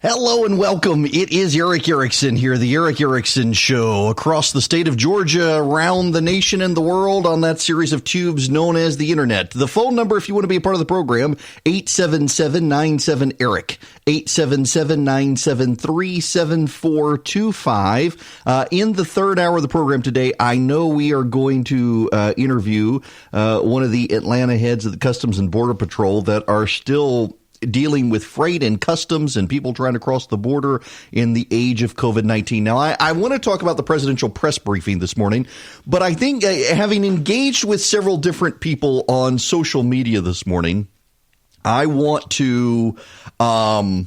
Hello and welcome. It is Eric Erickson here, the Eric Erickson Show, across the state of Georgia, around the nation and the world on that series of tubes known as the Internet. The phone number, if you want to be a part of the program, 877-97-ERIC, 877-973-7425. In the third hour of the program today, I know we are going to interview one of the Atlanta heads of the Customs and Border Patrol that are still dealing with freight and customs and people trying to cross the border in the age of COVID-19. Now, I want to talk about the presidential press briefing this morning, but I think having engaged with several different people on social media this morning, I want to I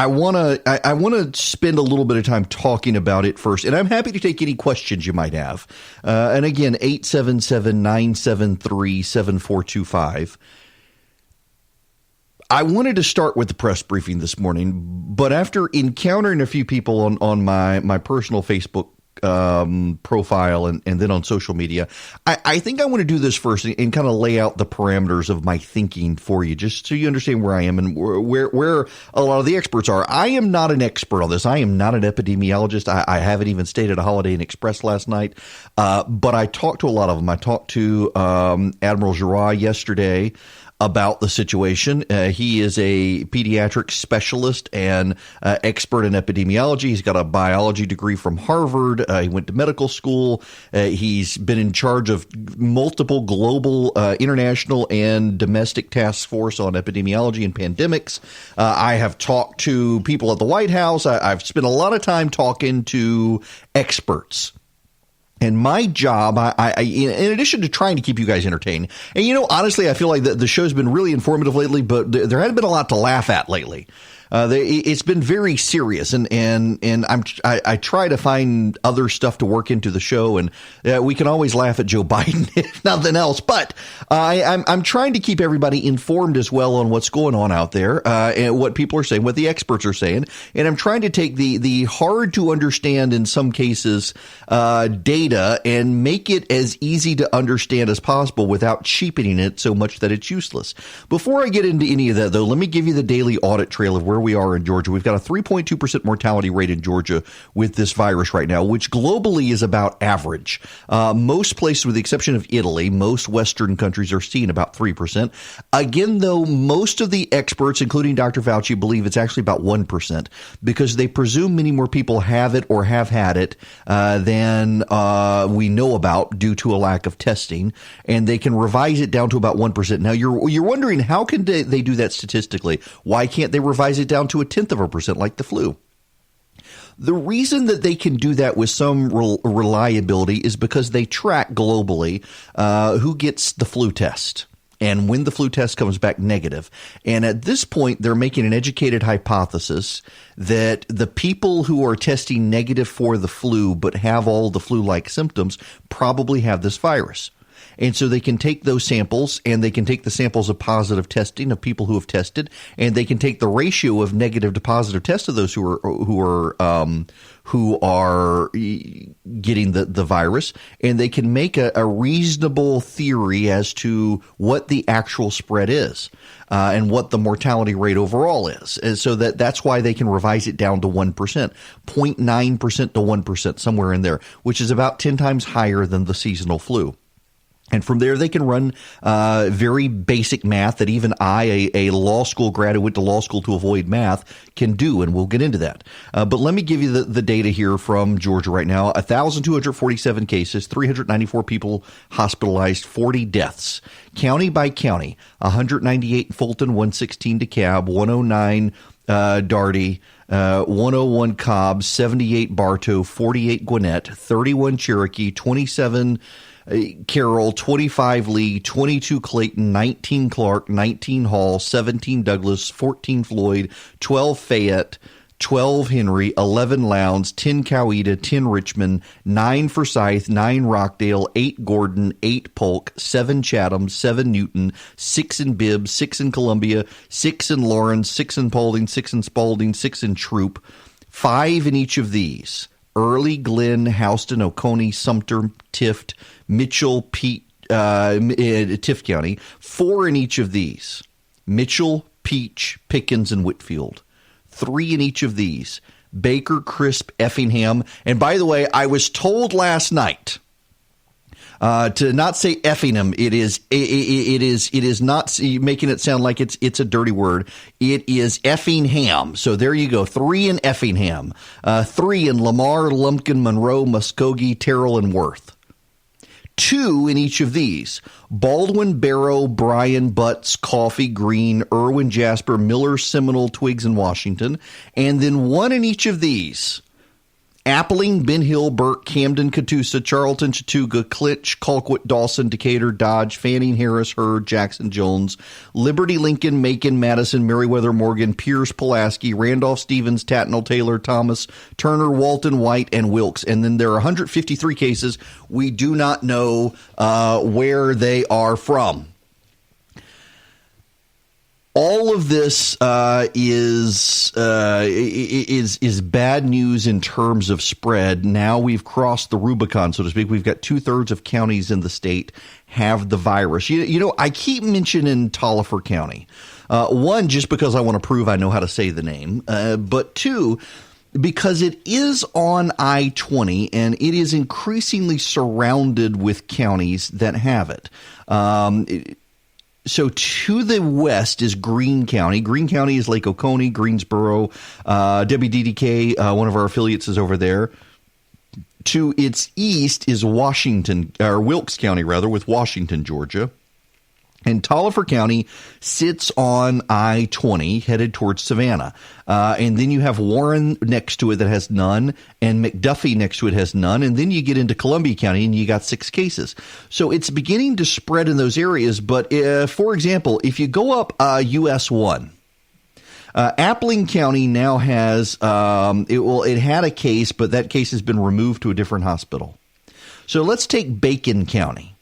want to spend a little bit of time talking about it first, and I'm happy to take any questions you might have. And again, 877-973-7425. I wanted to start with the press briefing this morning, but after encountering a few people on my personal Facebook profile and then on social media, I think I want to do this first and kind of lay out the parameters of my thinking for you, just so you understand where I am and where a lot of the experts are. I am not an expert on this. I am not an epidemiologist. I haven't even stayed at a Holiday Inn Express last night, but I talked to a lot of them. I talked to Admiral Giroir yesterday about the situation. He is a pediatric specialist and expert in epidemiology. He's got a biology degree from Harvard. He went to medical school. He's been in charge of multiple global, international, and domestic task force on epidemiology and pandemics. I have talked to people at the White House. I've spent a lot of time talking to experts. And my job, in addition to trying to keep you guys entertained, and honestly, I feel like the show's been really informative lately, but there hasn't been a lot to laugh at lately. It's been very serious, and I try to find other stuff to work into the show, and we can always laugh at Joe Biden if nothing else. But I'm trying to keep everybody informed as well on what's going on out there, and what people are saying, what the experts are saying, and I'm trying to take the hard to understand in some cases data and make it as easy to understand as possible without cheapening it so much that it's useless. Before I get into any of that, though, let me give you the daily audit trail of where we are in Georgia. We've got a 3.2% mortality rate in Georgia with this virus right now, which globally is about average. Most places, with the exception of Italy, most Western countries are seeing about 3%. Again, though, most of the experts, including Dr. Fauci, believe it's actually about 1% because they presume many more people have it or have had it than we know about due to a lack of testing, and they can revise it down to about 1%. Now, you're wondering, how can they do that statistically? Why can't they revise it down to 0.1% like the flu? The reason that they can do that with some reliability is because they track globally who gets the flu test and when the flu test comes back negative. And at this point, they're making an educated hypothesis that the people who are testing negative for the flu but have all the flu-like symptoms probably have this virus. And so they can take those samples, and they can take the samples of positive testing of people who have tested, and they can take the ratio of negative to positive tests of those who are getting the virus, and they can make a reasonable theory as to what the actual spread is and what the mortality rate overall is. And so that's why they can revise it down to 1%, 0.9% to 1%, somewhere in there, which is about 10 times higher than the seasonal flu. And from there, they can run very basic math that even a law school grad who went to law school to avoid math, can do, and we'll get into that. But let me give you the data here from Georgia right now. 1,247 cases, 394 people hospitalized, 40 deaths. County by county, 198 in Fulton, 116 DeKalb, 109 Darty, 101 Cobb, 78 Bartow, 48 Gwinnett, 31 Cherokee, 27 Carroll, 25 Lee, 22 Clayton, 19 Clark, 19 Hall, 17 Douglas, 14 Floyd, 12 Fayette, 12 Henry, 11 Lowndes, 10 Coweta, 10 Richmond, 9 Forsyth, 9 Rockdale, 8 Gordon, 8 Polk, 7 Chatham, 7 Newton, 6 in Bibb, 6 in Columbia, 6 in Lawrence, 6 in Paulding, 6 in Spalding, 6 in Troop, 5 in each of these: Early, Glenn, Houston, Oconee, Sumter, Tift, Mitchell, Tift County. 4 in each of these: Mitchell, Peach, Pickens, and Whitfield. 3 in each of these. Baker, Crisp, Effingham. And by the way, I was told last night to not say Effingham. It is not making it sound like it's a dirty word. It is Effingham. So there you go. 3 in Effingham. 3 in Lamar, Lumpkin, Monroe, Muskogee, Terrell, and Worth. 2 in each of these. Baldwin, Barrow, Bryan, Butts, Coffee, Green, Irwin, Jasper, Miller, Seminole, Twiggs, and Washington. And then 1 in each of these. Appling, Ben Hill, Burke, Camden, Catoosa, Charlton, Chattooga, Clinch, Colquitt, Dawson, Decatur, Dodge, Fanning, Harris, Hurd, Jackson, Jones, Liberty, Lincoln, Macon, Madison, Meriwether, Morgan, Pierce, Pulaski, Randolph, Stevens, Tatnall, Taylor, Thomas, Turner, Walton, White, and Wilkes. And then there are 153 cases. We do not know where they are from. All of this is bad news in terms of spread. Now we've crossed the Rubicon, so to speak. We've got 2/3 of counties in the state have the virus. You know, I keep mentioning Taliaferro County. 1, just because I want to prove I know how to say the name, but 2, because it is on I-20 and it is increasingly surrounded with counties that have it. So to the west is Greene County. Greene County is Lake Oconee, Greensboro. WDDK, one of our affiliates, is over there. To its east is Washington, or Wilkes County, rather, with Washington, Georgia. And Taliaferro County sits on I-20 headed towards Savannah. And then you have Warren next to it that has none, and McDuffie next to it has none. And then you get into Columbia County and you got 6 cases. So it's beginning to spread in those areas. But for example, if you go up US 1, Appling County now has, it had a case, but that case has been removed to a different hospital. So let's take Bacon County.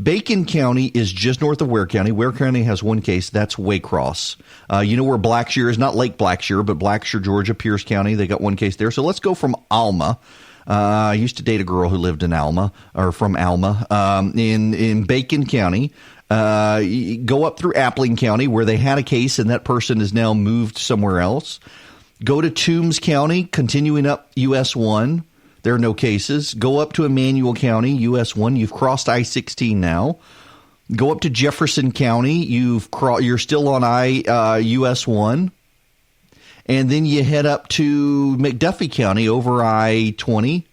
Bacon County is just north of Ware County. Ware County has 1 case. That's Waycross. You know where Blackshear is? Not Lake Blackshear, but Blackshear, Georgia, Pierce County. They got 1 case there. So let's go from Alma. I used to date a girl who lived in Alma, or from Alma, in Bacon County. Go up through Appling County, where they had a case, and that person is now moved somewhere else. Go to Toombs County, continuing up US 1. There are no cases. Go up to Emmanuel County, US 1. You've crossed I-16 now. Go up to Jefferson County. You're still on US 1. And then you head up to McDuffie County over I-20.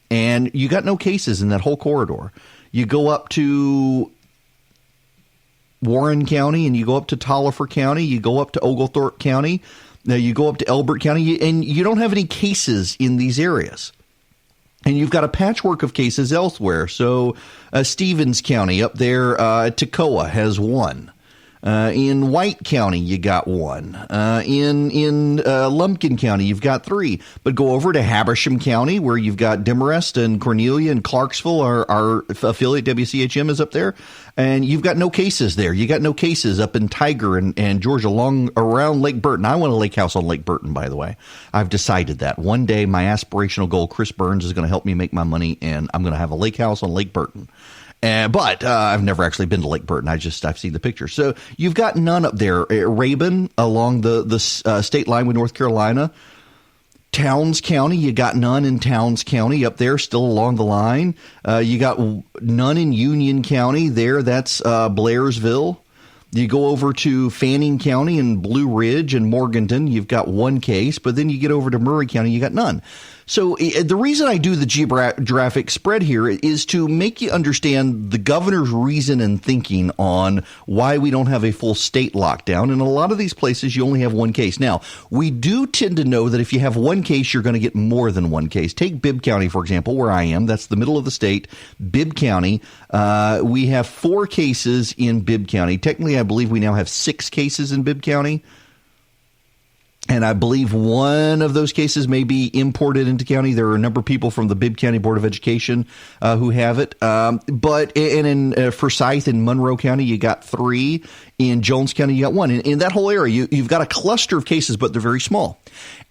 And you got no cases in that whole corridor. You go up to Warren County, and you go up to Taliaferro County. You go up to Oglethorpe County. Now you go up to Elbert County, and you don't have any cases in these areas. And you've got a patchwork of cases elsewhere. So Stevens County up there, Toccoa has 1. In White County, you got 1. In Lumpkin County, you've got 3. But go over to Habersham County, where you've got Demarest and Cornelia and Clarksville. Our affiliate WCHM is up there. And you've got no cases there. You got no cases up in Tiger and Georgia, around Lake Burton. I want a lake house on Lake Burton, by the way. I've decided that. One day, my aspirational goal, Chris Burns, is going to help me make my money, and I'm going to have a lake house on Lake Burton. But I've never actually been to Lake Burton. I've seen the pictures. So you've got none up there. Rabun along the state line with North Carolina. Towns County, you got none in Towns County up there, still along the line. You got none in Union County there. That's Blairsville. You go over to Fanning County and Blue Ridge and Morganton. You've got 1 case. But then you get over to Murray County, you got none. So the reason I do the geographic spread here is to make you understand the governor's reason and thinking on why we don't have a full state lockdown. In a lot of these places, you only have 1 case. Now, we do tend to know that if you have 1 case, you're going to get more than 1 case. Take Bibb County, for example, where I am. That's the middle of the state. Bibb County. We have 4 cases in Bibb County. Technically, I believe we now have 6 cases in Bibb County. And I believe 1 of those cases may be imported into county. There are a number of people from the Bibb County Board of Education who have it. But in Forsyth and Monroe County, you got 3. In Jones County, you got 1. In that whole area, you've got a cluster of cases, but they're very small.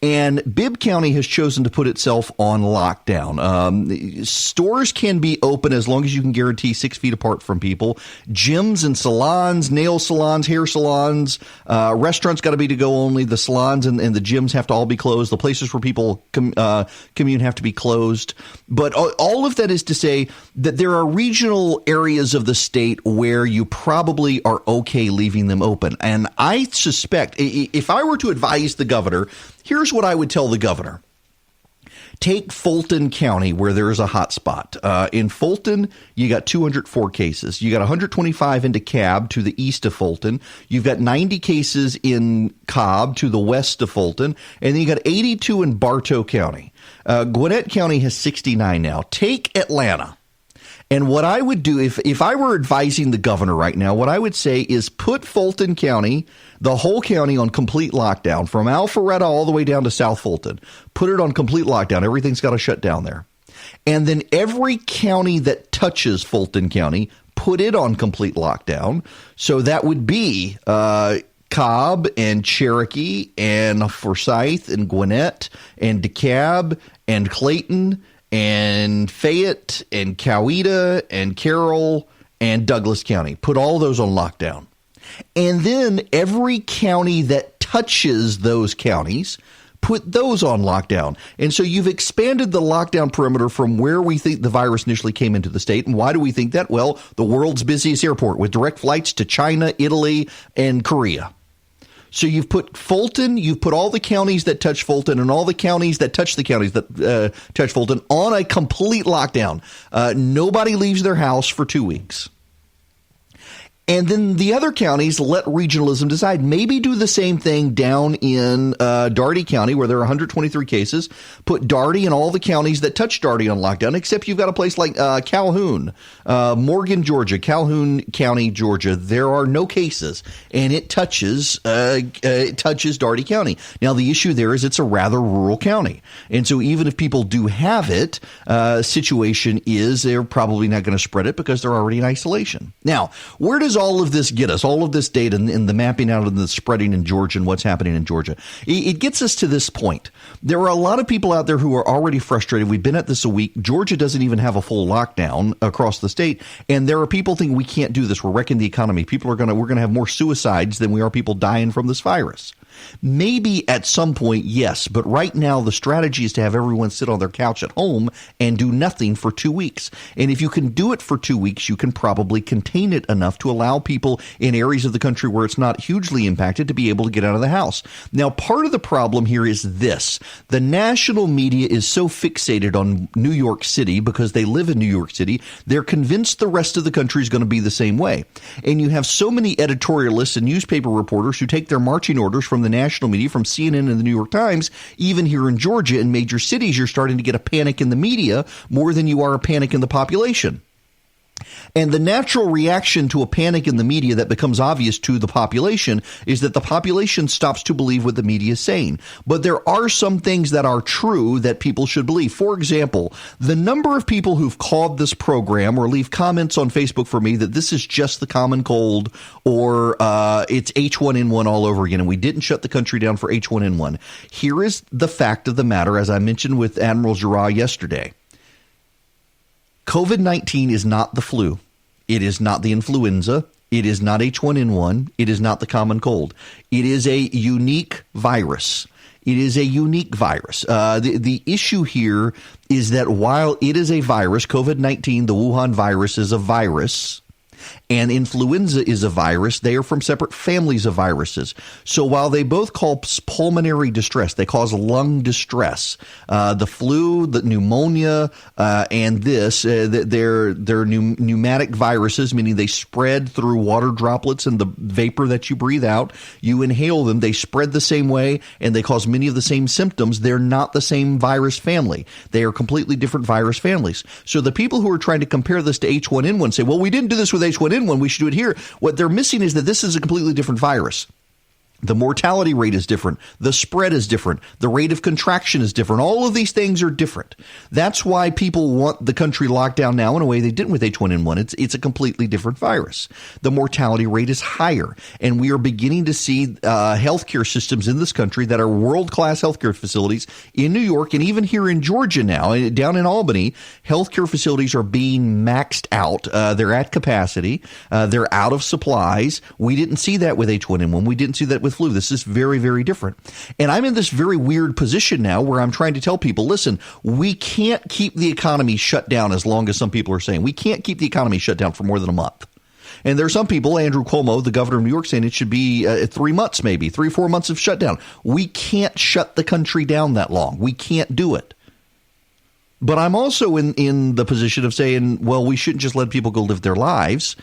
And Bibb County has chosen to put itself on lockdown. Stores can be open as long as you can guarantee 6 feet apart from people. Gyms and salons, nail salons, hair salons, restaurants got to be to go only. The salons salons and the gyms have to all be closed. The places where people commune have to be closed. But all of that is to say that there are regional areas of the state where you probably are okay leaving them open. And I suspect if I were to advise the governor, here's what I would tell the governor. Take Fulton County, where there is a hot spot. In Fulton, you got 204 cases. You got 125 in DeKalb to the east of Fulton. You've got 90 cases in Cobb to the west of Fulton. And then you got 82 in Bartow County. Gwinnett County has 69 now. Take Atlanta. And what I would do, if I were advising the governor right now, what I would say is put Fulton County, the whole county, on complete lockdown, from Alpharetta all the way down to South Fulton. Put it on complete lockdown. Everything's got to shut down there. And then every county that touches Fulton County, put it on complete lockdown. So that would be Cobb and Cherokee and Forsyth and Gwinnett and DeKalb and Clayton and Fayette and Coweta and Carroll and Douglas County. Put all those on lockdown. And then every county that touches those counties, put those on lockdown. And so you've expanded the lockdown perimeter from where we think the virus initially came into the state. And why do we think that? Well, the world's busiest airport with direct flights to China, Italy, and Korea. So you've put Fulton, you've put all the counties that touch Fulton and all the counties that touch the counties that touch Fulton on a complete lockdown. Nobody leaves their house for 2 weeks. And then the other counties, let regionalism decide. Maybe do the same thing down in Daugherty County, where there are 123 cases. Put Daugherty and all the counties that touch Daugherty on lockdown, except you've got a place like Calhoun, Morgan, Georgia, Calhoun County, Georgia. There are no cases, and it touches Daugherty County. Now, the issue there is it's a rather rural county. And so even if people do have it, situation is they're probably not going to spread it because they're already in isolation. Now, where does all of this get us, all of this data and the mapping out of the spreading in Georgia and what's happening in Georgia? It gets us to this point. There are a lot of people out there who are already frustrated. We've been at this a week. Georgia doesn't even have a full lockdown across the state. And there are people thinking we can't do this. We're wrecking the economy. We're going to have more suicides than we are people dying from this virus. Maybe at some point, yes. But right now, the strategy is to have everyone sit on their couch at home and do nothing for 2 weeks. And if you can do it for 2 weeks, you can probably contain it enough to allow people in areas of the country where it's not hugely impacted to be able to get out of the house. Now, part of the problem here is this. The national media is so fixated on New York City because they live in New York City. They're convinced the rest of the country is going to be the same way. And you have so many editorialists and newspaper reporters who take their marching orders from the national media, from CNN and the New York Times. Even here in Georgia, in major cities, you're starting to get a panic in the media more than you are a panic in the population. And the natural reaction to a panic in the media that becomes obvious to the population is that the population stops to believe what the media is saying. But there are some things that are true that people should believe. For example, the number of people who've called this program or leave comments on Facebook for me that this is just the common cold or it's H1N1 all over again, and we didn't shut the country down for H1N1. Here is the fact of the matter, as I mentioned with Admiral Giroir yesterday. COVID-19 is not the flu. It is not the influenza. It is not H1N1. It is not the common cold. It is a unique virus. It is a unique virus. The issue here is that while it is a virus, COVID-19, the Wuhan virus, is a virus, and influenza is a virus, they are from separate families of viruses. So while they both cause pulmonary distress, they cause lung distress. The flu, the pneumonia, and this, they're pneumatic viruses, meaning they spread through water droplets and the vapor that you breathe out. You inhale them. They spread the same way, and they cause many of the same symptoms. They're not the same virus family. They are completely different virus families. So the people who are trying to compare this to H1N1 say, well, we didn't do this with H1N1. We should do it here. What they're missing is that this is a completely different virus. The mortality rate is different. The spread is different. The rate of contraction is different. All of these things are different. That's why people want the country locked down now in a way they didn't with H1N1. It's a completely different virus. The mortality rate is higher. And we are beginning to see healthcare systems in this country that are world-class healthcare facilities in New York and even here in Georgia now, down in Albany. Healthcare facilities are being maxed out. They're at capacity. They're out of supplies. We didn't see that with H1N1. We didn't see that with with flu. This is very, very different. And I'm in this very weird position now where I'm trying to tell people, listen, we can't keep the economy shut down as long as some people are saying. We can't keep the economy shut down for more than a month. And there are some people, Andrew Cuomo, the governor of New York, saying it should be 3 months, maybe 3-4 months of shutdown. We can't shut the country down that long. We can't do it. But I'm also in the position of saying, well, we shouldn't just let people go live their lives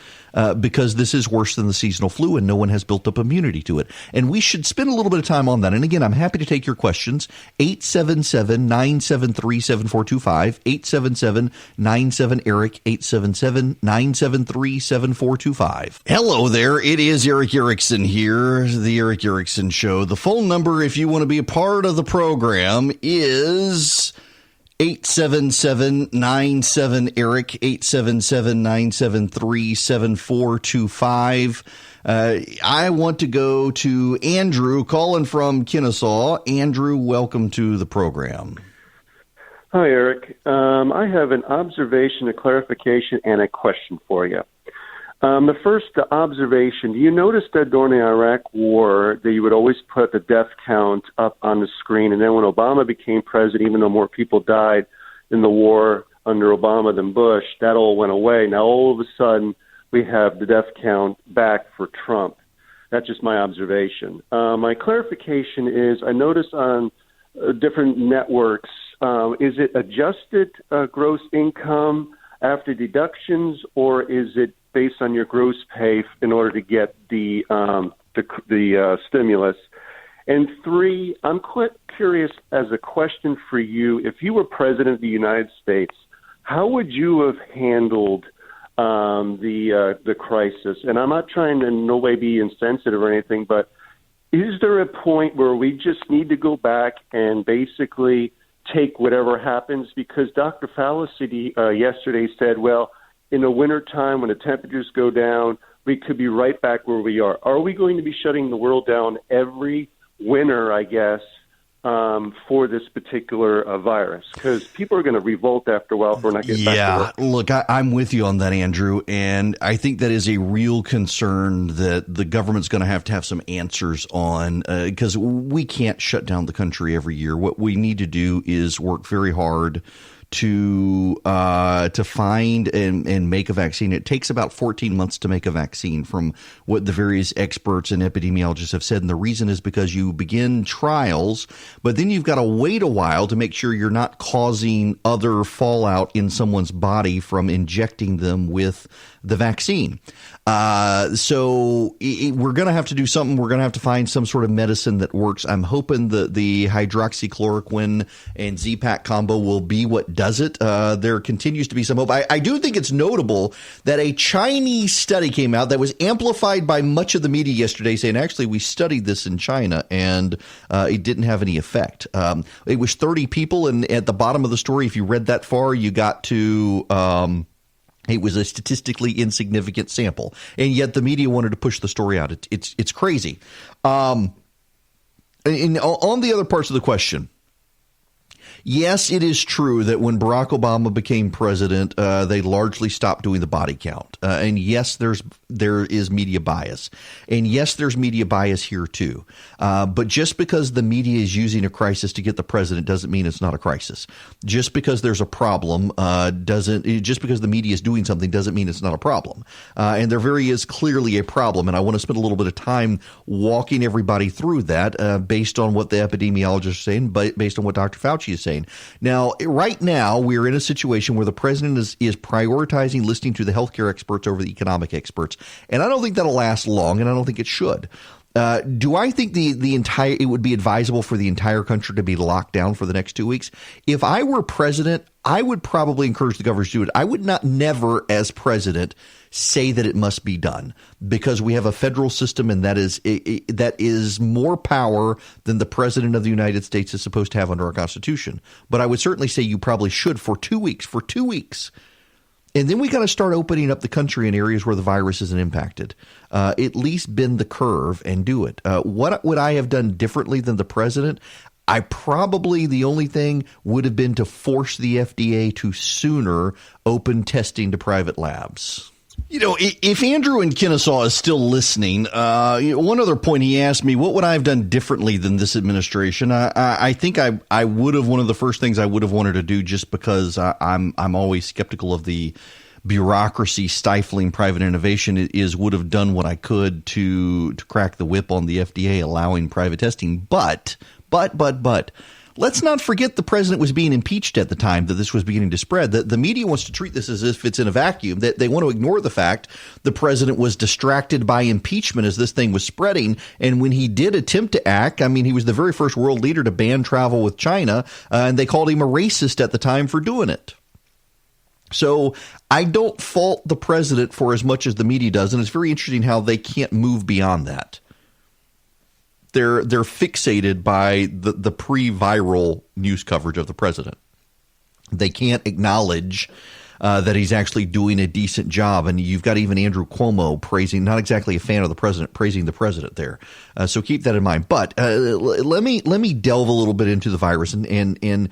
because this is worse than the seasonal flu and no one has built up immunity to it. And we should spend a little bit of time on that. And again, I'm happy to take your questions. 877-973-7425, 877-97-ERIC, 877-973-7425. Hello there. It is Eric Erickson here, the Eric Erickson Show. The phone number, if you want to be a part of the program, is 877-97-ERIC, 877-973-7425. I want to go to Andrew calling from Kennesaw. Andrew, welcome to the program. Hi, Eric. I have an observation, a clarification, and a question for you. The observation, you notice that during the Iraq War that you would always put the death count up on the screen, and then when Obama became president, even though more people died in the war under Obama than Bush, that all went away. Now all of a sudden we have the death count back for Trump. That's just my observation. My clarification is I noticed on different networks, is it adjusted gross income after deductions, or is it based on your gross pay in order to get the stimulus? And 3, I'm quite curious as a question for you. If you were president of the United States, how would you have handled the crisis? And I'm not trying to in no way be insensitive or anything, but is there a point where we just need to go back and basically take whatever happens? Because Dr. Fauci yesterday said, well, in the wintertime when the temperatures go down, we could be right back where we are. Are we going to be shutting the world down every winter, I guess, for this particular virus? Because people are going to revolt after a while if we're not getting back to work. Look, I'm with you on that, Andrew, and I think that is a real concern that the government's going to have some answers on, because we can't shut down the country every year. What we need to do is work very hard to find and make a vaccine. It takes about 14 months to make a vaccine from what the various experts and epidemiologists have said. And the reason is because you begin trials, but then you've got to wait a while to make sure you're not causing other fallout in someone's body from injecting them with the vaccine. So we're going to have to do something. We're going to have to find some sort of medicine that works. I'm hoping the hydroxychloroquine and Z-Pak combo will be what does it. There continues to be some hope. I do think it's notable that a Chinese study came out that was amplified by much of the media yesterday, saying actually we studied this in China and it didn't have any effect. It was 30 people, and at the bottom of the story, if you read that far, you got to it was a statistically insignificant sample, and yet the media wanted to push the story out. It's crazy. On the other parts of the question, yes, it is true that when Barack Obama became president, they largely stopped doing the body count. And yes, there is media bias. And yes, there's media bias here too. But just because the media is using a crisis to get the president doesn't mean it's not a crisis. Just because there's a problem just because the media is doing something doesn't mean it's not a problem. And there very is clearly a problem. And I want to spend a little bit of time walking everybody through that based on what the epidemiologists are saying, based on what Dr. Fauci is saying. Now, right now, we're in a situation where the president is prioritizing listening to the healthcare experts over the economic experts. And I don't think that'll last long, and I don't think it should. Do I think it would be advisable for the entire country to be locked down for the next 2 weeks? If I were president, I would probably encourage the governors to do it. I would not never, as president, say that it must be done, because we have a federal system, and that is more power than the president of the United States is supposed to have under our Constitution. But I would certainly say you probably should for 2 weeks. For 2 weeks. And then we got to start opening up the country in areas where the virus isn't impacted. At least bend the curve and do it. What would I have done differently than the president? The only thing would have been to force the FDA to sooner open testing to private labs. If Andrew in Kennesaw is still listening, one other point he asked me, what would I have done differently than this administration? I think I would have, one of the first things I would have wanted to do, just because I'm always skeptical of the bureaucracy stifling private innovation, is would have done what I could to crack the whip on the FDA allowing private testing. But let's not forget the president was being impeached at the time that this was beginning to spread. The media wants to treat this as if it's in a vacuum. That they want to ignore the fact the president was distracted by impeachment as this thing was spreading. And when he did attempt to act, I mean, he was the very first world leader to ban travel with China, and they called him a racist at the time for doing it. So I don't fault the president for as much as the media does, and it's very interesting how they can't move beyond that. They're fixated by the pre-viral news coverage of the president. They can't acknowledge that he's actually doing a decent job. And you've got even Andrew Cuomo praising, not exactly a fan of the president, praising the president there. So keep that in mind. But let me delve a little bit into the virus and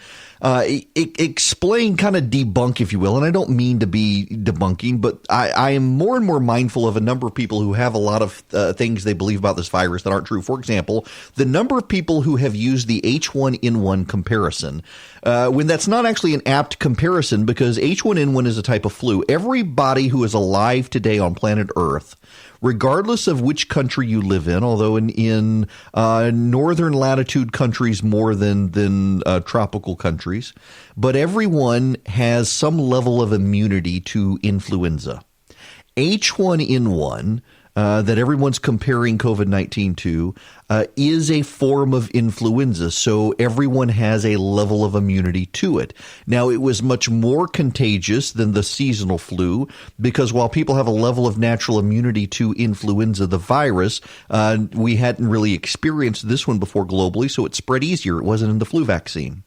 explain, kind of debunk, if you will. And I don't mean to be debunking, but I am more and more mindful of a number of people who have a lot of things they believe about this virus that aren't true. For example, the number of people who have used the H1N1 comparison, when that's not actually an apt comparison, because H1N1 is a type of flu. Everybody who is alive today on planet Earth, regardless of which country you live in, although in northern latitude countries more than tropical countries, but everyone has some level of immunity to influenza. H1N1, that everyone's comparing COVID-19 to, is a form of influenza, so everyone has a level of immunity to it. Now, it was much more contagious than the seasonal flu, because while people have a level of natural immunity to influenza, the virus, we hadn't really experienced this one before globally, so it spread easier. It wasn't in the flu vaccine.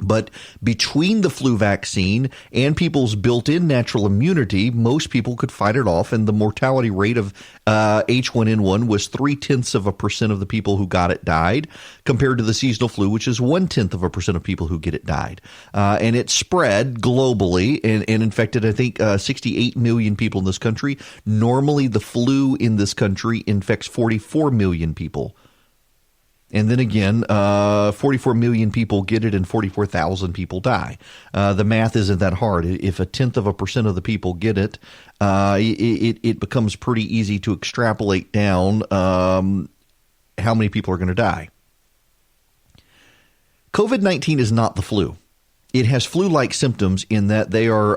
But between the flu vaccine and people's built-in natural immunity, most people could fight it off, and the mortality rate of H1N1 was 0.3% of the people who got it died, compared to the seasonal flu, which is 0.1% of people who get it died. And it spread globally and infected, I think, 68 million people in this country. Normally, the flu in this country infects 44 million people. And then again, 44 million people get it and 44,000 people die. The math isn't that hard. If 0.1% of the people get it, it becomes pretty easy to extrapolate down how many people are going to die. COVID-19 is not the flu. It has flu-like symptoms in that they are,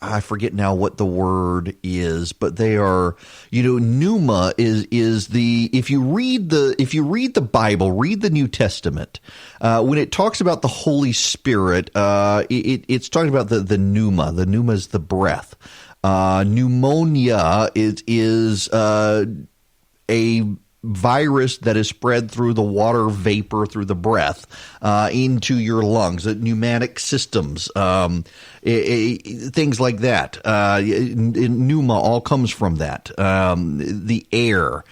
I forget now what the word is, but they are, pneuma is the, if you read the Bible, read the New Testament, when it talks about the Holy Spirit, it's talking about the pneuma. The pneuma is the breath. Pneumonia is a virus that is spread through the water vapor through the breath into your lungs, pneumatic systems, things like that. Pneuma all comes from that. The air.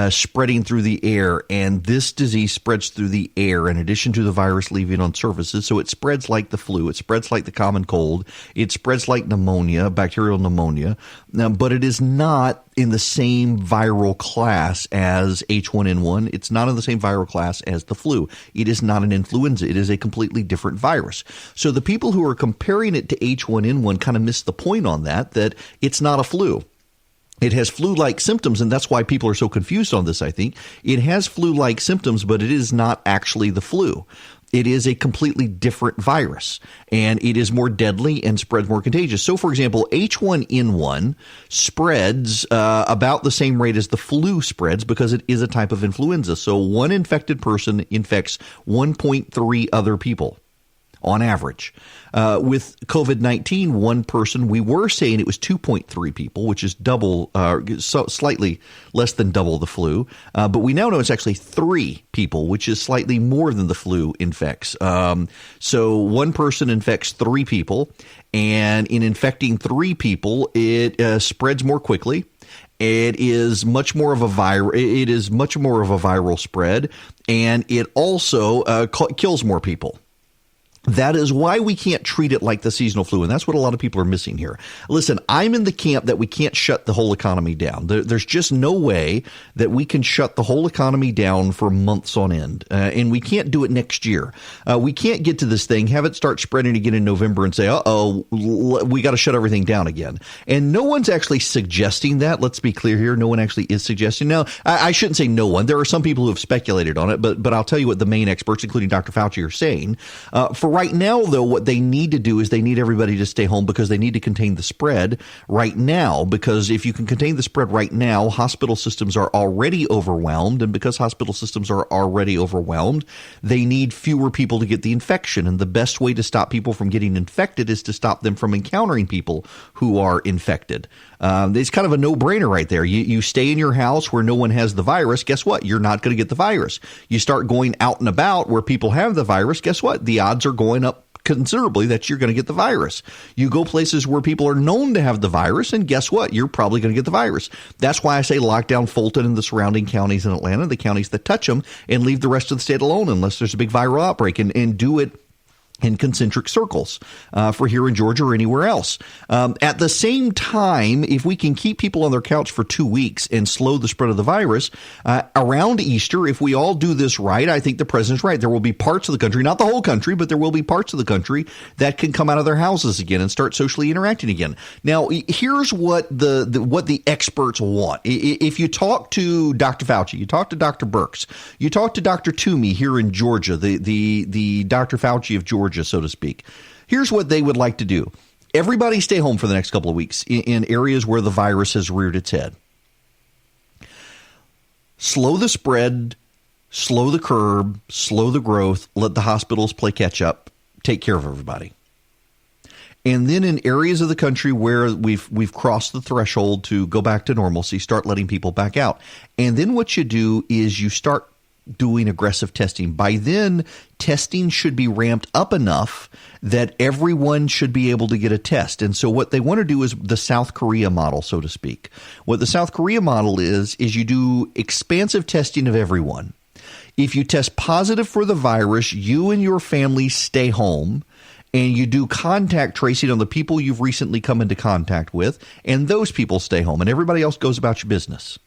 Spreading through the air, and this disease spreads through the air in addition to the virus leaving on surfaces, so it spreads like the flu, it spreads like the common cold, it spreads like pneumonia, bacterial pneumonia, but it is not in the same viral class as H1N1. It's not in the same viral class as the flu. It is not an influenza. It is a completely different virus. So the people who are comparing it to H1N1 kind of miss the point on that it's not a flu. It has flu-like symptoms, and that's why people are so confused on this, I think. It has flu-like symptoms, but it is not actually the flu. It is a completely different virus, and it is more deadly and spreads more contagious. So, for example, H1N1 spreads about the same rate as the flu spreads because it is a type of influenza. So one infected person infects 1.3 other people on average. With COVID-19, one person, we were saying it was 2.3 people, which is double, slightly less than double the flu. But we now know it's actually 3 people, which is slightly more than the flu infects. So one person infects 3 people, and in infecting 3 people, it spreads more quickly. It is much more of a viral spread, and it also kills more people. That is why we can't treat it like the seasonal flu, and that's what a lot of people are missing here. Listen, I'm in the camp that we can't shut the whole economy down. There's just no way that we can shut the whole economy down for months on end, and we can't do it next year. We can't get to this thing, have it start spreading again in November and say, we got to shut everything down again. And no one's actually suggesting that. Let's be clear here. No one actually is suggesting. Now, I shouldn't say no one. There are some people who have speculated on it, but I'll tell you what the main experts, including Dr. Fauci, are saying. For right now, though, what they need to do is they need everybody to stay home because they need to contain the spread right now. Because if you can contain the spread right now, hospital systems are already overwhelmed. And because hospital systems are already overwhelmed, they need fewer people to get the infection. And the best way to stop people from getting infected is to stop them from encountering people who are infected. It's kind of a no-brainer right there. You stay in your house where no one has the virus. Guess what? You're not going to get the virus. You start going out and about where people have the virus. Guess what? The odds are going up considerably that you're going to get the virus. You go places where people are known to have the virus, and guess what? You're probably going to get the virus. That's why I say lock down Fulton and the surrounding counties in Atlanta, the counties that touch them, and leave the rest of the state alone unless there's a big viral outbreak, and do it in concentric circles for here in Georgia or anywhere else. At the same time, if we can keep people on their couch for 2 weeks and slow the spread of the virus, around Easter, if we all do this right, I think the president's right. There will be parts of the country, not the whole country, but there will be parts of the country that can come out of their houses again and start socially interacting again. Now, here's what the experts want. If you talk to Dr. Fauci, you talk to Dr. Birx, you talk to Dr. Toomey here in Georgia, the Dr. Fauci of Georgia, so to speak. Here's what they would like to do. Everybody stay home for the next couple of weeks in areas where the virus has reared its head. Slow the spread, slow the curve, slow the growth, let the hospitals play catch up, take care of everybody. And then in areas of the country where we've crossed the threshold to go back to normalcy, start letting people back out. And then what you do is you start doing aggressive testing. By then, testing should be ramped up enough that everyone should be able to get a test. And so what they want to do is the South Korea model, so to speak. What the South Korea model is you do expansive testing of everyone. If you test positive for the virus, you and your family stay home, and you do contact tracing on the people you've recently come into contact with, and those people stay home, and everybody else goes about your business.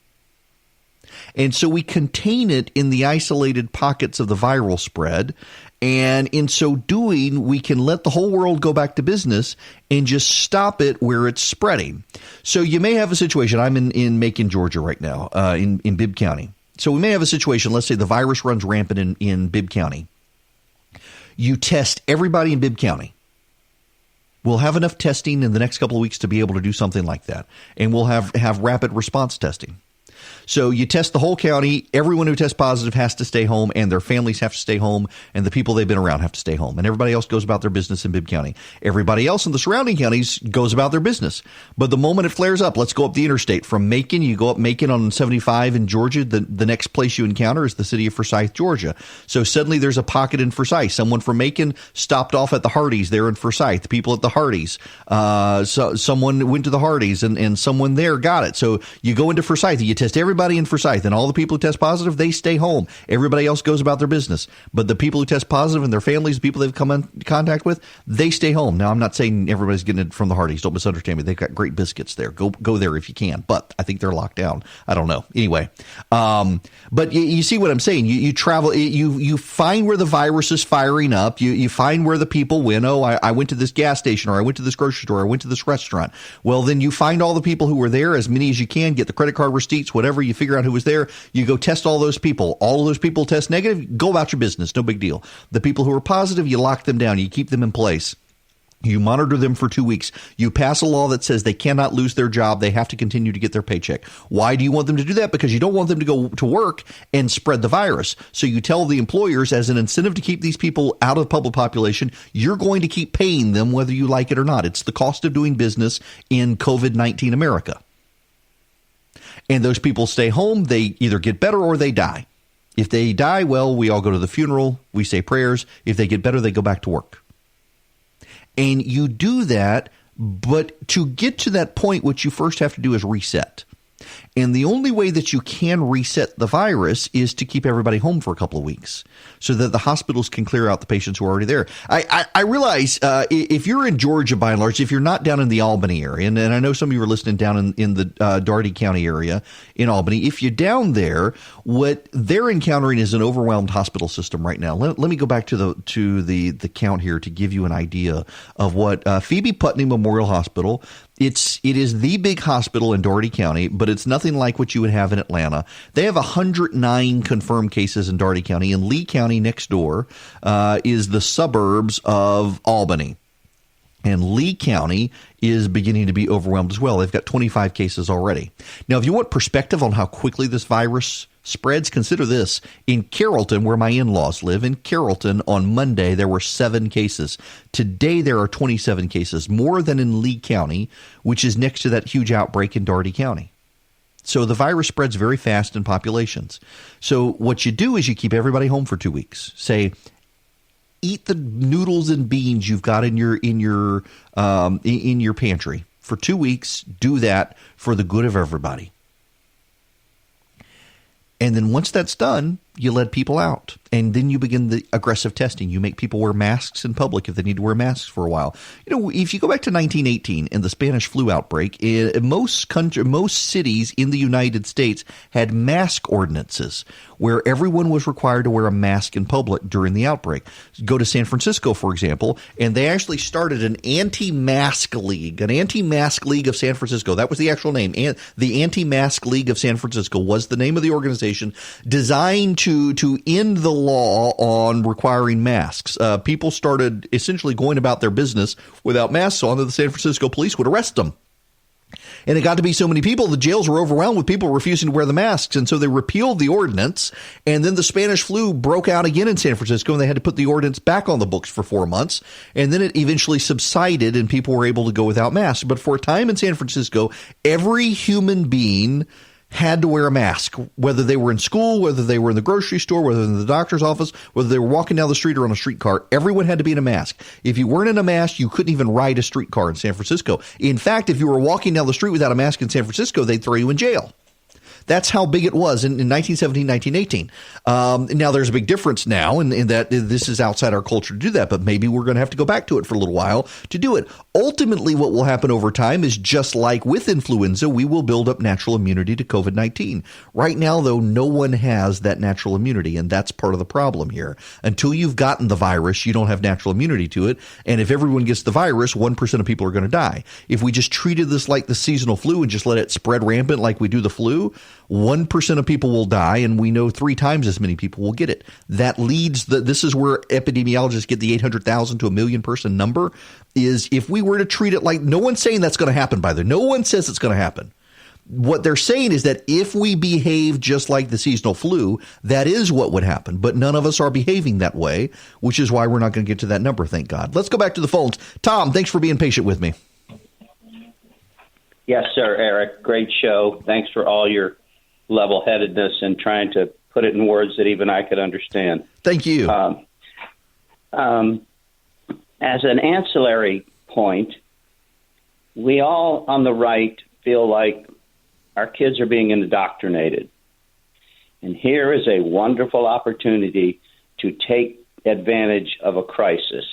And so we contain it in the isolated pockets of the viral spread. And in so doing, we can let the whole world go back to business and just stop it where it's spreading. So you may have a situation. I'm in Macon, Georgia right now, in Bibb County. So we may have a situation. Let's say the virus runs rampant in Bibb County. You test everybody in Bibb County. We'll have enough testing in the next couple of weeks to be able to do something like that. And we'll have rapid response testing. So you test the whole county. Everyone who tests positive has to stay home, and their families have to stay home, and the people they've been around have to stay home. And everybody else goes about their business in Bibb County. Everybody else in the surrounding counties goes about their business. But the moment it flares up, let's go up the interstate. From Macon, you go up Macon on 75 in Georgia. The next place you encounter is the city of Forsyth, Georgia. So suddenly there's a pocket in Forsyth. Someone from Macon stopped off at the Hardee's there in Forsyth. The people at the Hardee's. So someone went to the Hardee's, and someone there got it. So you go into Forsyth, you test everybody in Forsyth, and all the people who test positive, they stay home. Everybody else goes about their business. But the people who test positive and their families, the people they've come in contact with, they stay home. Now, I'm not saying everybody's getting it from the Hardee's. Don't misunderstand me. They've got great biscuits there. Go there if you can. But I think they're locked down. I don't know. Anyway, but you see what I'm saying. You travel. You find where the virus is firing up. You find where the people went. Oh, I went to this gas station, or I went to this grocery store, or I went to this restaurant. Well, then you find all the people who were there, as many as you can, get the credit card receipts, whatever. You figure out who was there. You go test all those people. All of those people test negative. Go about your business. No big deal. The people who are positive, you lock them down. You keep them in place. You monitor them for 2 weeks. You pass a law that says they cannot lose their job. They have to continue to get their paycheck. Why do you want them to do that? Because you don't want them to go to work and spread the virus. So you tell the employers, as an incentive to keep these people out of the public population, you're going to keep paying them whether you like it or not. It's the cost of doing business in COVID-19 America. And those people stay home. They either get better or they die. If they die, well, we all go to the funeral. We say prayers. If they get better, they go back to work. And you do that, but to get to that point, what you first have to do is reset. And the only way that you can reset the virus is to keep everybody home for a couple of weeks so that the hospitals can clear out the patients who are already there. I realize if you're in Georgia, by and large, if you're not down in the Albany area, and I know some of you are listening down in the Daugherty County area in Albany, if you're down there, what they're encountering is an overwhelmed hospital system right now. Let me go back to the count here to give you an idea of what Phoebe Putney Memorial Hospital. It is the big hospital in Daugherty County, but it's nothing like what you would have in Atlanta. They have 109 confirmed cases in Daugherty County, and Lee County next door is the suburbs of Albany. And Lee County is beginning to be overwhelmed as well. They've got 25 cases already. Now, if you want perspective on how quickly this virus spreads, consider this. In Carrollton, where my in-laws live, in Carrollton on Monday, there were 7 cases. Today, there are 27 cases, more than in Lee County, which is next to that huge outbreak in Daugherty County. So the virus spreads very fast in populations. So what you do is you keep everybody home for 2 weeks. Say, eat the noodles and beans you've got in your pantry for 2 weeks. Do that for the good of everybody. And then once that's done, you let people out. And then you begin the aggressive testing. You make people wear masks in public if they need to wear masks for a while. You know, if you go back to 1918 and the Spanish flu outbreak, most cities in the United States had mask ordinances where everyone was required to wear a mask in public during the outbreak. Go to San Francisco, for example, and they actually started an anti-mask league of San Francisco. That was the actual name. And the Anti-Mask League of San Francisco was the name of the organization, designed to end the law on requiring masks. People started essentially going about their business without masks on, that the San Francisco police would arrest them. And it got to be so many people, the jails were overwhelmed with people refusing to wear the masks. And so they repealed the ordinance. And then the Spanish flu broke out again in San Francisco, and they had to put the ordinance back on the books for 4 months. And then it eventually subsided, and people were able to go without masks. But for a time in San Francisco, every human being had to wear a mask, whether they were in school, whether they were in the grocery store, whether in the doctor's office, whether they were walking down the street or on a streetcar. Everyone had to be in a mask. If you weren't in a mask, you couldn't even ride a streetcar in San Francisco. In fact, if you were walking down the street without a mask in San Francisco, they'd throw you in jail. That's how big it was in 1917, 1918. Now, there's a big difference now in that this is outside our culture to do that, but maybe we're going to have to go back to it for a little while to do it. Ultimately, what will happen over time is just like with influenza, we will build up natural immunity to COVID-19. Right now, though, no one has that natural immunity, and that's part of the problem here. Until you've gotten the virus, you don't have natural immunity to it, and if everyone gets the virus, 1% of people are going to die. If we just treated this like the seasonal flu and just let it spread rampant like we do the flu, 1% of people will die, and we know 3 times as many people will get it. That leads this is where epidemiologists get the 800,000 to a million person number, is if we were to treat it like, no one's saying that's going to happen, by the way. No one says it's going to happen. What they're saying is that if we behave just like the seasonal flu, that is what would happen. But none of us are behaving that way, which is why we're not going to get to that number, thank God. Let's go back to the phones. Tom, thanks for being patient with me. Yes, sir, Eric. Great show. Thanks for all your level-headedness and trying to put it in words that even I could understand. Thank you. As an ancillary point, we all on the right feel like our kids are being indoctrinated. And here is a wonderful opportunity to take advantage of a crisis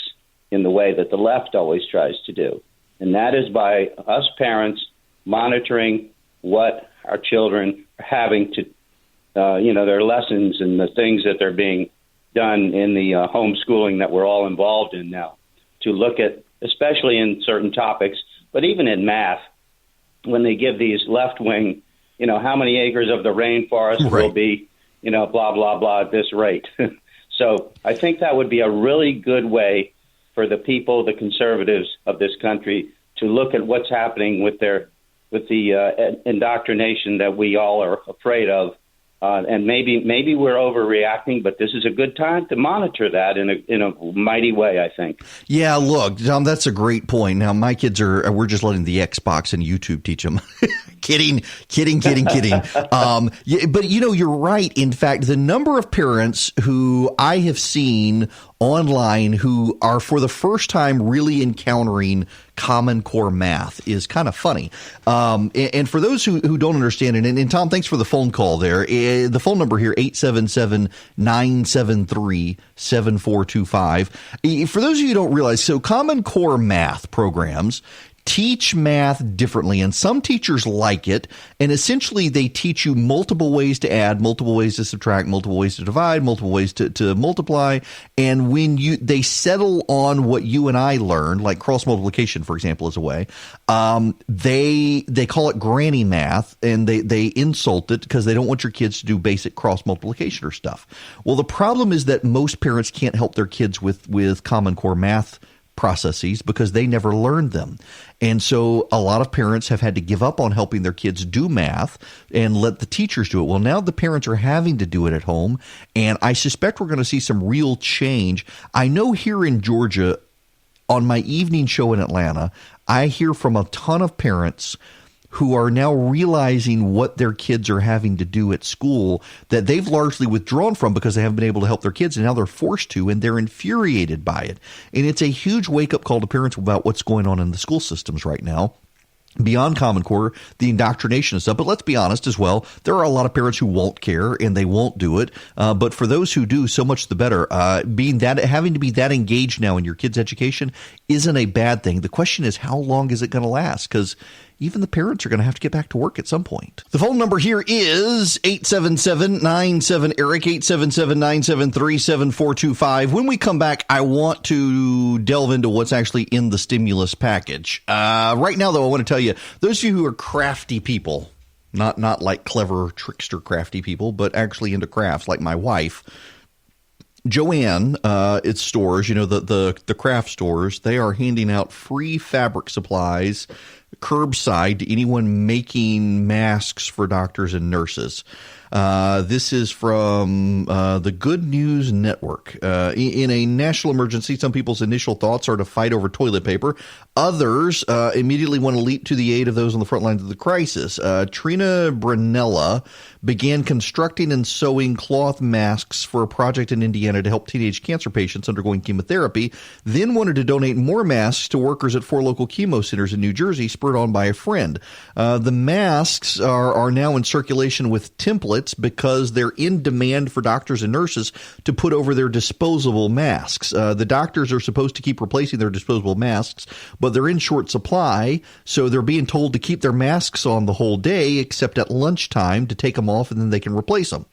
in the way that the left always tries to do. And that is by us parents monitoring what our children are having to, their lessons and the things that they're being done in the homeschooling that we're all involved in now, to look at, especially in certain topics, but even in math, when they give these left-wing, how many acres of the rainforest will be, blah, blah, blah, at this rate. So I think that would be a really good way for the people, the conservatives of this country, to look at what's happening with the indoctrination that we all are afraid of. And maybe we're overreacting, but this is a good time to monitor that in a mighty way, I think. Yeah, look, Tom, that's a great point. Now, my kids we're just letting the Xbox and YouTube teach them. Kidding. But, you're right. In fact, the number of parents who I have seen online who are for the first time really encountering Common Core math is kind of funny. And for those who don't understand it, and Tom, thanks for the phone call there. The phone number here, 877-973-7425. For those of you who don't realize, so Common Core math programs teach math differently, and some teachers like it, and essentially they teach you multiple ways to add, multiple ways to subtract, multiple ways to divide, multiple ways to multiply, and when they settle on what you and I learned, like cross multiplication, for example, is a way, they call it granny math, and they insult it because they don't want your kids to do basic cross multiplication or stuff. Well, the problem is that most parents can't help their kids with Common Core math processes because they never learned them. And so a lot of parents have had to give up on helping their kids do math and let the teachers do it. Well, now the parents are having to do it at home, and I suspect we're going to see some real change. I know here in Georgia, on my evening show in Atlanta, I hear from a ton of parents who are now realizing what their kids are having to do at school that they've largely withdrawn from because they haven't been able to help their kids, and now they're forced to, and they're infuriated by it. And it's a huge wake-up call to parents about what's going on in the school systems right now. Beyond Common Core, the indoctrination and stuff. But let's be honest as well, there are a lot of parents who won't care and they won't do it. But for those who do, so much the better. Having to be that engaged now in your kids' education isn't a bad thing. The question is, how long is it going to last? Because even the parents are going to have to get back to work at some point. The phone number here is 877-97-ERIC, 877-973-7425. When we come back, I want to delve into what's actually in the stimulus package. Right now, though, I want to tell you, those of you who are crafty people, not like clever trickster crafty people, but actually into crafts like my wife, Joann, its stores, the craft stores, they are handing out free fabric supplies curbside to anyone making masks for doctors and nurses. This is from the Good News Network. In a national emergency, some people's initial thoughts are to fight over toilet paper. Others immediately want to leap to the aid of those on the front lines of the crisis. Trina Brunella began constructing and sewing cloth masks for a project in Indiana to help teenage cancer patients undergoing chemotherapy, then wanted to donate more masks to workers at 4 local chemo centers in New Jersey, spurred on by a friend. The masks are now in circulation with templates because they're in demand for doctors and nurses to put over their disposable masks. The doctors are supposed to keep replacing their disposable masks, but they're in short supply, so they're being told to keep their masks on the whole day except at lunchtime to take them off and then they can replace them.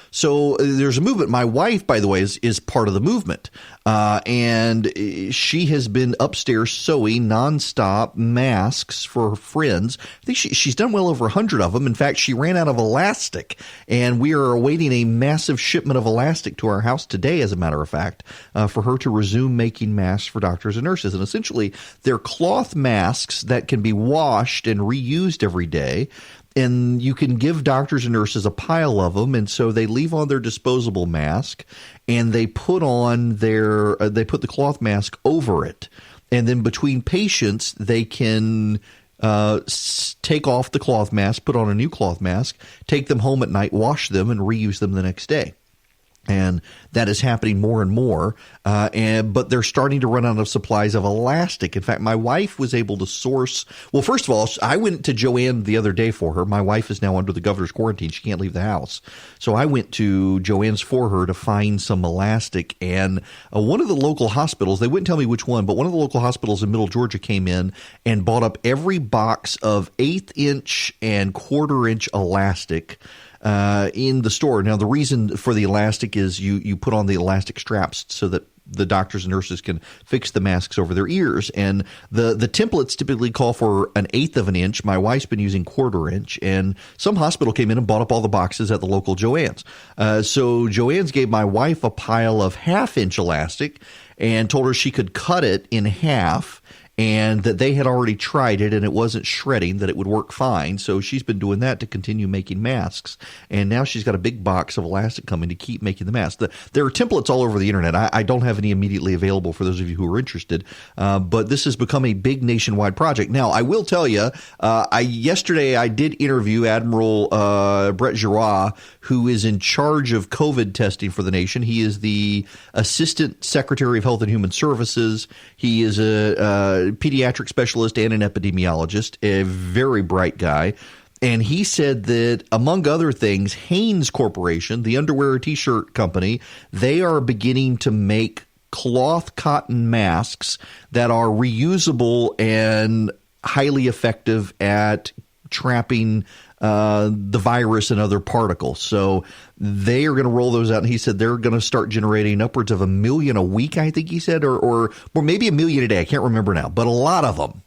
So there's a movement. My wife, by the way, is part of the movement. And she has been upstairs sewing nonstop masks for her friends. I think she's done well over 100 of them. In fact, she ran out of elastic, and we are awaiting a massive shipment of elastic to our house today, as a matter of fact, for her to resume making masks for doctors and nurses. And essentially, they're cloth masks that can be washed and reused every day. And you can give doctors and nurses a pile of them, and so they leave on their disposable mask, and they put the cloth mask over it, and then between patients they can take off the cloth mask, put on a new cloth mask, take them home at night, wash them, and reuse them the next day. And that is happening more and more, but they're starting to run out of supplies of elastic. In fact, my wife was able to source – well, first of all, I went to Joann the other day for her. My wife is now under the governor's quarantine. She can't leave the house. So I went to Joann's for her to find some elastic. And one of the local hospitals – they wouldn't tell me which one, but one of the local hospitals in Middle Georgia came in and bought up every box of 1/8-inch and 1/4-inch elastic in the store. Now, the reason for the elastic is you put on the elastic straps so that the doctors and nurses can fix the masks over their ears. And the templates typically call for 1/8 of an inch. My wife's been using 1/4 inch. And some hospital came in and bought up all the boxes at the local Joann's. So Joann's gave my wife a pile of 1/2-inch elastic and told her she could cut it in half and that they had already tried it and it wasn't shredding, that it would work fine. So she's been doing that to continue making masks. And now she's got a big box of elastic coming to keep making the masks. There are templates all over the internet. I don't have any immediately available for those of you who are interested, but this has become a big nationwide project. Now, I will tell you, yesterday I did interview Admiral Brett Giroir, who is in charge of COVID testing for the nation. He is the Assistant Secretary of Health and Human Services. He is a pediatric specialist and an epidemiologist, a very bright guy. And he said that, among other things, Hanes Corporation, the underwear T-shirt company, they are beginning to make cloth cotton masks that are reusable and highly effective at trapping the virus and other particles. So they are going to roll those out. And he said they're going to start generating upwards of 1 million a week, I think he said, or maybe 1 million a day. I can't remember now, but a lot of them.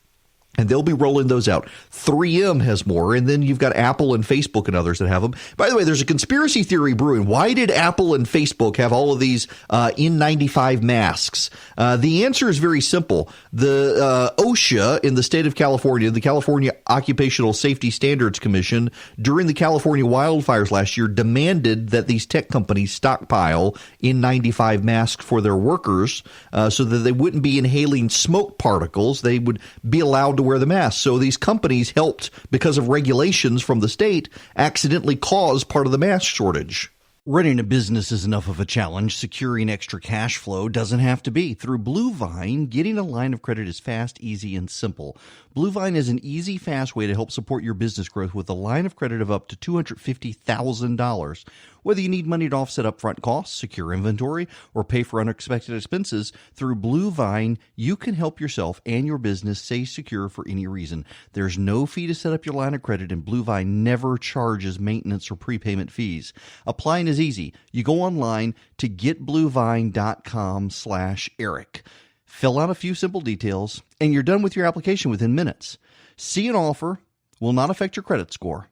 And they'll be rolling those out. 3M has more, and then you've got Apple and Facebook and others that have them. By the way, there's a conspiracy theory brewing. Why did Apple and Facebook have all of these N95 masks? The answer is very simple. The OSHA in the state of California, the California Occupational Safety Standards Commission, during the California wildfires last year, demanded that these tech companies stockpile N95 masks for their workers so that they wouldn't be inhaling smoke particles. They would be allowed to wear the mask. So these companies helped, because of regulations from the state, accidentally cause part of the mask shortage. Running a business is enough of a challenge. Securing extra cash flow doesn't have to be. Through Blue Vine, getting a line of credit is fast, easy, and simple. Blue Vine is an easy, fast way to help support your business growth with a line of credit of up to $250,000. Whether you need money to offset upfront costs, secure inventory, or pay for unexpected expenses, through Blue Vine, you can help yourself and your business stay secure for any reason. There's no fee to set up your line of credit, and Blue Vine never charges maintenance or prepayment fees. Applying is easy. You go online to getbluevine.com/Eric. Fill out a few simple details, and you're done with your application within minutes. See an offer will not affect your credit score.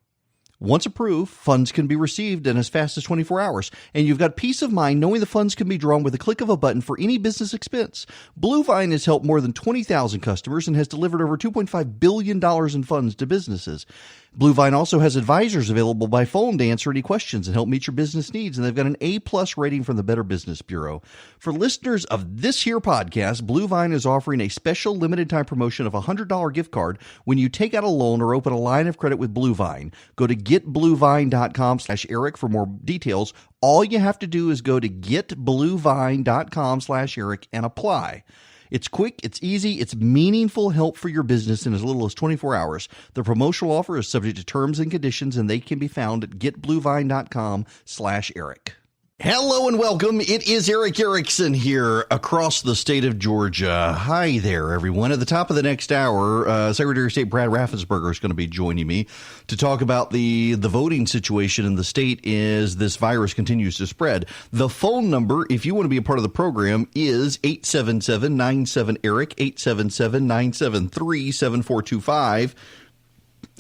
Once approved, funds can be received in as fast as 24 hours, and you've got peace of mind knowing the funds can be drawn with a click of a button for any business expense. Blue Vine has helped more than 20,000 customers and has delivered over $2.5 billion in funds to businesses. Blue Vine also has advisors available by phone to answer any questions and help meet your business needs, and they've got an A-plus rating from the Better Business Bureau. For listeners of this here podcast, Blue Vine is offering a special limited-time promotion of a $100 gift card when you take out a loan or open a line of credit with Blue Vine. Go to getbluevine.com/Eric for more details. All you have to do is go to getbluevine.com/Eric and apply. It's quick, it's easy, it's meaningful help for your business in as little as 24 hours. The promotional offer is subject to terms and conditions, and they can be found at getbluevine.com/Eric. Hello and welcome. It is Eric Erickson here across the state of Georgia. Hi there, everyone. At the top of the next hour, Secretary of State Brad Raffensperger is going to be joining me to talk about the voting situation in the state as this virus continues to spread. The phone number, if you want to be a part of the program, is 877-97-ERIC, 877-973-7425.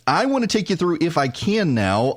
I want to take you through, if I can now,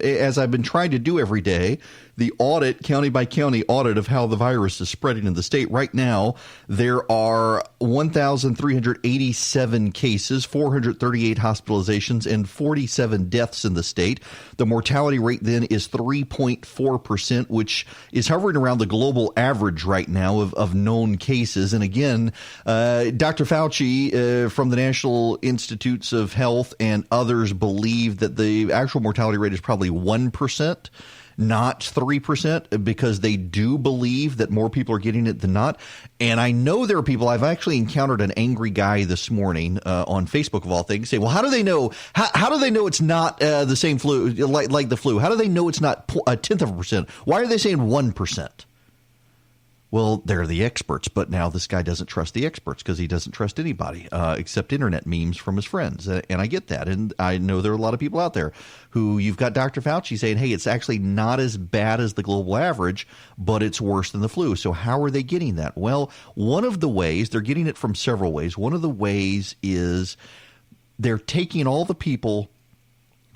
as I've been trying to do every day, the audit, county by county audit of how the virus is spreading in the state. Right now, there are 1,387 cases, 438 hospitalizations, and 47 deaths in the state. The mortality rate then is 3.4%, which is hovering around the global average right now of known cases. And again, Dr. Fauci from the National Institutes of Health and others believe that the actual mortality rate is probably 1%. Not 3%, because they do believe that more people are getting it than not. And I know there are people, I've actually encountered an angry guy this morning on Facebook of all things, say, well, how do they know? How do they know it's not the same flu, like the flu? How do they know it's not 0.1%? Why are they saying 1%? Well, they're the experts, but now this guy doesn't trust the experts because he doesn't trust anybody except internet memes from his friends. And I get that. And I know there are a lot of people out there who you've got Dr. Fauci saying, hey, it's actually not as bad as the global average, but it's worse than the flu. So how are they getting that? Well, one of the ways, they're getting it from several ways. One of the ways is they're taking all the people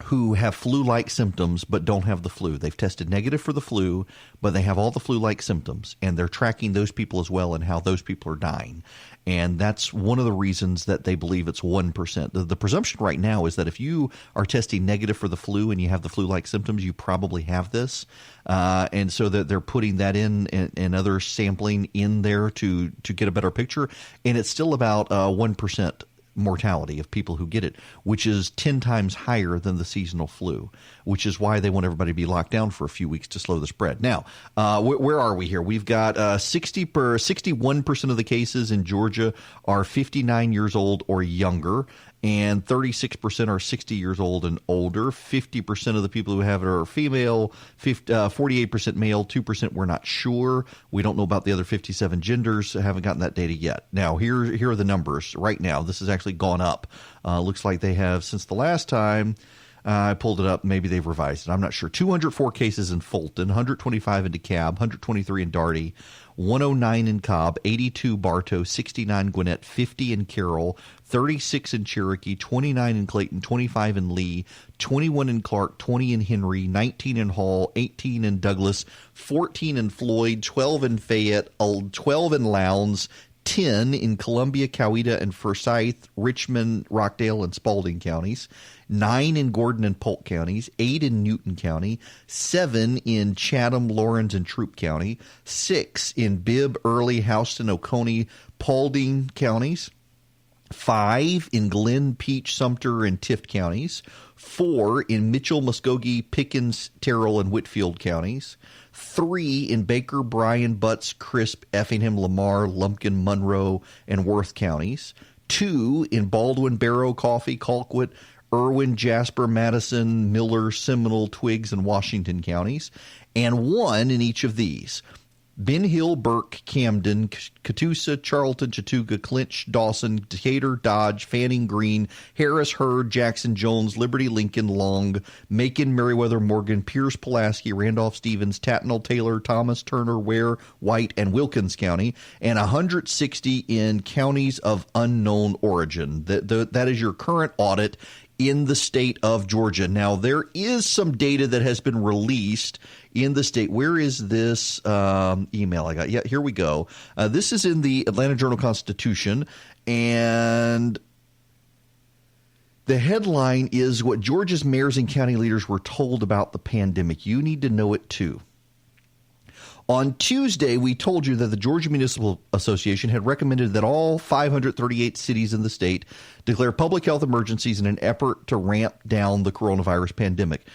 who have flu-like symptoms but don't have the flu. They've tested negative for the flu, but they have all the flu-like symptoms, and they're tracking those people as well and how those people are dying. And that's one of the reasons that they believe it's 1%. The presumption right now is that if you are testing negative for the flu and you have the flu-like symptoms, you probably have this. And so that they're putting that in and other sampling in there to get a better picture. And it's still about 1% mortality of people who get it, which is 10 times higher than the seasonal flu, which is why they want everybody to be locked down for a few weeks to slow the spread. Now, where are we here? We've got 61% of the cases in Georgia are 59 years old or younger, and 36% are 60 years old and older. 50% of the people who have it are female, 48% male, 2% we're not sure. We don't know about the other 57 genders. I haven't gotten that data yet. Now, here are the numbers right now. This has actually gone up. Looks like they have since the last time. I pulled it up. Maybe they've revised it. I'm not sure. 204 cases in Fulton, 125 in DeKalb, 123 in Darty, 109 in Cobb, 82 Bartow, 69 Gwinnett, 50 in Carroll, 36 in Cherokee, 29 in Clayton, 25 in Lee, 21 in Clark, 20 in Henry, 19 in Hall, 18 in Douglas, 14 in Floyd, 12 in Fayette, 12 in Lowndes, 10 in Columbia, Coweta, and Forsyth, Richmond, Rockdale, and Spalding counties, 9 in Gordon and Polk counties, 8 in Newton County, 7 in Chatham, Laurens, and Troup County, 6 in Bibb, Early, Houston, Oconee, Paulding counties, 5 in Glenn, Peach, Sumter, and Tift counties, 4 in Mitchell, Muskogee, Pickens, Terrell, and Whitfield counties, 3 in Baker, Bryan, Butts, Crisp, Effingham, Lamar, Lumpkin, Monroe, and Worth counties, 2 in Baldwin, Barrow, Coffee, Colquitt, Irwin, Jasper, Madison, Miller, Seminole, Twiggs, and Washington counties, and 1 in each of these: Ben Hill, Burke, Camden, Catoosa, Charlton, Chattooga, Clinch, Dawson, Decatur, Dodge, Fanning, Greene, Harris, Hurd, Jackson, Jones, Liberty, Lincoln, Long, Macon, Meriwether, Morgan, Pierce, Pulaski, Randolph, Stevens, Tatnall, Taylor, Thomas, Turner, Ware, White, and Wilkins County, and 160 in counties of unknown origin. That is your current audit in the state of Georgia. Now, there is some data that has been released in the state. Where is this email I got? Yeah, here we go. This is in the Atlanta Journal-Constitution, and the headline is what Georgia's mayors and county leaders were told about the pandemic. You need to know it too. On Tuesday, we told you that the Georgia Municipal Association had recommended that all 538 cities in the state declare public health emergencies in an effort to ramp down the coronavirus pandemic.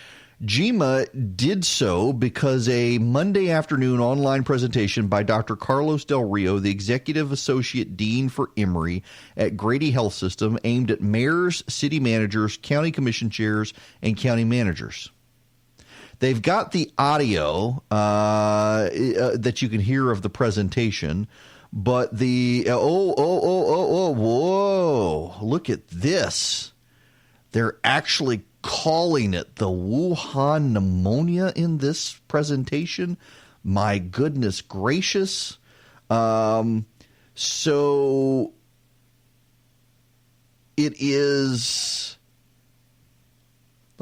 GEMA did so because a Monday afternoon online presentation by Dr. Carlos Del Rio, the Executive Associate Dean for Emory at Grady Health System, aimed at mayors, city managers, county commission chairs, and county managers. They've got the audio that you can hear of the presentation, but whoa, look at this. They're actually calling it the Wuhan pneumonia in this presentation. My goodness gracious. So it is...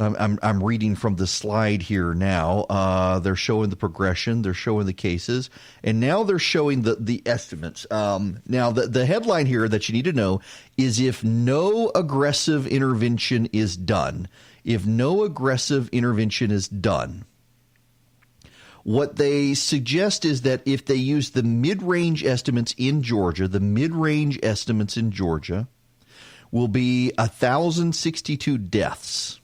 I'm reading from the slide here now. They're showing the progression. They're showing the cases. And now they're showing the estimates. Now, the headline here that you need to know is if no aggressive intervention is done. If no aggressive intervention is done. What they suggest is that if they use the mid-range estimates in Georgia, the mid-range estimates in Georgia will be 1,062 deaths.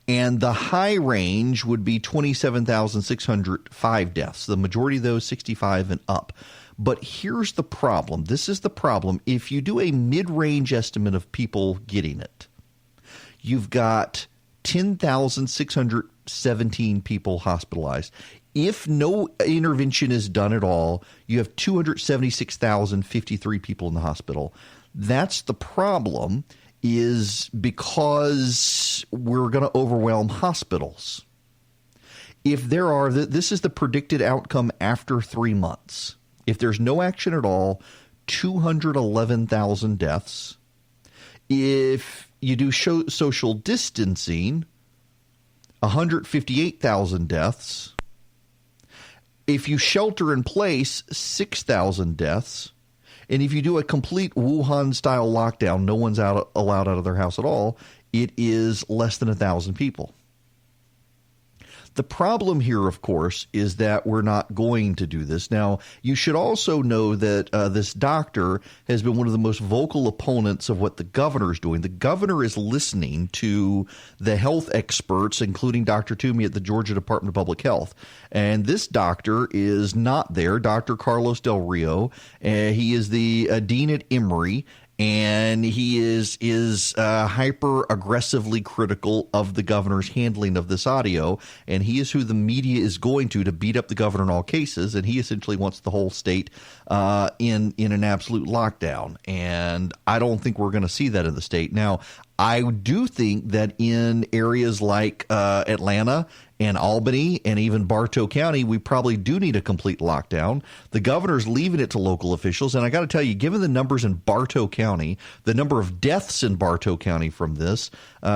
And the high range would be 27,605 deaths. The majority of those 65 and up. But here's the problem. This is the problem. If you do a mid-range estimate of people getting it, you've got 10,617 people hospitalized. If no intervention is done at all, you have 276,053 people in the hospital. That's the problem, is because we're going to overwhelm hospitals. If there are, this is the predicted outcome after 3 months. If there's no action at all, 211,000 deaths. If you do social distancing, 158,000 deaths. If you shelter in place, 6,000 deaths. And if you do a complete Wuhan-style lockdown, no one's allowed out of their house at all, it is less than 1,000 people. The problem here, of course, is that we're not going to do this. Now, you should also know that this doctor has been one of the most vocal opponents of what the governor is doing. The governor is listening to the health experts, including Dr. Toomey at the Georgia Department of Public Health. And this doctor is not there, Dr. Carlos Del Rio. He is the dean at Emory. And he is hyper aggressively critical of the governor's handling of this audio. And he is who the media is going to beat up the governor in all cases. And he essentially wants the whole state in an absolute lockdown. And I don't think we're going to see that in the state. Now, I do think that in areas like Atlanta and Albany and even Bartow County, we probably do need a complete lockdown. The governor's leaving it to local officials. And I got to tell you, given the numbers in Bartow County, the number of deaths in Bartow County from this,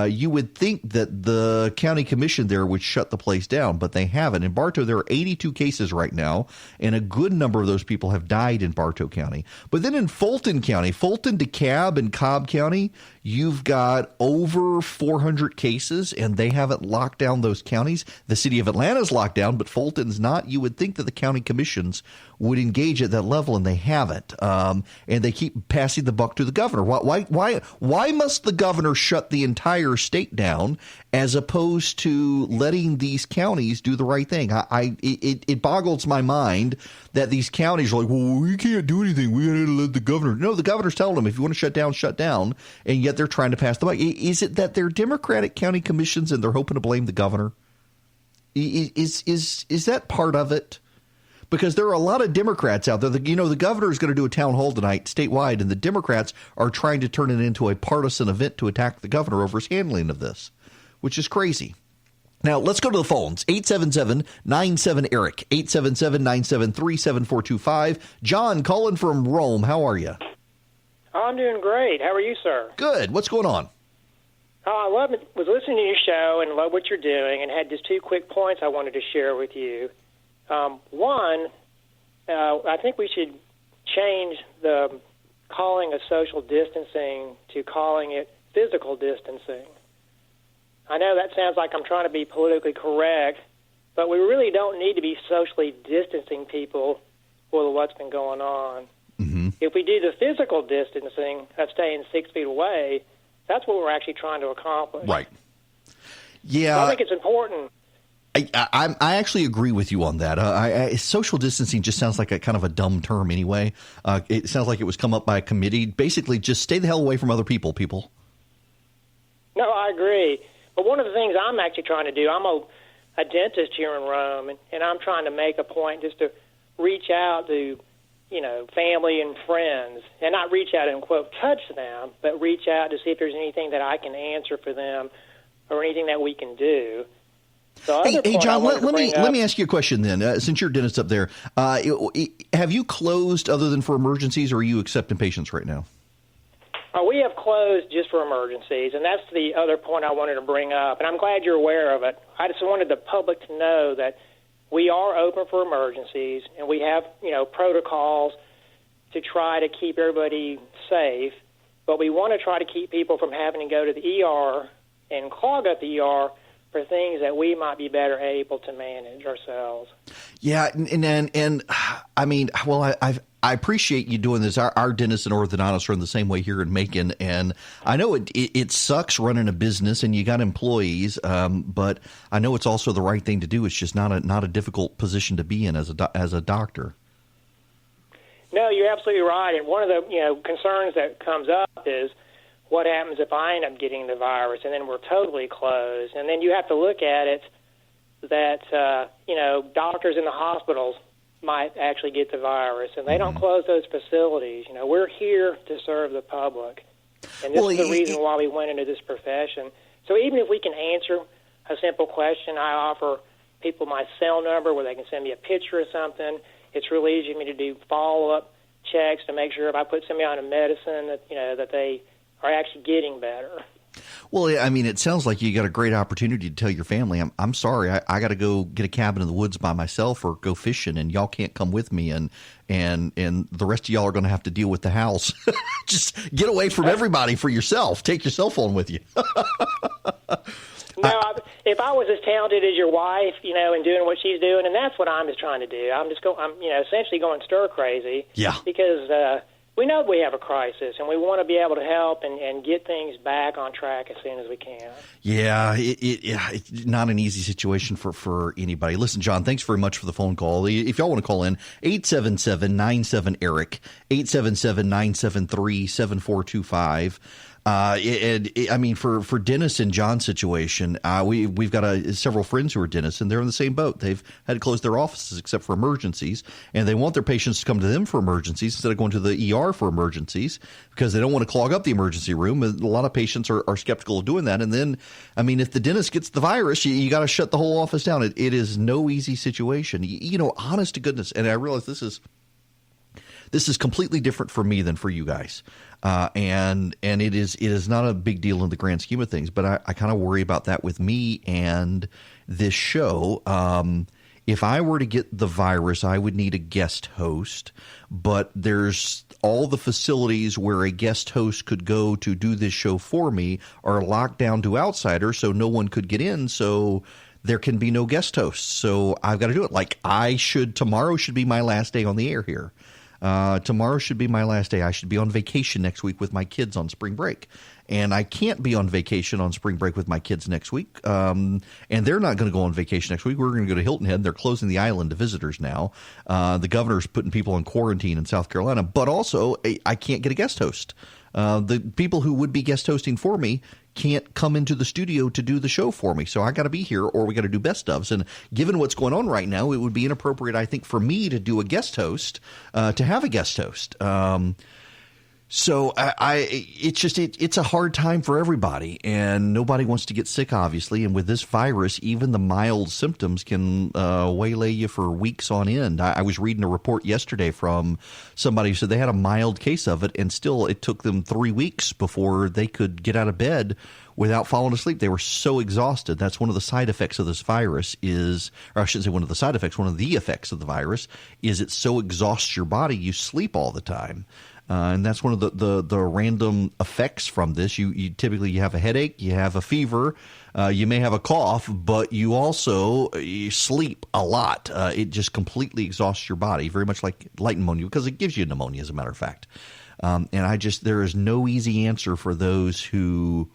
you would think that the county commission there would shut the place down, but they haven't. In Bartow, there are 82 cases right now, and a good number of those people have died in Bartow County. But then in Fulton County, Fulton, DeKalb, and Cobb County, you've got over 400 cases, and they haven't locked down those counties. The city of Atlanta's locked down, but Fulton's not. You would think that the county commissions would engage at that level, and they haven't. And they keep passing the buck to the governor. Why must the governor shut the entire state down as opposed to letting these counties do the right thing? It boggles my mind that these counties are like, well, we can't do anything. We got to let the governor. No, the governor's telling them if you want to shut down, shut down. And yet they're trying to pass the buck. Is it that they're Democratic county commissions and they're hoping to blame the governor? Is that part of it? Because there are a lot of Democrats out there. The governor is going to do a town hall tonight statewide, and the Democrats are trying to turn it into a partisan event to attack the governor over his handling of this, which is crazy. Now, let's go to the phones. 877-97-ERIC, 877-973-7425. John, calling from Rome. How are you? I'm doing great. How are you, sir? Good. What's going on? I was listening to your show and love what you're doing, and had just two quick points I wanted to share with you. One, I think we should change the calling of social distancing to calling it physical distancing. I know that sounds like I'm trying to be politically correct, but we really don't need to be socially distancing people for what's been going on. Mm-hmm. If we do the physical distancing of staying 6 feet away, that's what we're actually trying to accomplish. Right. Yeah. So I think it's important. I actually agree with you on that. Social distancing just sounds like a kind of a dumb term anyway. It sounds like it was come up by a committee. Basically, just stay the hell away from other people. No, I agree. But one of the things I'm actually trying to do, I'm a dentist here in Rome, and I'm trying to make a point just to reach out to, family and friends, and not reach out and, quote, touch them, but reach out to see if there's anything that I can answer for them or anything that we can do. Hey, John, let me ask you a question then. Since you're a dentist up there, have you closed other than for emergencies, or are you accepting patients right now? We have closed just for emergencies, and that's the other point I wanted to bring up, and I'm glad you're aware of it. I just wanted the public to know that we are open for emergencies, and we have, protocols to try to keep everybody safe, but we want to try to keep people from having to go to the ER and clog up the ER for things that we might be better able to manage ourselves. Yeah, and I mean, well, I appreciate you doing this. Our dentists and orthodontists are in the same way here in Macon, and I know it sucks running a business and you got employees, but I know it's also the right thing to do. It's just not a difficult position to be in as a doctor. No, you're absolutely right. And one of the concerns that comes up is what happens if I end up getting the virus and then we're totally closed. And then you have to look at it that, doctors in the hospitals might actually get the virus, and they don't close those facilities. We're here to serve the public. And this is the reason why we went into this profession. So even if we can answer a simple question, I offer people my cell number where they can send me a picture of something. It's really easy for me to do follow-up checks to make sure if I put somebody on a medicine that, that they are actually getting better. Well, I mean, it sounds like you got a great opportunity to tell your family, I'm sorry, I got to go get a cabin in the woods by myself or go fishing, and y'all can't come with me, and the rest of y'all are going to have to deal with the house. Just get away from everybody for yourself. Take your cell phone with you. No, if I was as talented as your wife, and doing what she's doing, and that's what I'm just trying to do. I'm essentially going stir crazy. Yeah. Because we know we have a crisis, and we want to be able to help and get things back on track as soon as we can. Yeah, it's not an easy situation for anybody. Listen, John, thanks very much for the phone call. If y'all want to call in, 877-97-ERIC, 877-973-7425. I mean, for Dennis and John's situation, we've got several friends who are dentists, and they're in the same boat. They've had to close their offices except for emergencies, and they want their patients to come to them for emergencies instead of going to the ER for emergencies because they don't want to clog up the emergency room. A lot of patients are skeptical of doing that. And then, I mean, if the dentist gets the virus, you got to shut the whole office down. It is no easy situation. Honest to goodness, and I realize this is completely different for me than for you guys. And it is not a big deal in the grand scheme of things, but I kind of worry about that with me and this show. If I were to get the virus, I would need a guest host, but there's all the facilities where a guest host could go to do this show for me are locked down to outsiders, so no one could get in. So there can be no guest hosts. So I've got to do it. Like tomorrow should be my last day on the air here. Tomorrow should be my last day. I should be on vacation next week with my kids on spring break. And I can't be on vacation on spring break with my kids next week. And they're not going to go on vacation next week. We're going to go to Hilton Head. They're closing the island to visitors now. The governor's putting people in quarantine in South Carolina. But also, I can't get a guest host. The people who would be guest hosting for me can't come into the studio to do the show for me. So I got to be here, or we got to do best ofs. And given what's going on right now, it would be inappropriate, I think, for me to do a guest host, to have a guest host. So it's a hard time for everybody, and nobody wants to get sick, obviously. And with this virus, even the mild symptoms can waylay you for weeks on end. I was reading a report yesterday from somebody who said they had a mild case of it, and still it took them 3 weeks before they could get out of bed without falling asleep. They were so exhausted. That's one of the side effects of this virus or I shouldn't say one of the side effects, one of the effects of the virus is it so exhausts your body, you sleep all the time. And that's one of the random effects from this. You typically have a headache, you have a fever, you may have a cough, but you also sleep a lot. It just completely exhausts your body, very much like light pneumonia, because it gives you pneumonia, as a matter of fact. And there is no easy answer for those who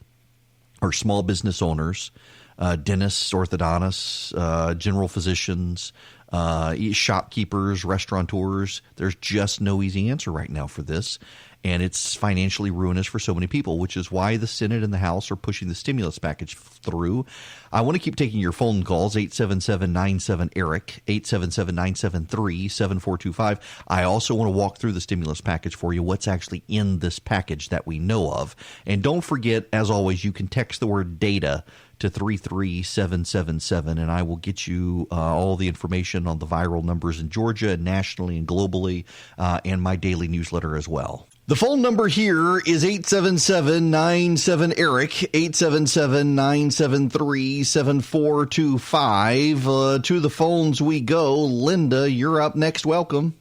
are small business owners, dentists, orthodontists, general physicians, shopkeepers, restaurateurs. There's just no easy answer right now for this, and it's financially ruinous for so many people, which is why the Senate and the House are pushing the stimulus package through. I want to keep taking your phone calls, 877-97-ERIC, 877-973-7425. I also want to walk through the stimulus package for you, what's actually in this package that we know of. And don't forget, as always, you can text the word data to 33777, and I will get you all the information on the viral numbers in Georgia, nationally and globally, and my daily newsletter as well. The phone number here is 877-97-ERIC, 877-973-7425. To the phones we go. Linda, you're up next. Welcome.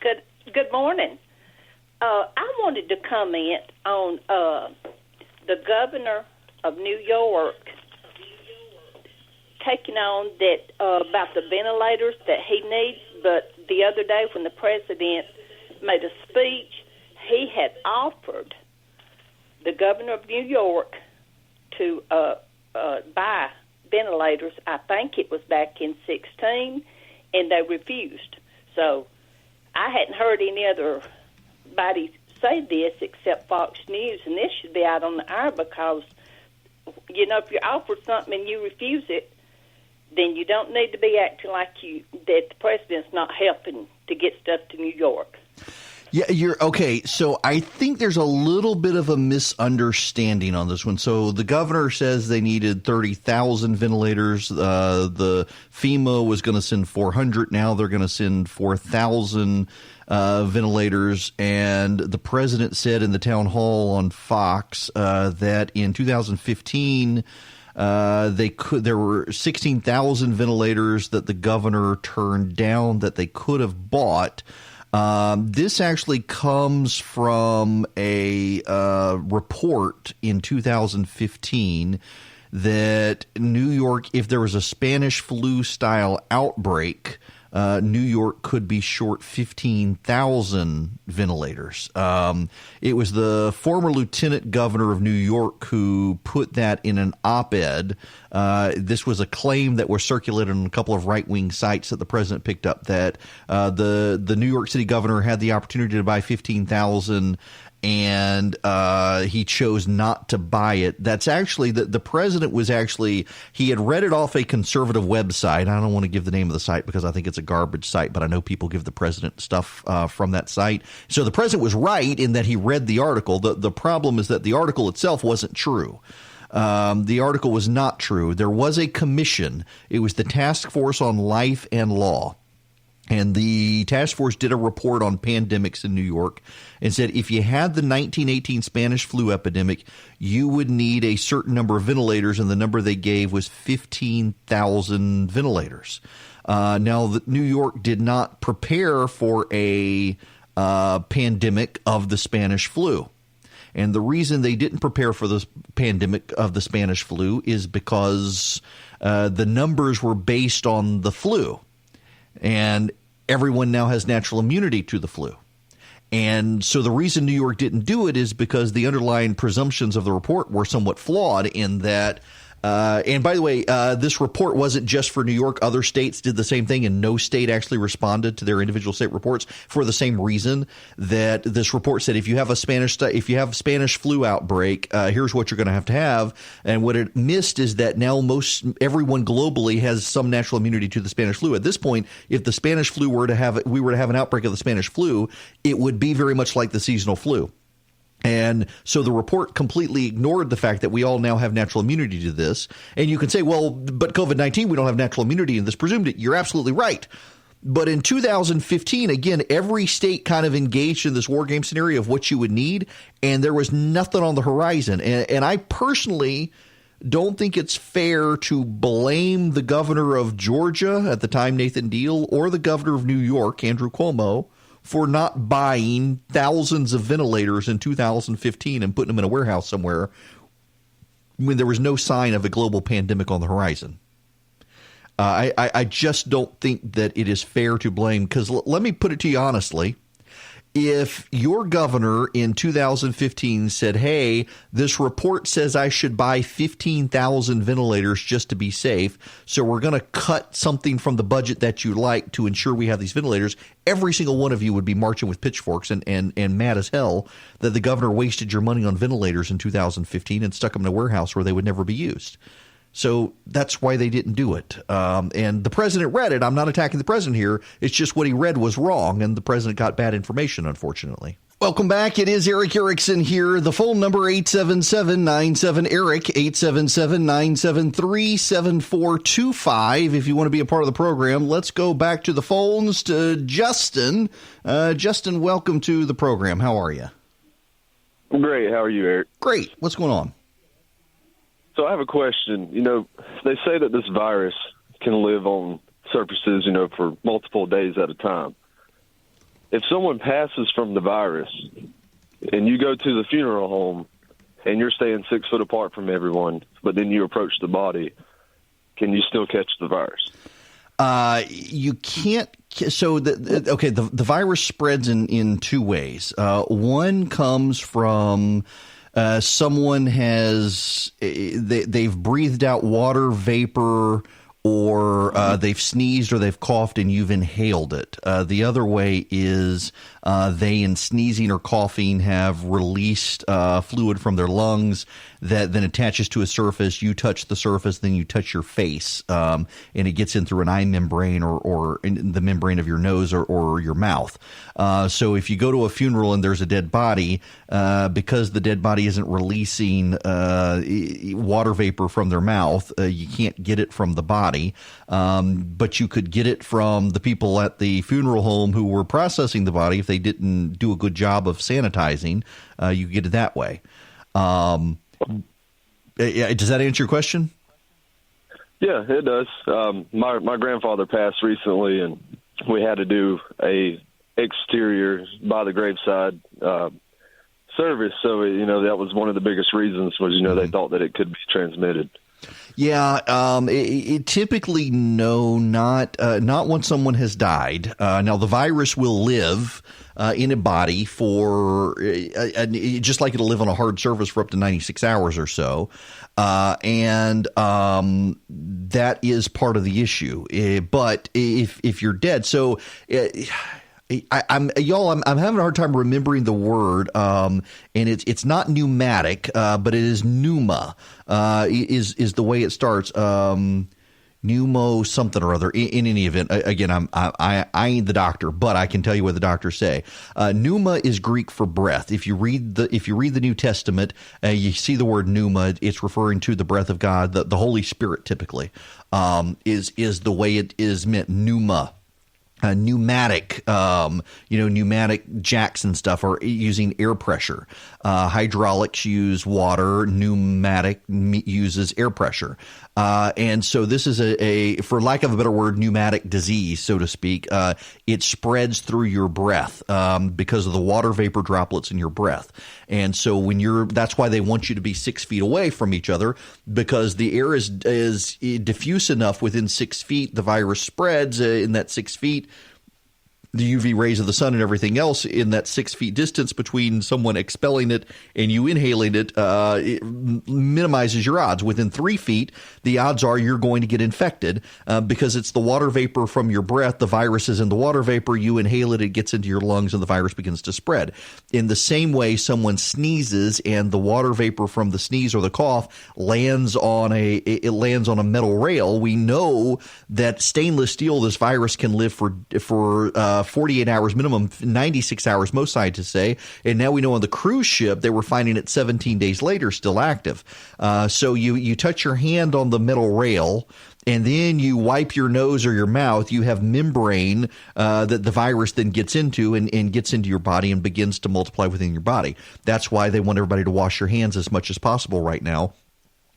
Good morning. I wanted to comment on the governor of New York taking on that about the ventilators that he needs. But the other day when the president made a speech, he had offered the governor of New York to buy ventilators. I think it was back in 2016, and they refused. So I hadn't heard any other body say this except Fox News, and this should be out on the air because, if you're offered something and you refuse it, then you don't need to be acting like that the president's not helping to get stuff to New York. Yeah, you're okay. So I think there's a little bit of a misunderstanding on this one. So the governor says they needed 30,000 ventilators. The FEMA was going to send 400. Now they're going to send 4,000. ventilators, and the president said in the town hall on Fox that in 2015 there were 16,000 ventilators that the governor turned down that they could have bought. This actually comes from a report in 2015 that New York, if there was a Spanish flu style outbreak, New York could be short 15,000 ventilators. It was the former lieutenant governor of New York who put that in an op-ed. This was a claim that was circulated on a couple of right-wing sites that the president picked up, that the New York City governor had the opportunity to buy 15,000 and he chose not to buy it. That's actually the president was actually, he had read it off a conservative website. I don't want to give the name of the site because I think it's a garbage site, but I know people give the president stuff from that site. So the president was right in that he read the article. The problem is that the article itself wasn't true. The article was not true. There was a commission. It was the Task Force on Life and Law. And the task force did a report on pandemics in New York and said if you had the 1918 Spanish flu epidemic, you would need a certain number of ventilators, and the number they gave was 15,000 ventilators. Now, New York did not prepare for a pandemic of the Spanish flu. And the reason they didn't prepare for the pandemic of the Spanish flu is because the numbers were based on the flu. And everyone now has natural immunity to the flu. And so the reason New York didn't do it is because the underlying presumptions of the report were somewhat flawed in that and by the way, this report wasn't just for New York. Other states did the same thing, and no state actually responded to their individual state reports for the same reason that this report said if you have a Spanish flu outbreak, here's what you're going to have. And what it missed is that now everyone globally has some natural immunity to the Spanish flu. At this point, if the Spanish flu we were to have an outbreak of the Spanish flu, it would be very much like the seasonal flu. And so the report completely ignored the fact that we all now have natural immunity to this. And you can say, well, but COVID-19, we don't have natural immunity and this presumed it. You're absolutely right. But in 2015, again, every state kind of engaged in this war game scenario of what you would need, and there was nothing on the horizon. And I personally don't think it's fair to blame the governor of Georgia at the time, Nathan Deal, or the governor of New York, Andrew Cuomo, for not buying thousands of ventilators in 2015 and putting them in a warehouse somewhere when there was no sign of a global pandemic on the horizon. I just don't think that it is fair to blame, because let me put it to you honestly. If your governor in 2015 said, hey, this report says I should buy 15,000 ventilators just to be safe, so we're going to cut something from the budget that you like to ensure we have these ventilators, every single one of you would be marching with pitchforks and mad as hell that the governor wasted your money on ventilators in 2015 and stuck them in a warehouse where they would never be used. So that's why they didn't do it. And the president read it. I'm not attacking the president here. It's just what he read was wrong, and the president got bad information, unfortunately. Welcome back. It is Eric Erickson here. The phone number 877-97-ERIC, 877-973-7425. If you want to be a part of the program, let's go back to the phones to Justin. Justin, welcome to the program. How are you? Great. How are you, Eric? Great. What's going on? So I have a question. You know, they say that this virus can live on surfaces, for multiple days at a time. If someone passes from the virus and you go to the funeral home and you're staying 6 foot apart from everyone, but then you approach the body, can you still catch the virus? You can't. So, the virus spreads in two ways. One comes from someone they've breathed out water vapor, or they've sneezed or they've coughed and you've inhaled it. The other way is they, in sneezing or coughing, have released fluid from their lungs that then attaches to a surface. You touch the surface, then you touch your face, and it gets in through an eye membrane or in the membrane of your nose or your mouth. So if you go to a funeral and there's a dead body, because the dead body isn't releasing water vapor from their mouth, you can't get it from the body, but you could get it from the people at the funeral home who were processing the body. If they didn't do a good job of sanitizing, you get it that way. Does that answer your question? Yeah, it does. My grandfather passed recently, and we had to do a exterior by the graveside service. So, that was one of the biggest reasons was, they thought that it could be transmitted. Yeah, it typically not once someone has died. Now the virus will live in a body for just like it'll live on a hard surface for up to 96 hours or so, and that is part of the issue. But if you're dead, so. I'm having a hard time remembering the word, and it's not pneumatic, but it is pneuma, is the way it starts. Pneumo something or other. In any event, again, I ain't the doctor, but I can tell you what the doctors say. Pneuma is Greek for breath. If you read the New Testament, you see the word pneuma. It's referring to the breath of God, the Holy Spirit. Typically, is the way it is meant. Pneuma. Pneumatic, pneumatic jacks and stuff are using air pressure. Hydraulics use water. Pneumatic uses air pressure. And so this is a, for lack of a better word, pneumatic disease, so to speak. It spreads through your breath because of the water vapor droplets in your breath. And so that's why they want you to be 6 feet away from each other, because the air is diffuse enough within 6 feet. The virus spreads in that 6 feet. The UV rays of the sun and everything else in that 6 feet distance between someone expelling it and you inhaling it, it minimizes your odds. Within 3 feet, the odds are you're going to get infected because it's the water vapor from your breath. The virus is in the water vapor. You inhale it, it gets into your lungs, and the virus begins to spread. In the same way, someone sneezes and the water vapor from the sneeze or the cough lands on a metal rail. We know that stainless steel, this virus can live for 48 hours minimum, 96 hours, most scientists say. And now we know on the cruise ship, they were finding it 17 days later still active. So you touch your hand on the metal rail, and then you wipe your nose or your mouth. You have membrane that the virus then gets into and gets into your body and begins to multiply within your body. That's why they want everybody to wash your hands as much as possible right now,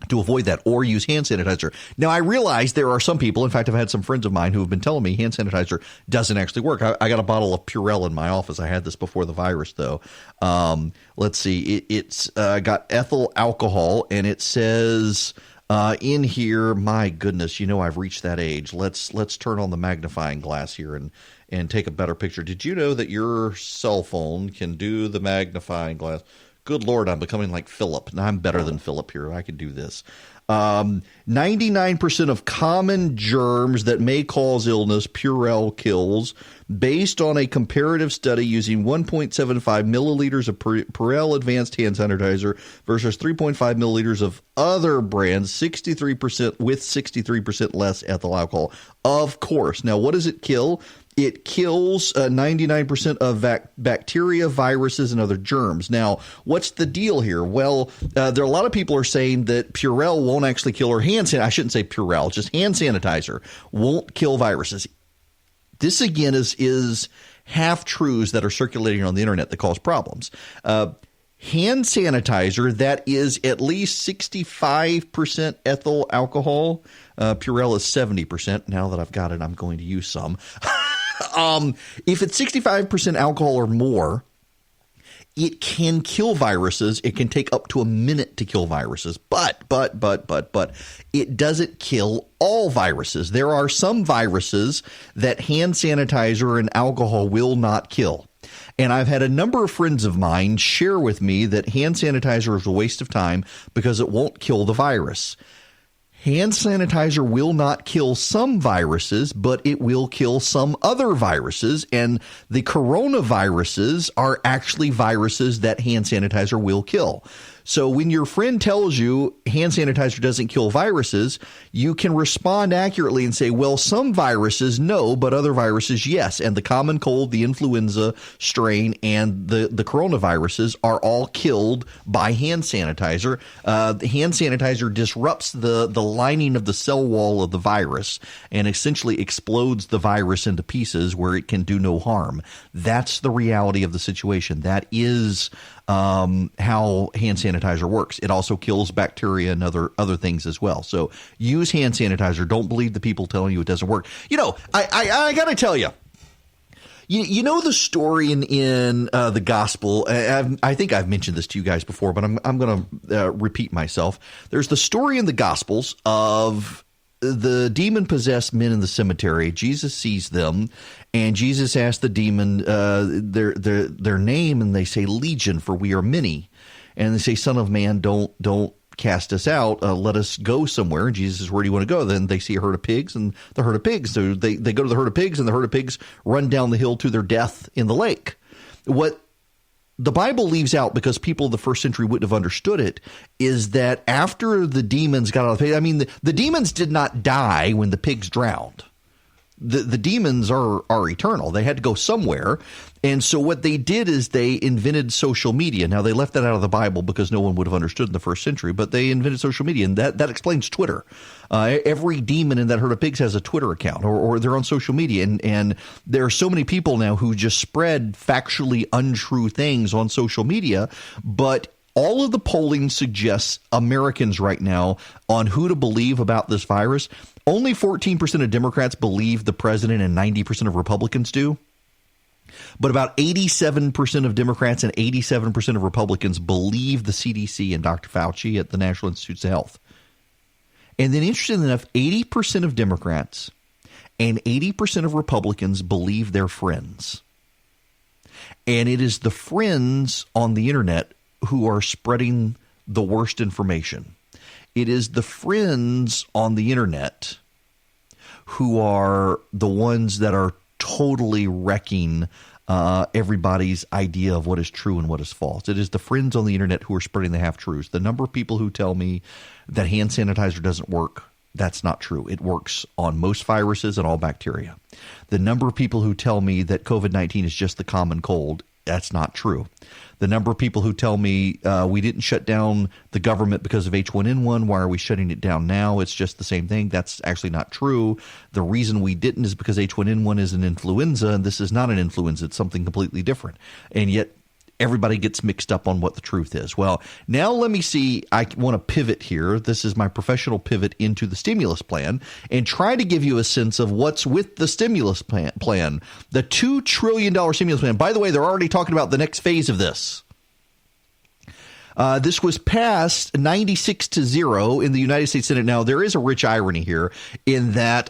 to avoid that, or use hand sanitizer. Now, I realize there are some people, in fact, I've had some friends of mine who have been telling me hand sanitizer doesn't actually work. I got a bottle of Purell in my office. I had this before the virus, though. Let's see. It's got ethyl alcohol, and it says in here, my goodness, I've reached that age. Let's turn on the magnifying glass here and take a better picture. Did you know that your cell phone can do the magnifying glass? Good Lord, I'm becoming like Philip. Now I'm better than Philip here. I can do this. 99% of common germs that may cause illness, Purell kills, based on a comparative study using 1.75 milliliters of Purell Advanced Hand Sanitizer versus 3.5 milliliters of other brands, 63% with 63% less ethyl alcohol. Of course. Now, what does it kill? It kills 99% of bacteria, viruses, and other germs. Now, what's the deal here? Well, there are a lot of people are saying that Purell won't actually kill, or I shouldn't say Purell, just hand sanitizer won't kill viruses. This, again, is half-truths that are circulating on the internet that cause problems. Hand sanitizer that is at least 65% ethyl alcohol. Purell is 70%. Now that I've got it, I'm going to use some. If it's 65% alcohol or more, it can kill viruses. It can take up to a minute to kill viruses, but it doesn't kill all viruses. There are some viruses that hand sanitizer and alcohol will not kill. And I've had a number of friends of mine share with me that hand sanitizer is a waste of time because it won't kill the virus. Hand sanitizer will not kill some viruses, but it will kill some other viruses. And the coronaviruses are actually viruses that hand sanitizer will kill. So when your friend tells you hand sanitizer doesn't kill viruses, you can respond accurately and say, well, some viruses no, but other viruses yes. And the common cold, the influenza strain, and the coronaviruses are all killed by hand sanitizer. Hand sanitizer disrupts the lining of the cell wall of the virus and essentially explodes the virus into pieces where it can do no harm. That's the reality of the situation. That is how hand sanitizer works. It also kills bacteria and other things as well. So use hand sanitizer. Don't believe the people telling you it doesn't work. You know, I got to tell you. You know the story in the gospel. I think I've mentioned this to you guys before, but I'm going to repeat myself. There's the story in the Gospels of the demon-possessed men in the cemetery. Jesus sees them, and Jesus asks the demon their name, and they say, Legion, for we are many. And they say, Son of Man, don't cast us out. Let us go somewhere. And Jesus says, where do you want to go? Then they see a herd of pigs, and the herd of pigs. So they go to the herd of pigs, and the herd of pigs run down the hill to their death in the lake. What the Bible leaves out, because people of the first century wouldn't have understood it, is that after the demons got out of the pig, I mean, the demons did not die when the pigs drowned. The demons are eternal. They had to go somewhere. And so what they did is they invented social media. Now, they left that out of the Bible because no one would have understood in the first century, but they invented social media, and that explains Twitter. Every demon in that herd of pigs has a Twitter account, or they're on social media. And there are so many people now who just spread factually untrue things on social media, but all of the polling suggests Americans right now on who to believe about this virus. Only 14% of Democrats believe the president and 90% of Republicans do. But about 87% of Democrats and 87% of Republicans believe the CDC and Dr. Fauci at the National Institutes of Health. And then, interestingly enough, 80% of Democrats and 80% of Republicans believe their friends. And it is the friends on the internet who are spreading the worst information. It is the friends on the internet who are the ones that are totally wrecking everybody's idea of what is true and what is false. It is the friends on the internet who are spreading the half-truths. The number of people who tell me that hand sanitizer doesn't work, that's not true. It works on most viruses and all bacteria. The number of people who tell me that COVID-19 is just the common cold, that's not true. The number of people who tell me we didn't shut down the government because of H1N1, why are we shutting it down now? It's just the same thing. That's actually not true. The reason we didn't is because H1N1 is an influenza, and this is not an influenza. It's something completely different. And yet everybody gets mixed up on what the truth is. Well, now let me see. I want to pivot here. This is my professional pivot into the stimulus plan and try to give you a sense of what's with the stimulus plan. The $2 trillion stimulus plan. By the way, they're already talking about the next phase of this. This was passed 96-0 in the United States Senate. Now, there is a rich irony here in that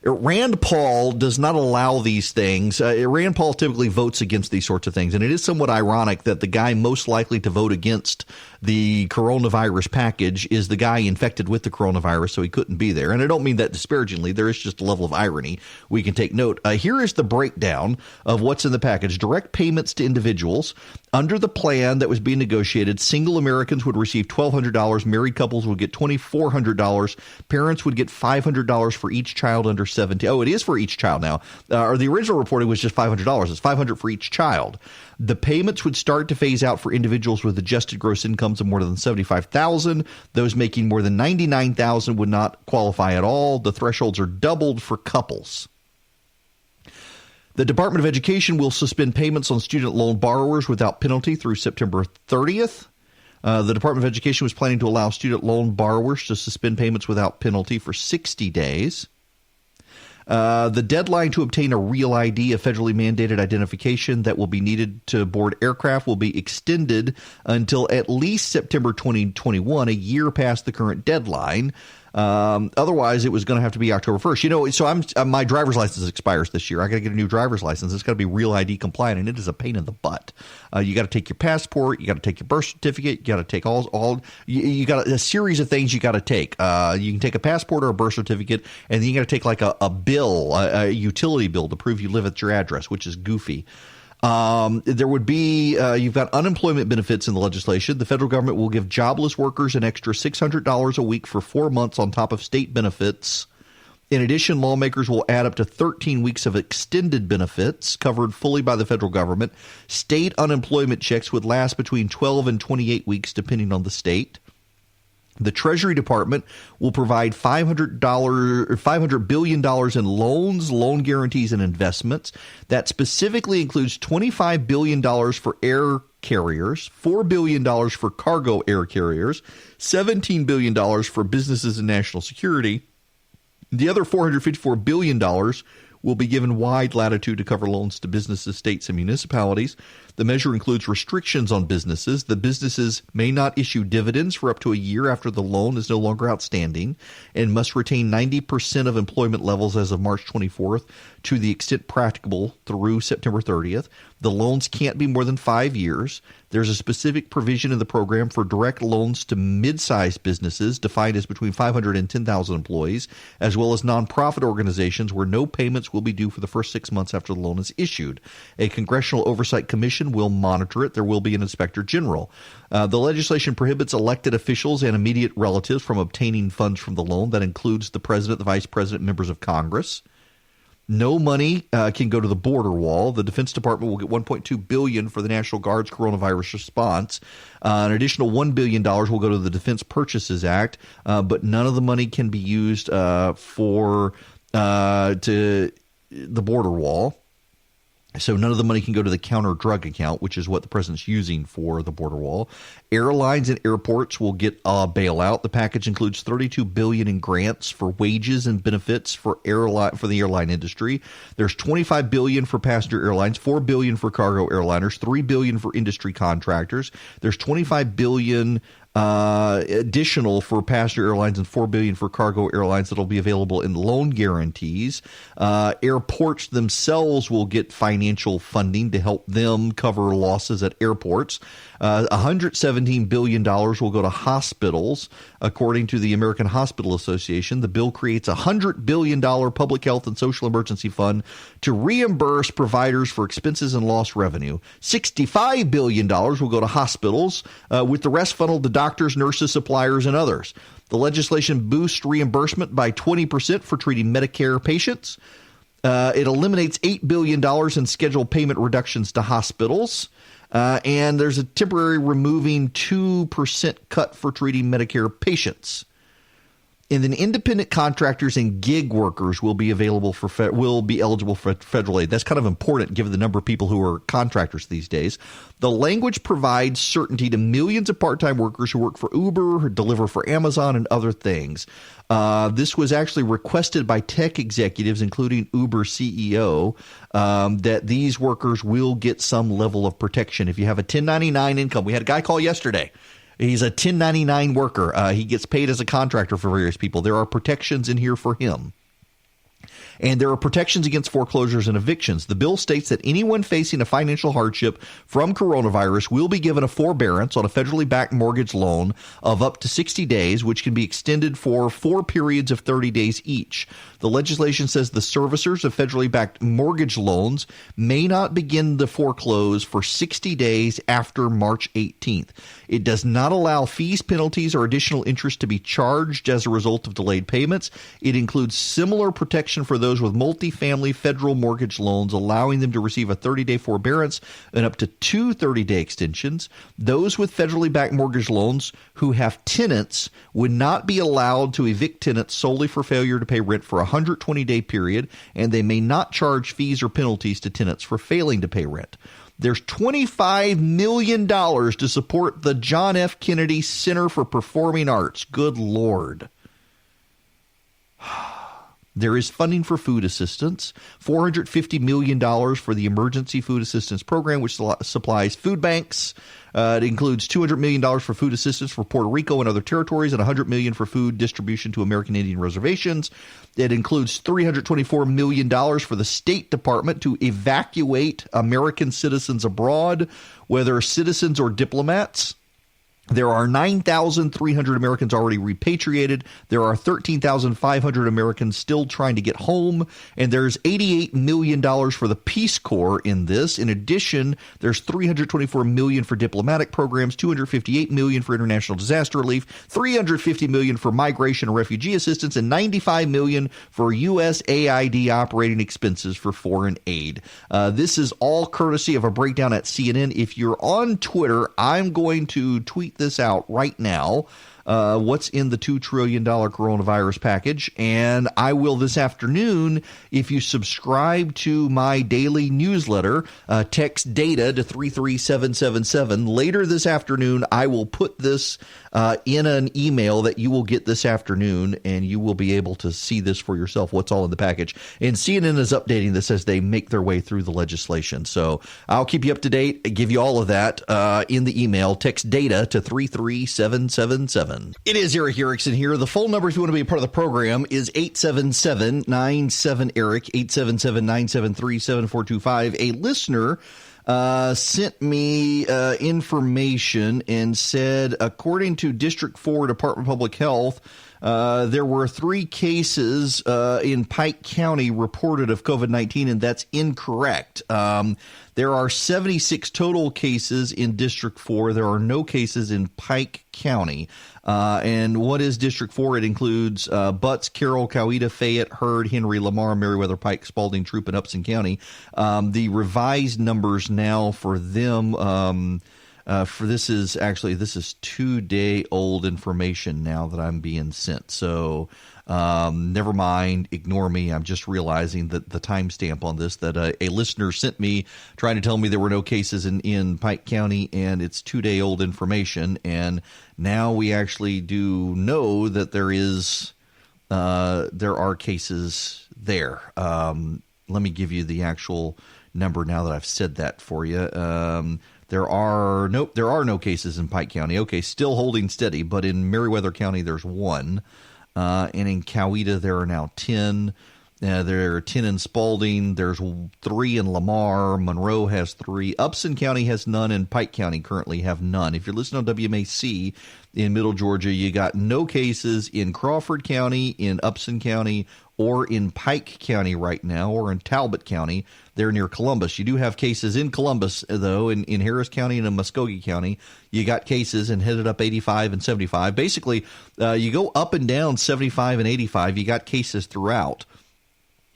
Rand Paul does not allow these things. Rand Paul typically votes against these sorts of things. And it is somewhat ironic that the guy most likely to vote against the coronavirus package is the guy infected with the coronavirus, so he couldn't be there. And I don't mean that disparagingly. There is just a level of irony we can take note. Here is the breakdown of what's in the package. Direct payments to individuals. Under the plan that was being negotiated, single Americans would receive $1,200. Married couples would get $2,400. Parents would get $500 for each child under 17. Oh, it is for each child now. Or the original reporting was just $500. It's $500 for each child. The payments would start to phase out for individuals with adjusted gross incomes of more than $75,000. Those making more than $99,000 would not qualify at all. The thresholds are doubled for couples. The Department of Education will suspend payments on student loan borrowers without penalty through September 30th. The Department of Education was planning to allow student loan borrowers to suspend payments without penalty for 60 days. The deadline to obtain a real ID, a federally mandated identification that will be needed to board aircraft, will be extended until at least September 2021, a year past the current deadline. Otherwise, it was going to have to be October 1st. You know, so my driver's license expires this year. I got to get a new driver's license. It's got to be Real ID compliant, and it is a pain in the butt. You got to take your passport. You got to take your birth certificate. You got to take you got a series of things you got to take. You can take a passport or a birth certificate, and then you got to take like a bill, a utility bill to prove you live at your address, which is goofy. There would be, you've got unemployment benefits in the legislation. The federal government will give jobless workers an extra $600 a week for 4 months on top of state benefits. In addition, lawmakers will add up to 13 weeks of extended benefits covered fully by the federal government. State unemployment checks would last between 12 and 28 weeks, depending on the state. The Treasury Department will provide $500 billion in loans, loan guarantees, and investments. That specifically includes $25 billion for air carriers, $4 billion for cargo air carriers, $17 billion for businesses and national security. The other $454 billion will be given wide latitude to cover loans to businesses, states, and municipalities. The measure includes restrictions on businesses. The businesses may not issue dividends for up to a year after the loan is no longer outstanding and must retain 90% of employment levels as of March 24th to the extent practicable through September 30th. The loans can't be more than 5 years. There's a specific provision in the program for direct loans to mid-sized businesses defined as between 500 and 10,000 employees, as well as nonprofit organizations where no payments will be due for the first 6 months after the loan is issued. A congressional oversight commission will monitor it. There will be an inspector general. The legislation prohibits elected officials and immediate relatives from obtaining funds from the loan. That includes the president, the vice president, members of Congress. No money can go to the border wall. The Defense Department will get $1.2 billion for the National Guard's coronavirus response. An additional $1 billion will go to the Defense Purchases Act, but none of the money can be used for to the border wall. So none of the money can go to the counter-drug account, which is what the president's using for the border wall. Airlines and airports will get a bailout. The package includes $32 billion in grants for wages and benefits for the airline industry. There's $25 billion for passenger airlines, $4 billion for cargo airliners, $3 billion for industry contractors. There's $25 billion additional for passenger airlines and $4 billion for cargo airlines that will be available in loan guarantees. Airports themselves will get financial funding to help them cover losses at airports. $117 billion will go to hospitals, according to the American Hospital Association. The bill creates a $100 billion public health and social emergency fund to reimburse providers for expenses and lost revenue. $65 billion will go to hospitals, with the rest funneled to doctors, nurses, suppliers, and others. The legislation boosts reimbursement by 20% for treating Medicare patients. It eliminates $8 billion in scheduled payment reductions to hospitals. And there's a temporary removing 2% cut for treating Medicare patients. And then independent contractors and gig workers will be eligible for federal aid. That's kind of important given the number of people who are contractors these days. The language provides certainty to millions of part-time workers who work for Uber, or deliver for Amazon, and other things. This was actually requested by tech executives, including Uber CEO, that these workers will get some level of protection. If you have a 1099 income, we had a guy call yesterday. He's a 1099 worker. He gets paid as a contractor for various people. There are protections in here for him. And there are protections against foreclosures and evictions. The bill states that anyone facing a financial hardship from coronavirus will be given a forbearance on a federally backed mortgage loan of up to 60 days, which can be extended for 4 periods of 30 days each. The legislation says the servicers of federally backed mortgage loans may not begin to foreclose for 60 days after March 18th. It does not allow fees, penalties, or additional interest to be charged as a result of delayed payments. It includes similar protection for those with multifamily federal mortgage loans, allowing them to receive a 30-day forbearance and up to 2 30-day extensions. Those with federally backed mortgage loans who have tenants would not be allowed to evict tenants solely for failure to pay rent for a 120-day period, and they may not charge fees or penalties to tenants for failing to pay rent. There's $25 million to support the John F. Kennedy Center for Performing Arts. Good Lord. There is funding for food assistance, $450 million for the Emergency Food Assistance Program, which supplies food banks. It includes $200 million for food assistance for Puerto Rico and other territories, and $100 million for food distribution to American Indian reservations. It includes $324 million for the State Department to evacuate American citizens abroad, whether citizens or diplomats. There are 9,300 Americans already repatriated. There are 13,500 Americans still trying to get home. And there's $88 million for the Peace Corps in this. In addition, there's $324 million for diplomatic programs, $258 million for international disaster relief, $350 million for migration and refugee assistance, and $95 million for USAID operating expenses for foreign aid. This is all courtesy of a breakdown at CNN. If you're on Twitter, I'm going to tweet this out right now. What's in the $2 trillion coronavirus package. And I will this afternoon, if you subscribe to my daily newsletter, text data to 33777. Later this afternoon, I will put this in an email that you will get this afternoon, and you will be able to see this for yourself, what's all in the package. And CNN is updating this as they make their way through the legislation. So I'll keep you up to date, give you all of that in the email. Text data to 33777. It is Eric Erickson here. The phone number, if you want to be a part of the program, is 877-97-ERIC, 877-973-7425. A listener sent me information and said, according to District 4 Department of Public Health, there were 3 cases in Pike County reported of COVID-19, and that's incorrect. There are 76 total cases in District 4. There are no cases in Pike County. And what is District 4? It includes Butts, Carroll, Coweta, Fayette, Heard, Henry, Lamar, Meriwether, Pike, Spalding, Troup, and Upson County. The revised numbers now for them this is 2-day-old information now that I'm being sent. So never mind, ignore me. I'm just realizing that the timestamp on this, that a listener sent me trying to tell me there were no cases in Pike County, and it's 2-day-old information. And now we actually do know that there are cases there. Let me give you the actual number now that I've said that for you. There are no cases in Pike County. Okay, still holding steady, but in Meriwether County there's 1, and in Coweta there are now 10. There are 10 in Spalding. There's 3 in Lamar. Monroe has 3. Upson County has none, and Pike County currently have none. If you're listening on WMAC in Middle Georgia, you got no cases in Crawford County, in Upson County, or in Pike County right now, or in Talbot County. They're near Columbus. You do have cases in Columbus, though, in Harris County and in Muskogee County. You got cases and headed up 85 and 75. Basically, you go up and down 75 and 85. You got cases throughout.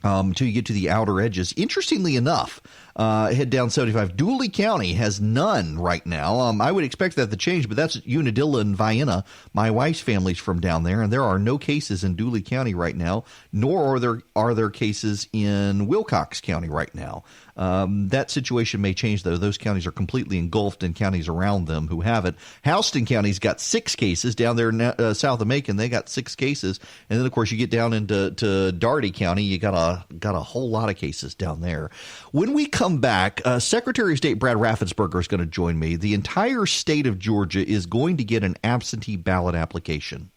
Until you get to the outer edges. Interestingly enough, head down 75. Dooley County has none right now. I would expect that to change, but that's Unadilla and Vienna. My wife's family's from down there, and there are no cases in Dooley County right now, nor are there cases in Wilcox County right now. That situation may change, though. Those counties are completely engulfed in counties around them who have it. Houston County's got 6 cases down there south of Macon. They got 6 cases. And then, of course, you get down into Dougherty County. You got a whole lot of cases down there. When we come back, Secretary of State Brad Raffensperger is going to join me. The entire state of Georgia is going to get an absentee ballot application.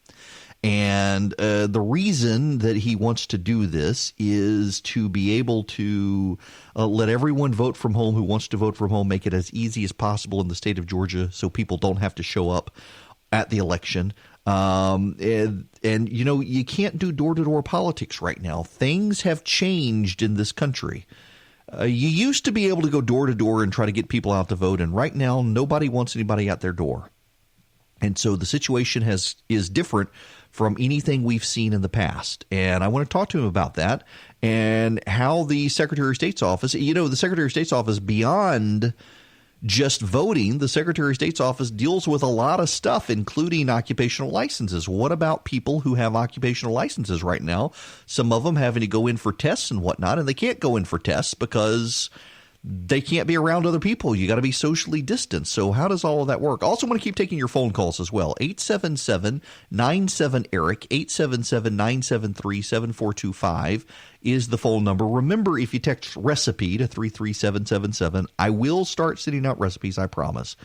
And the reason that he wants to do this is to be able to let everyone vote from home who wants to vote from home, make it as easy as possible in the state of Georgia so people don't have to show up at the election. And you know, you can't do door-to-door politics right now. Things have changed in this country. You used to be able to go door-to-door and try to get people out to vote, and right now nobody wants anybody at their door. And so the situation is different from anything we've seen in the past. And I want to talk to him about that and how the Secretary of State's office, the Secretary of State's office, beyond just voting, the Secretary of State's office deals with a lot of stuff, including occupational licenses. What about people who have occupational licenses right now? Some of them having to go in for tests and whatnot, and they can't go in for tests because they can't be around other people. You got to be socially distanced. So how does all of that work? Also want to keep taking your phone calls as well. 877-97-ERIC, 877-973-7425 is the phone number. Remember, if you text recipe to 33777, I will start sending out recipes, I promise.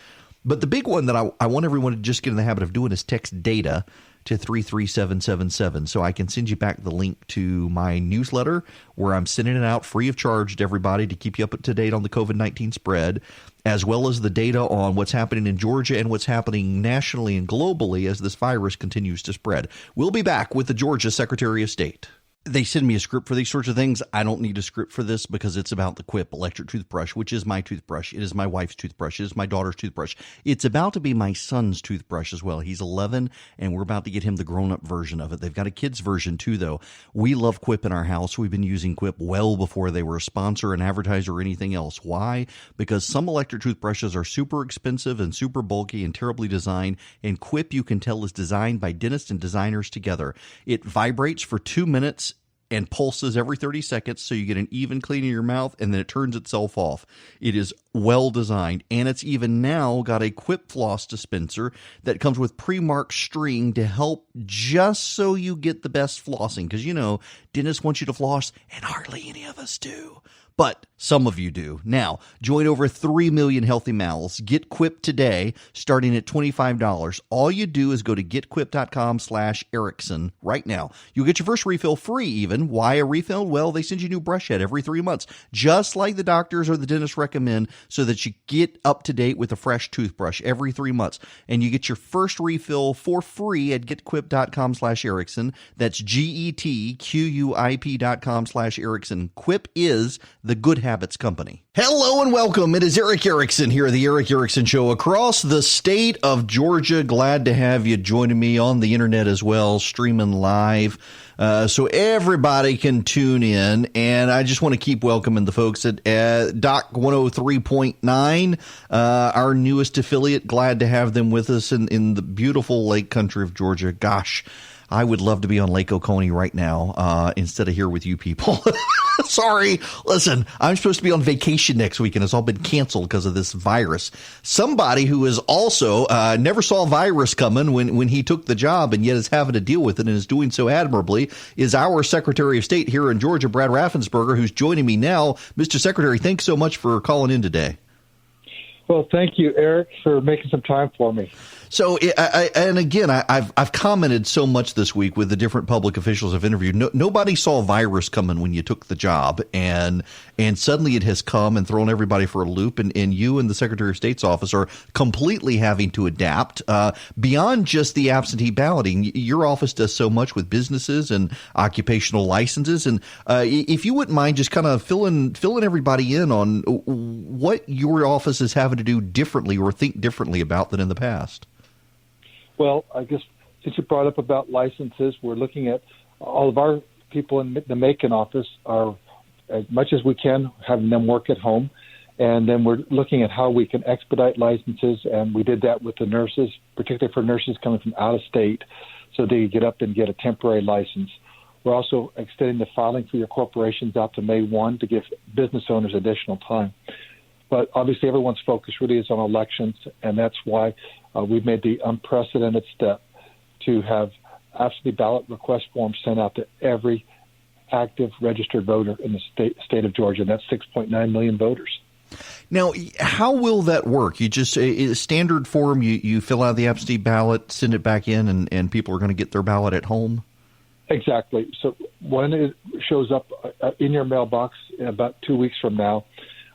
But the big one that I want everyone to just get in the habit of doing is text data to 33777 so I can send you back the link to my newsletter where I'm sending it out free of charge to everybody to keep you up to date on the COVID-19 spread, as well as the data on what's happening in Georgia and what's happening nationally and globally as this virus continues to spread. We'll be back with the Georgia Secretary of State. They send me a script for these sorts of things. I don't need a script for this because it's about the Quip electric toothbrush, which is my toothbrush. It is my wife's toothbrush. It is my daughter's toothbrush. It's about to be my son's toothbrush as well. He's 11, and we're about to get him the grown-up version of it. They've got a kid's version too, though. We love Quip in our house. We've been using Quip well before they were a sponsor, an advertiser, or anything else. Why? Because some electric toothbrushes are super expensive and super bulky and terribly designed, and Quip, you can tell, is designed by dentists and designers together. It vibrates for 2 minutes and pulses every 30 seconds so you get an even clean in your mouth, and then it turns itself off. It is well designed, and it's even now got a Quip floss dispenser that comes with pre-marked string to help just so you get the best flossing, because, you know, dentists want you to floss, and hardly any of us do. But some of you do. Now, join over 3 million healthy mouths. Get Quip today, starting at $25. All you do is go to getquip.com/Erickson right now. You'll get your first refill free even. Why a refill? Well, they send you a new brush head every 3 months, just like the doctors or the dentists recommend, so that you get up to date with a fresh toothbrush every 3 months. And you get your first refill for free at getquip.com/Erickson. That's GETQUIP.com/Erickson. Quip is the Good Habits Company. Hello and welcome. It is Eric Erickson here at the Eric Erickson Show across the state of Georgia. Glad to have you joining me on the internet as well, streaming live. So everybody can tune in, and I just want to keep welcoming the folks at Doc 103.9, our newest affiliate. Glad to have them with us in the beautiful lake country of Georgia. Gosh, I would love to be on Lake Oconee right now instead of here with you people. Sorry. Listen, I'm supposed to be on vacation next week, and it's all been canceled because of this virus. Somebody who is also never saw virus coming when he took the job and yet is having to deal with it and is doing so admirably is our Secretary of State here in Georgia, Brad Raffensperger, who's joining me now. Mr. Secretary, thanks so much for calling in today. Well, thank you, Eric, for making some time for me. So, and again, I've commented so much this week with the different public officials I've interviewed. Nobody saw virus coming when you took the job, and suddenly it has come and thrown everybody for a loop. And you and the Secretary of State's office are completely having to adapt beyond just the absentee balloting. Your office does so much with businesses and occupational licenses. And if you wouldn't mind just kind of filling everybody in on what your office is having to do differently or think differently about than in the past. Well, I guess since you brought up about licenses, we're looking at all of our people in the Macon office are, as much as we can, having them work at home. And then we're looking at how we can expedite licenses. And we did that with the nurses, particularly for nurses coming from out of state, so they could get up and get a temporary license. We're also extending the filing for your corporations out to May 1 to give business owners additional time. But obviously everyone's focus really is on elections, and that's why we've made the unprecedented step to have absentee ballot request forms sent out to every active registered voter in the state of Georgia, and that's 6.9 million voters. Now, how will that work? You just a standard form, you fill out the absentee ballot, send it back in, and people are going to get their ballot at home? Exactly. So when it shows up in your mailbox in about 2 weeks from now,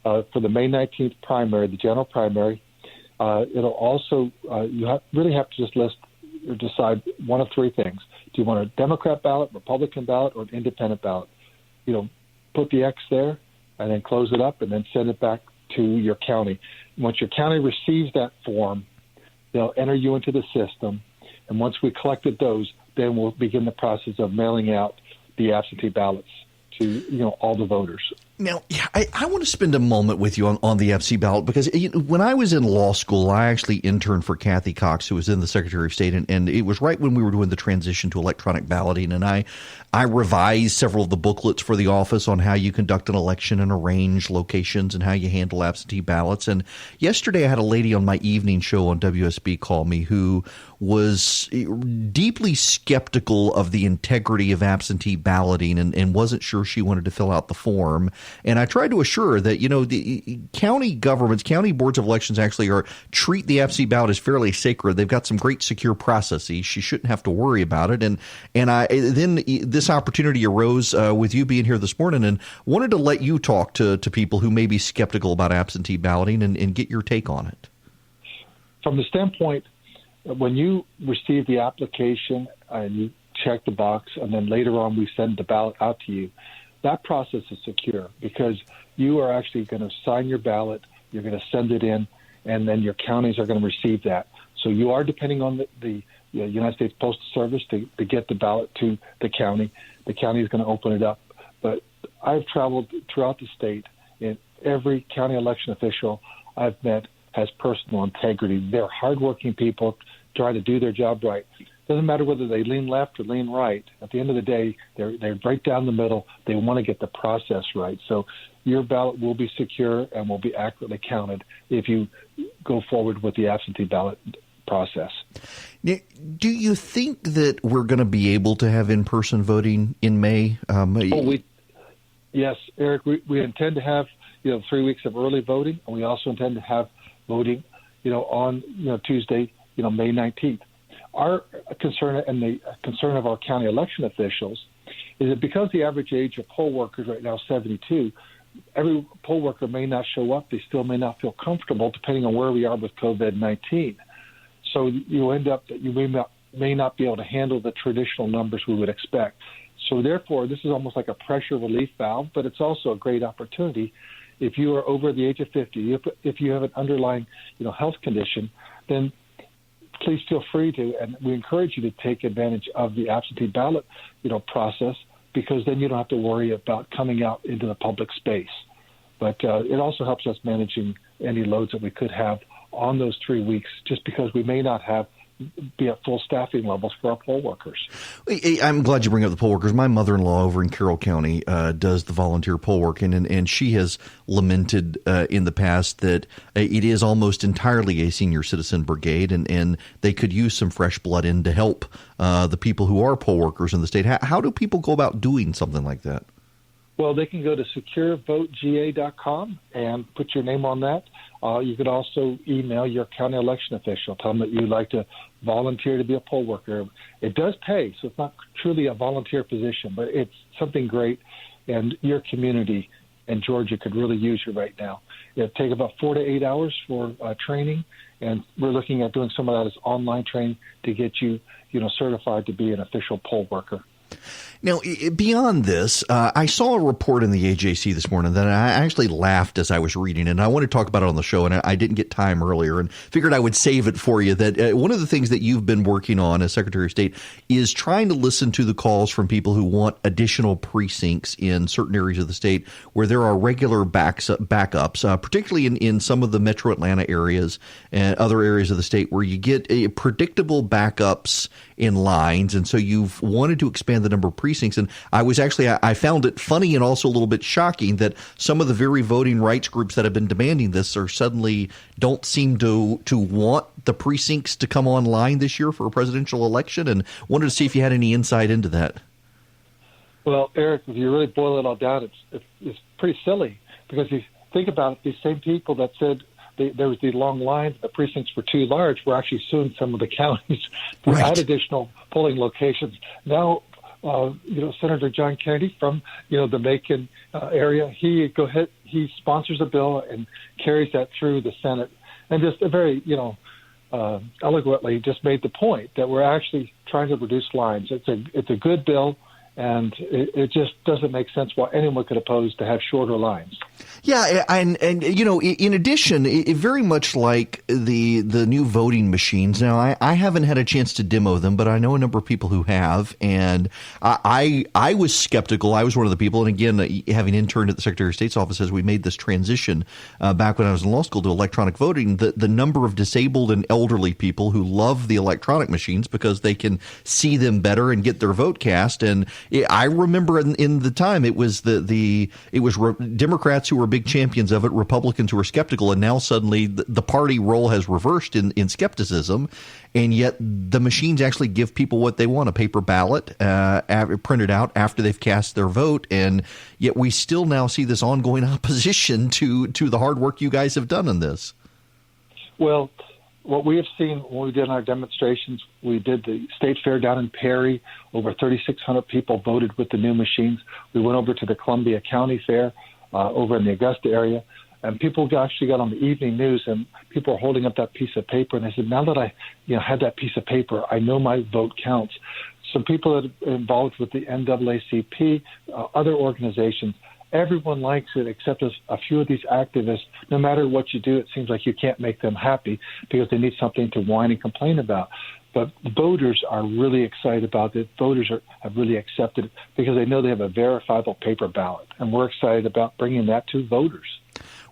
for the May 19th primary, the general primary, it'll also, really have to just list or decide one of three things. Do you want a Democrat ballot, Republican ballot, or an independent ballot? Put the X there and then close it up and then send it back to your county. Once your county receives that form, they'll enter you into the system. And once we collected those, then we'll begin the process of mailing out the absentee ballots to all the voters. Now, I want to spend a moment with you on the absentee ballot because when I was in law school, I actually interned for Kathy Cox, who was in the Secretary of State, and it was right when we were doing the transition to electronic balloting, and I revised several of the booklets for the office on how you conduct an election and arrange locations and how you handle absentee ballots. And yesterday I had a lady on my evening show on WSB call me who was deeply skeptical of the integrity of absentee balloting and wasn't sure she wanted to fill out the form. And I tried to assure her that, the county governments, county boards of elections actually treat the absentee ballot as fairly sacred. They've got some great secure processes. She shouldn't have to worry about it. And then this opportunity arose with you being here this morning, and wanted to let you talk to people who may be skeptical about absentee balloting and get your take on it. From the standpoint, when you receive the application and you check the box, and then later on we send the ballot out to you, that process is secure because you are actually going to sign your ballot, you're going to send it in, and then your counties are going to receive that. So you are depending on the United States Postal Service to get the ballot to the county. The county is going to open it up. But I've traveled throughout the state, and every county election official I've met has personal integrity. They're hardworking people trying to do their job right. Doesn't matter whether they lean left or lean right. At the end of the day, they're right down the middle. They want to get the process right. So your ballot will be secure and will be accurately counted if you go forward with the absentee ballot process. Do you think that we're going to be able to have in-person voting in May? Yes, Eric, we intend to have 3 weeks of early voting, and we also intend to have voting on Tuesday, May 19th. Our concern and the concern of our county election officials is that because the average age of poll workers right now is 72, every poll worker may not show up. They still may not feel comfortable depending on where we are with COVID-19. So you end up that you may not be able to handle the traditional numbers we would expect. So therefore, this is almost like a pressure relief valve, but it's also a great opportunity. If you are over the age of 50, if you have an underlying health condition, then please feel free to, and we encourage you to take advantage of the absentee ballot process, because then you don't have to worry about coming out into the public space. But it also helps us managing any loads that we could have on those 3 weeks, just because we may not be at full staffing levels for our poll workers. I'm glad you bring up the poll workers. My mother-in-law over in Carroll County does the volunteer poll working, and she has lamented in the past that it is almost entirely a senior citizen brigade, and they could use some fresh blood in to help the people who are poll workers in the state. How do people go about doing something like that? Well, they can go to securevotegA.com and put your name on that. You could also email your county election official, tell them that you'd like to volunteer to be a poll worker. It does pay, so it's not truly a volunteer position, but it's something great, and your community in Georgia could really use you right now. It'll take about 4 to 8 hours for training, and we're looking at doing some of that as online training to get you, certified to be an official poll worker. Now, beyond this, I saw a report in the AJC this morning that I actually laughed as I was reading, and I wanted to talk about it on the show, and I didn't get time earlier and figured I would save it for you. That one of the things that you've been working on as Secretary of State is trying to listen to the calls from people who want additional precincts in certain areas of the state where there are regular backups, particularly in some of the metro Atlanta areas and other areas of the state where you get predictable backups in lines, and so you've wanted to expand the number of precincts. And I found it funny and also a little bit shocking that some of the very voting rights groups that have been demanding this are suddenly don't seem to want the precincts to come online this year for a presidential election, and wanted to see if you had any insight into that. Well, Eric, if you really boil it all down, it's pretty silly, because you think about it, these same people that said there was the long lines, the precincts were too large, were actually suing some of the counties to add additional polling locations. Now, Senator John Kennedy from, the Macon area, he sponsors a bill and carries that through the Senate, and just very, eloquently just made the point that we're actually trying to reduce lines. It's a good bill, and it just doesn't make sense why anyone could oppose to have shorter lines. Yeah, and in addition, it very much like the new voting machines. Now, I haven't had a chance to demo them, but I know a number of people who have, and I was skeptical. I was one of the people, and again, having interned at the Secretary of State's office as we made this transition back when I was in law school to electronic voting, the number of disabled and elderly people who love the electronic machines because they can see them better and get their vote cast, and I remember in the time it was Democrats who were big champions of it, Republicans who were skeptical, and now suddenly the party role has reversed in skepticism, and yet the machines actually give people what they want, a paper ballot printed out after they've cast their vote, and yet we still now see this ongoing opposition to the hard work you guys have done on this. Well, what we have seen when we did our demonstrations, we did the state fair down in Perry. Over 3,600 people voted with the new machines. We went over to the Columbia County Fair over in the Augusta area, and people actually got on the evening news, and people were holding up that piece of paper, and they said, now that I had that piece of paper, I know my vote counts. Some people that are involved with the NAACP, other organizations, everyone likes it except a few of these activists. No matter what you do, it seems like you can't make them happy because they need something to whine and complain about. But voters are really excited about it. Voters have really accepted it because they know they have a verifiable paper ballot. And we're excited about bringing that to voters.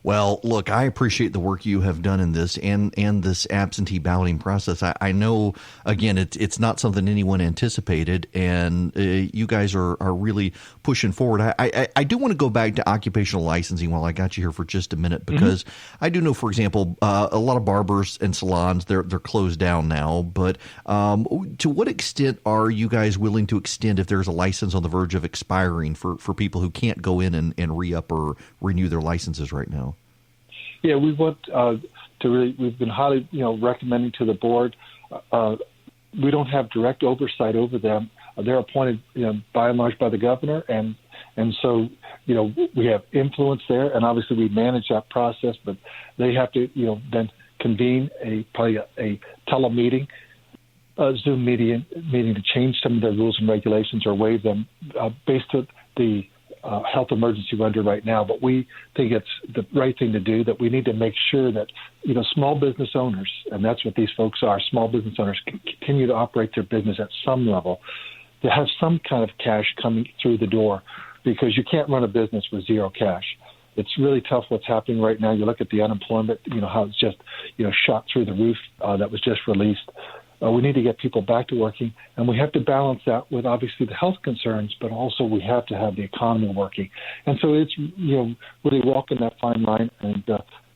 Well, look, I appreciate the work you have done in this and this absentee balloting process. I know, again, it's not something anyone anticipated, and you guys are really pushing forward. I do want to go back to occupational licensing while I got you here for just a minute, because I do know, for example, a lot of barbers and salons, they're closed down now. But to what extent are you guys willing to extend if there's a license on the verge of expiring for people who can't go in and re-up or renew their licenses right now? Yeah, we want to really. We've been highly, recommending to the board. We don't have direct oversight over them. They're appointed, by and large by the governor, and so we have influence there, and obviously we manage that process. But they have to, then convene a telemeeting, Zoom meeting to change some of their rules and regulations or waive them based on the health emergency we're under right now. But we think it's the right thing to do, that we need to make sure that, small business owners, and that's what these folks are, small business owners, can continue to operate their business at some level, to have some kind of cash coming through the door, because you can't run a business with zero cash. It's really tough what's happening right now. You look at the unemployment, how it's just, shot through the roof that was just released. We need to get people back to working, and we have to balance that with obviously the health concerns, but also we have to have the economy working. And so it's, really walking that fine line, and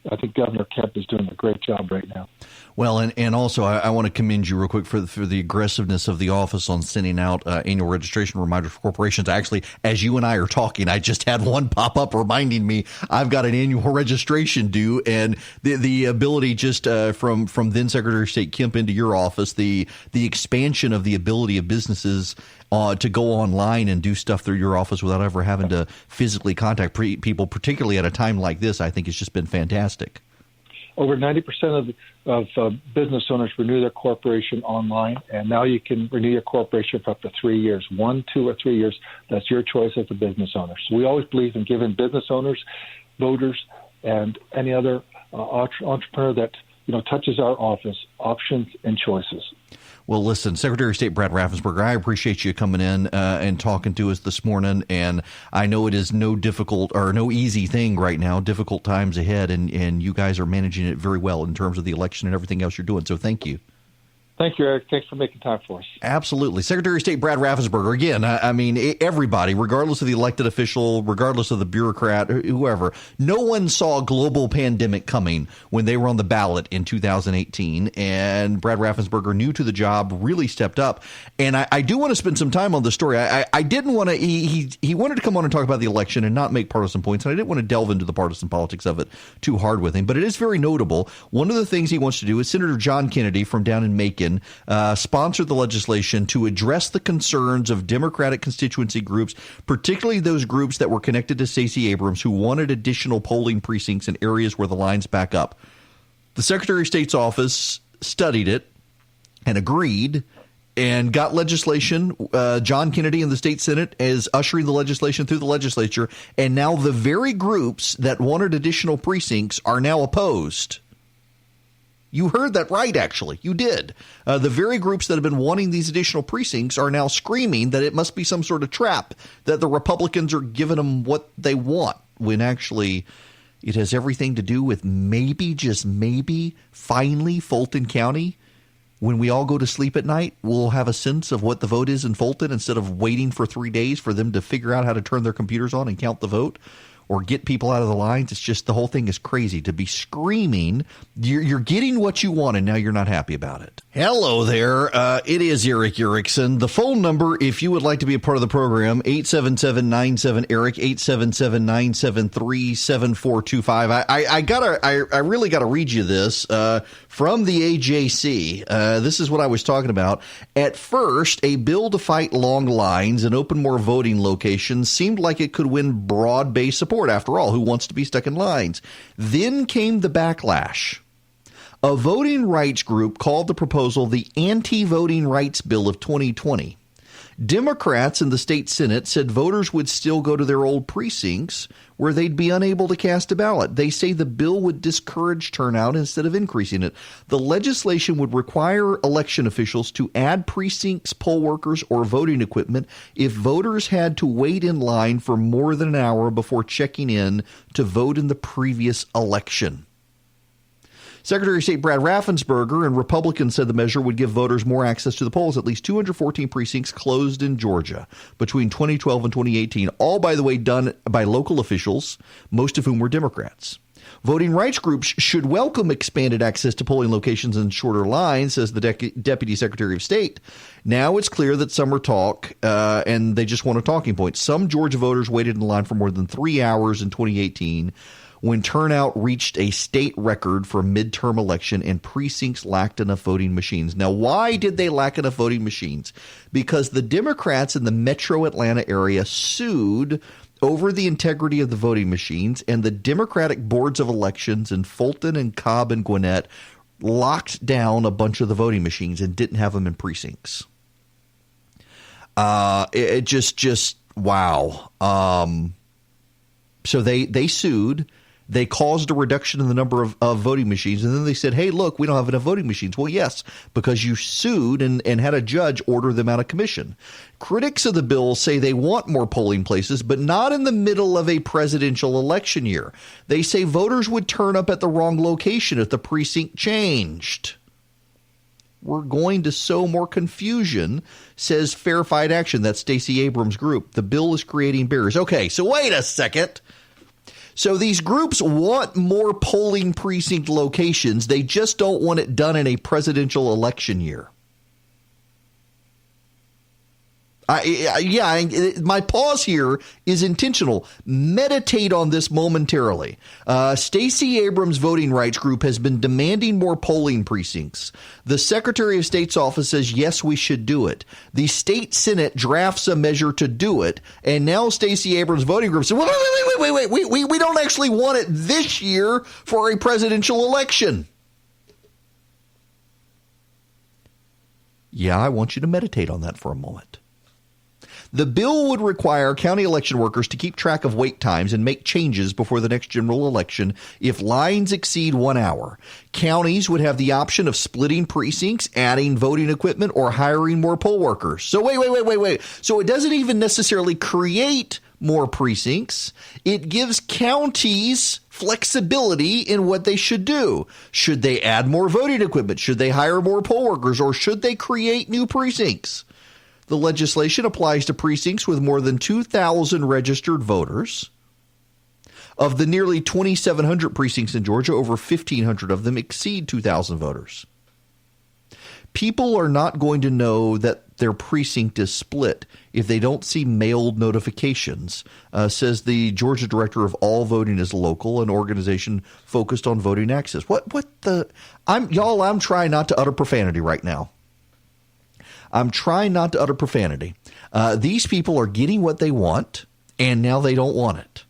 I think Governor Kemp is doing a great job right now. Well, and also I want to commend you real quick for the aggressiveness of the office on sending out annual registration reminders for corporations. Actually, as you and I are talking, I just had one pop up reminding me I've got an annual registration due, and the ability just from then Secretary of State Kemp into your office, the expansion of the ability of businesses to go online and do stuff through your office without ever having to physically contact people, particularly at a time like this, I think has just been fantastic. Over 90% of business owners renew their corporation online, and now you can renew your corporation for up to 3 years, 1, 2, or 3 years. That's your choice as a business owner. So we always believe in giving business owners, voters, and any other entrepreneur that touches our office options and choices. Well, listen, Secretary of State Brad Raffensperger, I appreciate you coming in and talking to us this morning. And I know it is no easy thing right now, difficult times ahead, and you guys are managing it very well in terms of the election and everything else you're doing. So thank you. Thank you, Eric. Thanks for making time for us. Absolutely. Secretary of State Brad Raffensperger, again, I mean, everybody, regardless of the elected official, regardless of the bureaucrat, whoever, no one saw a global pandemic coming when they were on the ballot in 2018. And Brad Raffensperger, new to the job, really stepped up. And I do want to spend some time on the story. I didn't want to, he wanted to come on and talk about the election and not make partisan points. And I didn't want to delve into the partisan politics of it too hard with him. But it is very notable. One of the things he wants to do is Senator John Kennedy from down in Macon sponsored the legislation to address the concerns of Democratic constituency groups, particularly those groups that were connected to Stacey Abrams, who wanted additional polling precincts in areas where the lines back up. The Secretary of State's office studied it and agreed and got legislation. John Kennedy in the state Senate is ushering the legislation through the legislature, and now the very groups that wanted additional precincts are now opposed. You heard that right, actually. You did. The very groups that have been wanting these additional precincts are now screaming that it must be some sort of trap, that the Republicans are giving them what they want, when actually it has everything to do with maybe, just maybe, finally Fulton County when we all go to sleep at night, we'll have a sense of what the vote is in Fulton instead of waiting for 3 days for them to figure out how to turn their computers on and count the vote or get people out of the lines. It's just the whole thing is crazy to be screaming. You're getting what you want, and now you're not happy about it. Hello there. It is Eric Erickson. The phone number, if you would like to be a part of the program, 877-97-ERIC, 877-973-7425. I really got to read you this from the AJC. This is what I was talking about. At first, a bill to fight long lines and open more voting locations seemed like it could win broad-based support. After all, who wants to be stuck in lines? Then came the backlash. A voting rights group called the proposal the Anti-Voting Rights Bill of 2020. Democrats in the state Senate said voters would still go to their old precincts where they'd be unable to cast a ballot. They say the bill would discourage turnout instead of increasing it. The legislation would require election officials to add precincts, poll workers, or voting equipment if voters had to wait in line for more than an hour before checking in to vote in the previous election. Secretary of State Brad Raffensperger and Republicans said the measure would give voters more access to the polls. At least 214 precincts closed in Georgia between 2012 and 2018, all, by the way, done by local officials, most of whom were Democrats. Voting rights groups should welcome expanded access to polling locations and shorter lines, says the Deputy Secretary of State. Now it's clear that some are talk, and they just want a talking point. Some Georgia voters waited in line for more than 3 hours in 2018 when turnout reached a state record for a midterm election and precincts lacked enough voting machines. Now, why did they lack enough voting machines? Because the Democrats in the metro Atlanta area sued over the integrity of the voting machines, and the Democratic boards of elections in Fulton and Cobb and Gwinnett locked down a bunch of the voting machines and didn't have them in precincts. It just wow. So they sued. They caused a reduction in the number of voting machines, and then they said, hey, look, we don't have enough voting machines. Well, yes, because you sued and had a judge order them out of commission. Critics of the bill say they want more polling places, but not in the middle of a presidential election year. They say voters would turn up at the wrong location if the precinct changed. We're going to sow more confusion, says Fair Fight Action. That's Stacey Abrams' group. The bill is creating barriers. Okay, so wait a second. So these groups want more polling precinct locations. They just don't want it done in a presidential election year. My pause here is intentional. Meditate on this momentarily. Stacey Abrams' voting rights group has been demanding more polling precincts. The Secretary of State's office says, yes, we should do it. The state Senate drafts a measure to do it. And now Stacey Abrams' voting group says, wait. We don't actually want it this year for a presidential election. Yeah, I want you to meditate on that for a moment. The bill would require county election workers to keep track of wait times and make changes before the next general election if lines exceed 1 hour. Counties would have the option of splitting precincts, adding voting equipment, or hiring more poll workers. So wait. So it doesn't even necessarily create more precincts. It gives counties flexibility in what they should do. Should they add more voting equipment? Should they hire more poll workers? Or should they create new precincts? The legislation applies to precincts with more than 2,000 registered voters. Of the nearly 2,700 precincts in Georgia, over 1,500 of them exceed 2,000 voters. People are not going to know that their precinct is split if they don't see mailed notifications, says the Georgia director of All Voting is Local, an organization focused on voting access. I'm trying not to utter profanity right now. I'm trying not to utter profanity. These people are getting what they want, and now they don't want it.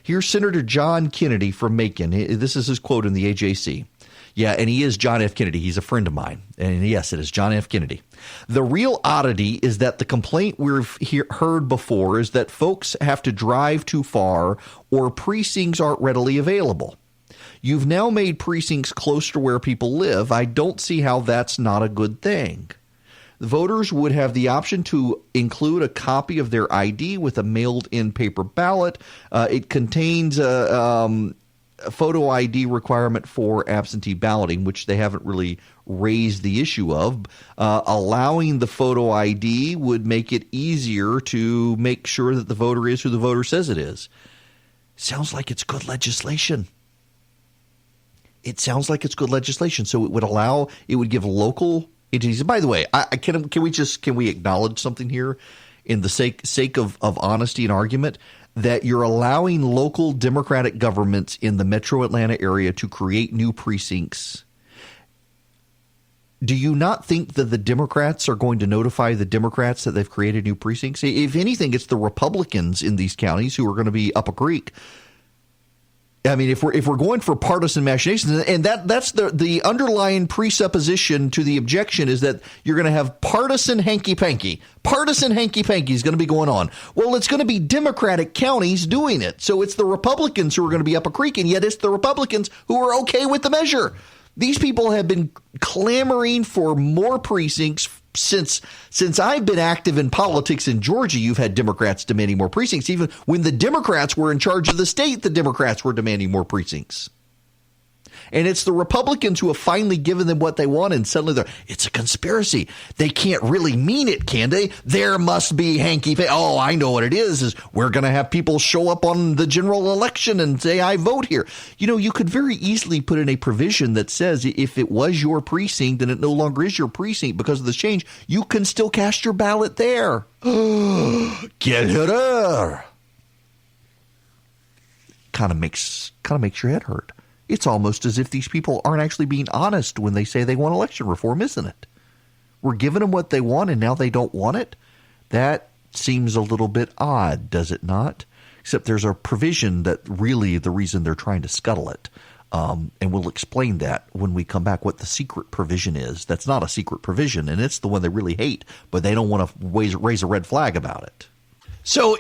Here's Senator John Kennedy from Macon. This is his quote in the AJC. Yeah, and he is John F. Kennedy. He's a friend of mine. And yes, it is John F. Kennedy. The real oddity is that the complaint we've heard before is that folks have to drive too far or precincts aren't readily available. You've now made precincts closer to where people live. I don't see how that's not a good thing. Voters would have the option to include a copy of their ID with a mailed-in paper ballot. It contains photo ID requirement for absentee balloting, which they haven't really raised the issue of. Allowing the photo ID would make it easier to make sure that the voter is who the voter says it is. Sounds like it's good legislation. It sounds like it's good legislation. So it would give local entities. And by the way, can we acknowledge something here in the sake of honesty and argument, that you're allowing local Democratic governments in the metro Atlanta area to create new precincts. Do you not think that the Democrats are going to notify the Democrats that they've created new precincts? If anything, it's the Republicans in these counties who are going to be up a creek. I mean, if we're going for partisan machinations, and that's the underlying presupposition to the objection is that you're going to have partisan hanky-panky. Partisan hanky-panky is going to be going on. Well, it's going to be Democratic counties doing it. So it's the Republicans who are going to be up a creek, and yet it's the Republicans who are okay with the measure. These people have been clamoring for more precincts since I've been active in politics in Georgia. You've had Democrats demanding more precincts. Even when the Democrats were in charge of the state, the Democrats were demanding more precincts. And it's the Republicans who have finally given them what they want, and suddenly it's a conspiracy. They can't really mean it, can they? There must be hanky-panky. Oh, I know what it is we're going to have people show up on the general election and say, I vote here. You know, you could very easily put in a provision that says if it was your precinct and it no longer is your precinct because of this change, you can still cast your ballot there. Get her. Kind of makes your head hurt. It's almost as if these people aren't actually being honest when they say they want election reform, isn't it? We're giving them what they want and now they don't want it? That seems a little bit odd, does it not? Except there's a provision that really the reason they're trying to scuttle it. And we'll explain that when we come back, what the secret provision is. That's not a secret provision, and it's the one they really hate, but they don't want to raise a red flag about it. So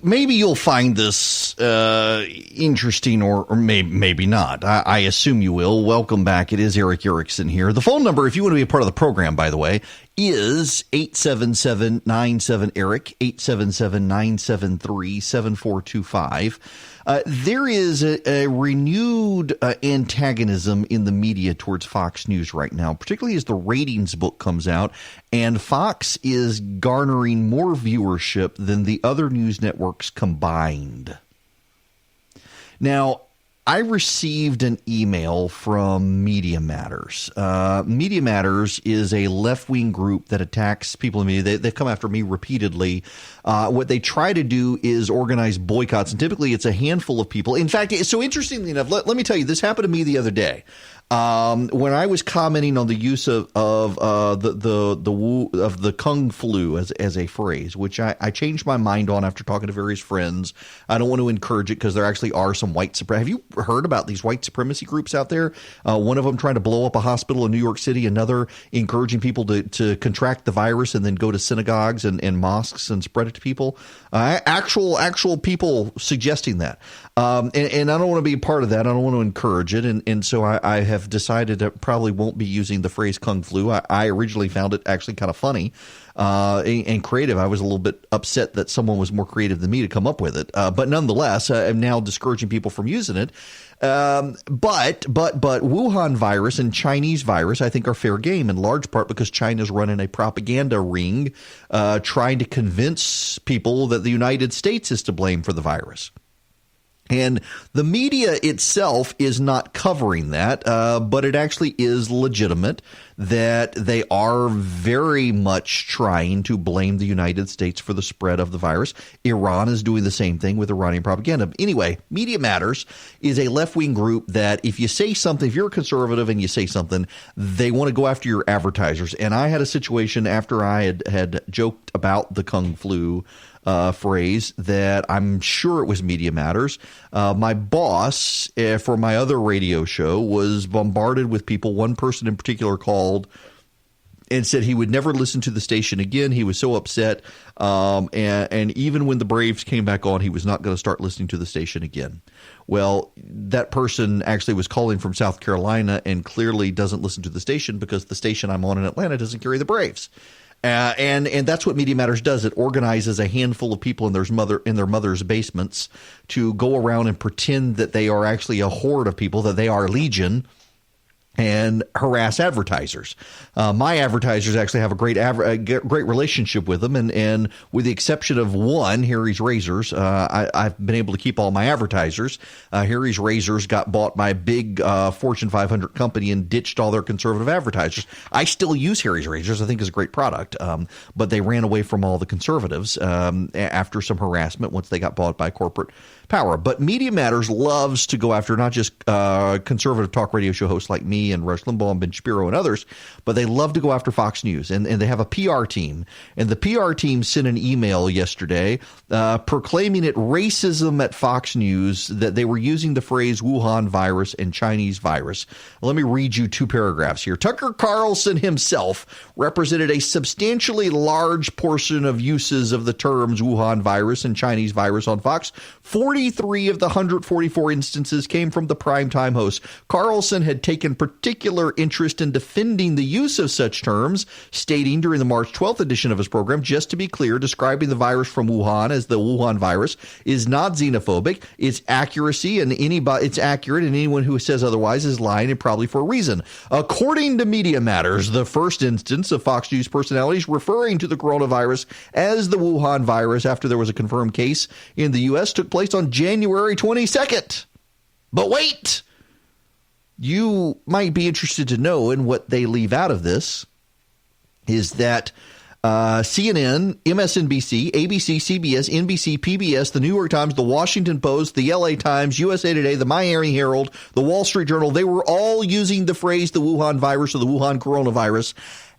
maybe you'll find this interesting or maybe not. I assume you will. Welcome back. It is Eric Erickson here. The phone number, if you want to be a part of the program, by the way, is 877-97-ERIC, 877-973-7425. There is a renewed antagonism in the media towards Fox News right now, particularly as the ratings book comes out, and Fox is garnering more viewership than the other news networks combined. Now, I received an email from Media Matters. Media Matters is a left-wing group that attacks people in media. They've come after me repeatedly. What they try to do is organize boycotts, and typically it's a handful of people. In fact, so interestingly enough, let me tell you, this happened to me the other day. When I was commenting on the use of the Kung flu as a phrase, which I changed my mind on after talking to various friends. I don't want to encourage it because there actually are some white supremacy. Have you heard about these white supremacy groups out there? One of them trying to blow up a hospital in New York City, another encouraging people to contract the virus and then go to synagogues and mosques and spread it to people. Actual people suggesting that. And I don't want to be a part of that. I don't want to encourage it. And so I have decided I probably won't be using the phrase Kung flu. I originally found it actually kind of funny and creative. I was a little bit upset that someone was more creative than me to come up with it. But nonetheless, I'm now discouraging people from using it. But Wuhan virus and Chinese virus, I think, are fair game in large part because China's running a propaganda ring trying to convince people that the United States is to blame for the virus. And the media itself is not covering that, but it actually is legitimate that they are very much trying to blame the United States for the spread of the virus. Iran is doing the same thing with Iranian propaganda. Anyway, Media Matters is a left-wing group that if you say something, if you're a conservative and you say something, they want to go after your advertisers. And I had a situation after I had joked about the Kung flu phrase that I'm sure it was Media Matters. My boss for my other radio show was bombarded with people. One person in particular called and said he would never listen to the station again. He was so upset. And even when the Braves came back on, he was not going to start listening to the station again. Well, that person actually was calling from South Carolina and clearly doesn't listen to the station because the station I'm on in Atlanta doesn't carry the Braves. And that's what Media Matters does. It organizes a handful of people in their mother's basements to go around and pretend that they are actually a horde of people, that they are legion, and harass advertisers. My advertisers actually have a great relationship with them, and with the exception of one, Harry's Razors, I've been able to keep all my advertisers. Harry's Razors got bought by a big Fortune 500 company and ditched all their conservative advertisers. I still use Harry's Razors. I think it's a great product, but they ran away from all the conservatives after some harassment once they got bought by corporate power. But Media Matters loves to go after not just conservative talk radio show hosts like me and Rush Limbaugh and Ben Shapiro and others, but they love to go after Fox News. And they have a PR team. And the PR team sent an email yesterday proclaiming it racism at Fox News that they were using the phrase Wuhan virus and Chinese virus. Let me read you 2 paragraphs here. Tucker Carlson himself represented a substantially large portion of uses of the terms Wuhan virus and Chinese virus on Fox. 43 of the 144 instances came from the primetime host. Carlson had taken particular interest in defending the use of such terms, stating during the March 12th edition of his program, just to be clear, describing the virus from Wuhan as the Wuhan virus is not xenophobic. It's it's accurate, and anyone who says otherwise is lying, and probably for a reason. According to Media Matters, the first instance of Fox News personalities referring to the coronavirus as the Wuhan virus after there was a confirmed case in the U.S. took place on January 22nd. But wait! You might be interested to know, and what they leave out of this is that CNN, MSNBC, ABC, CBS, NBC, PBS, the New York Times, the Washington Post, the LA Times, USA Today, the Miami Herald, the Wall Street Journal, they were all using the phrase the Wuhan virus or the Wuhan coronavirus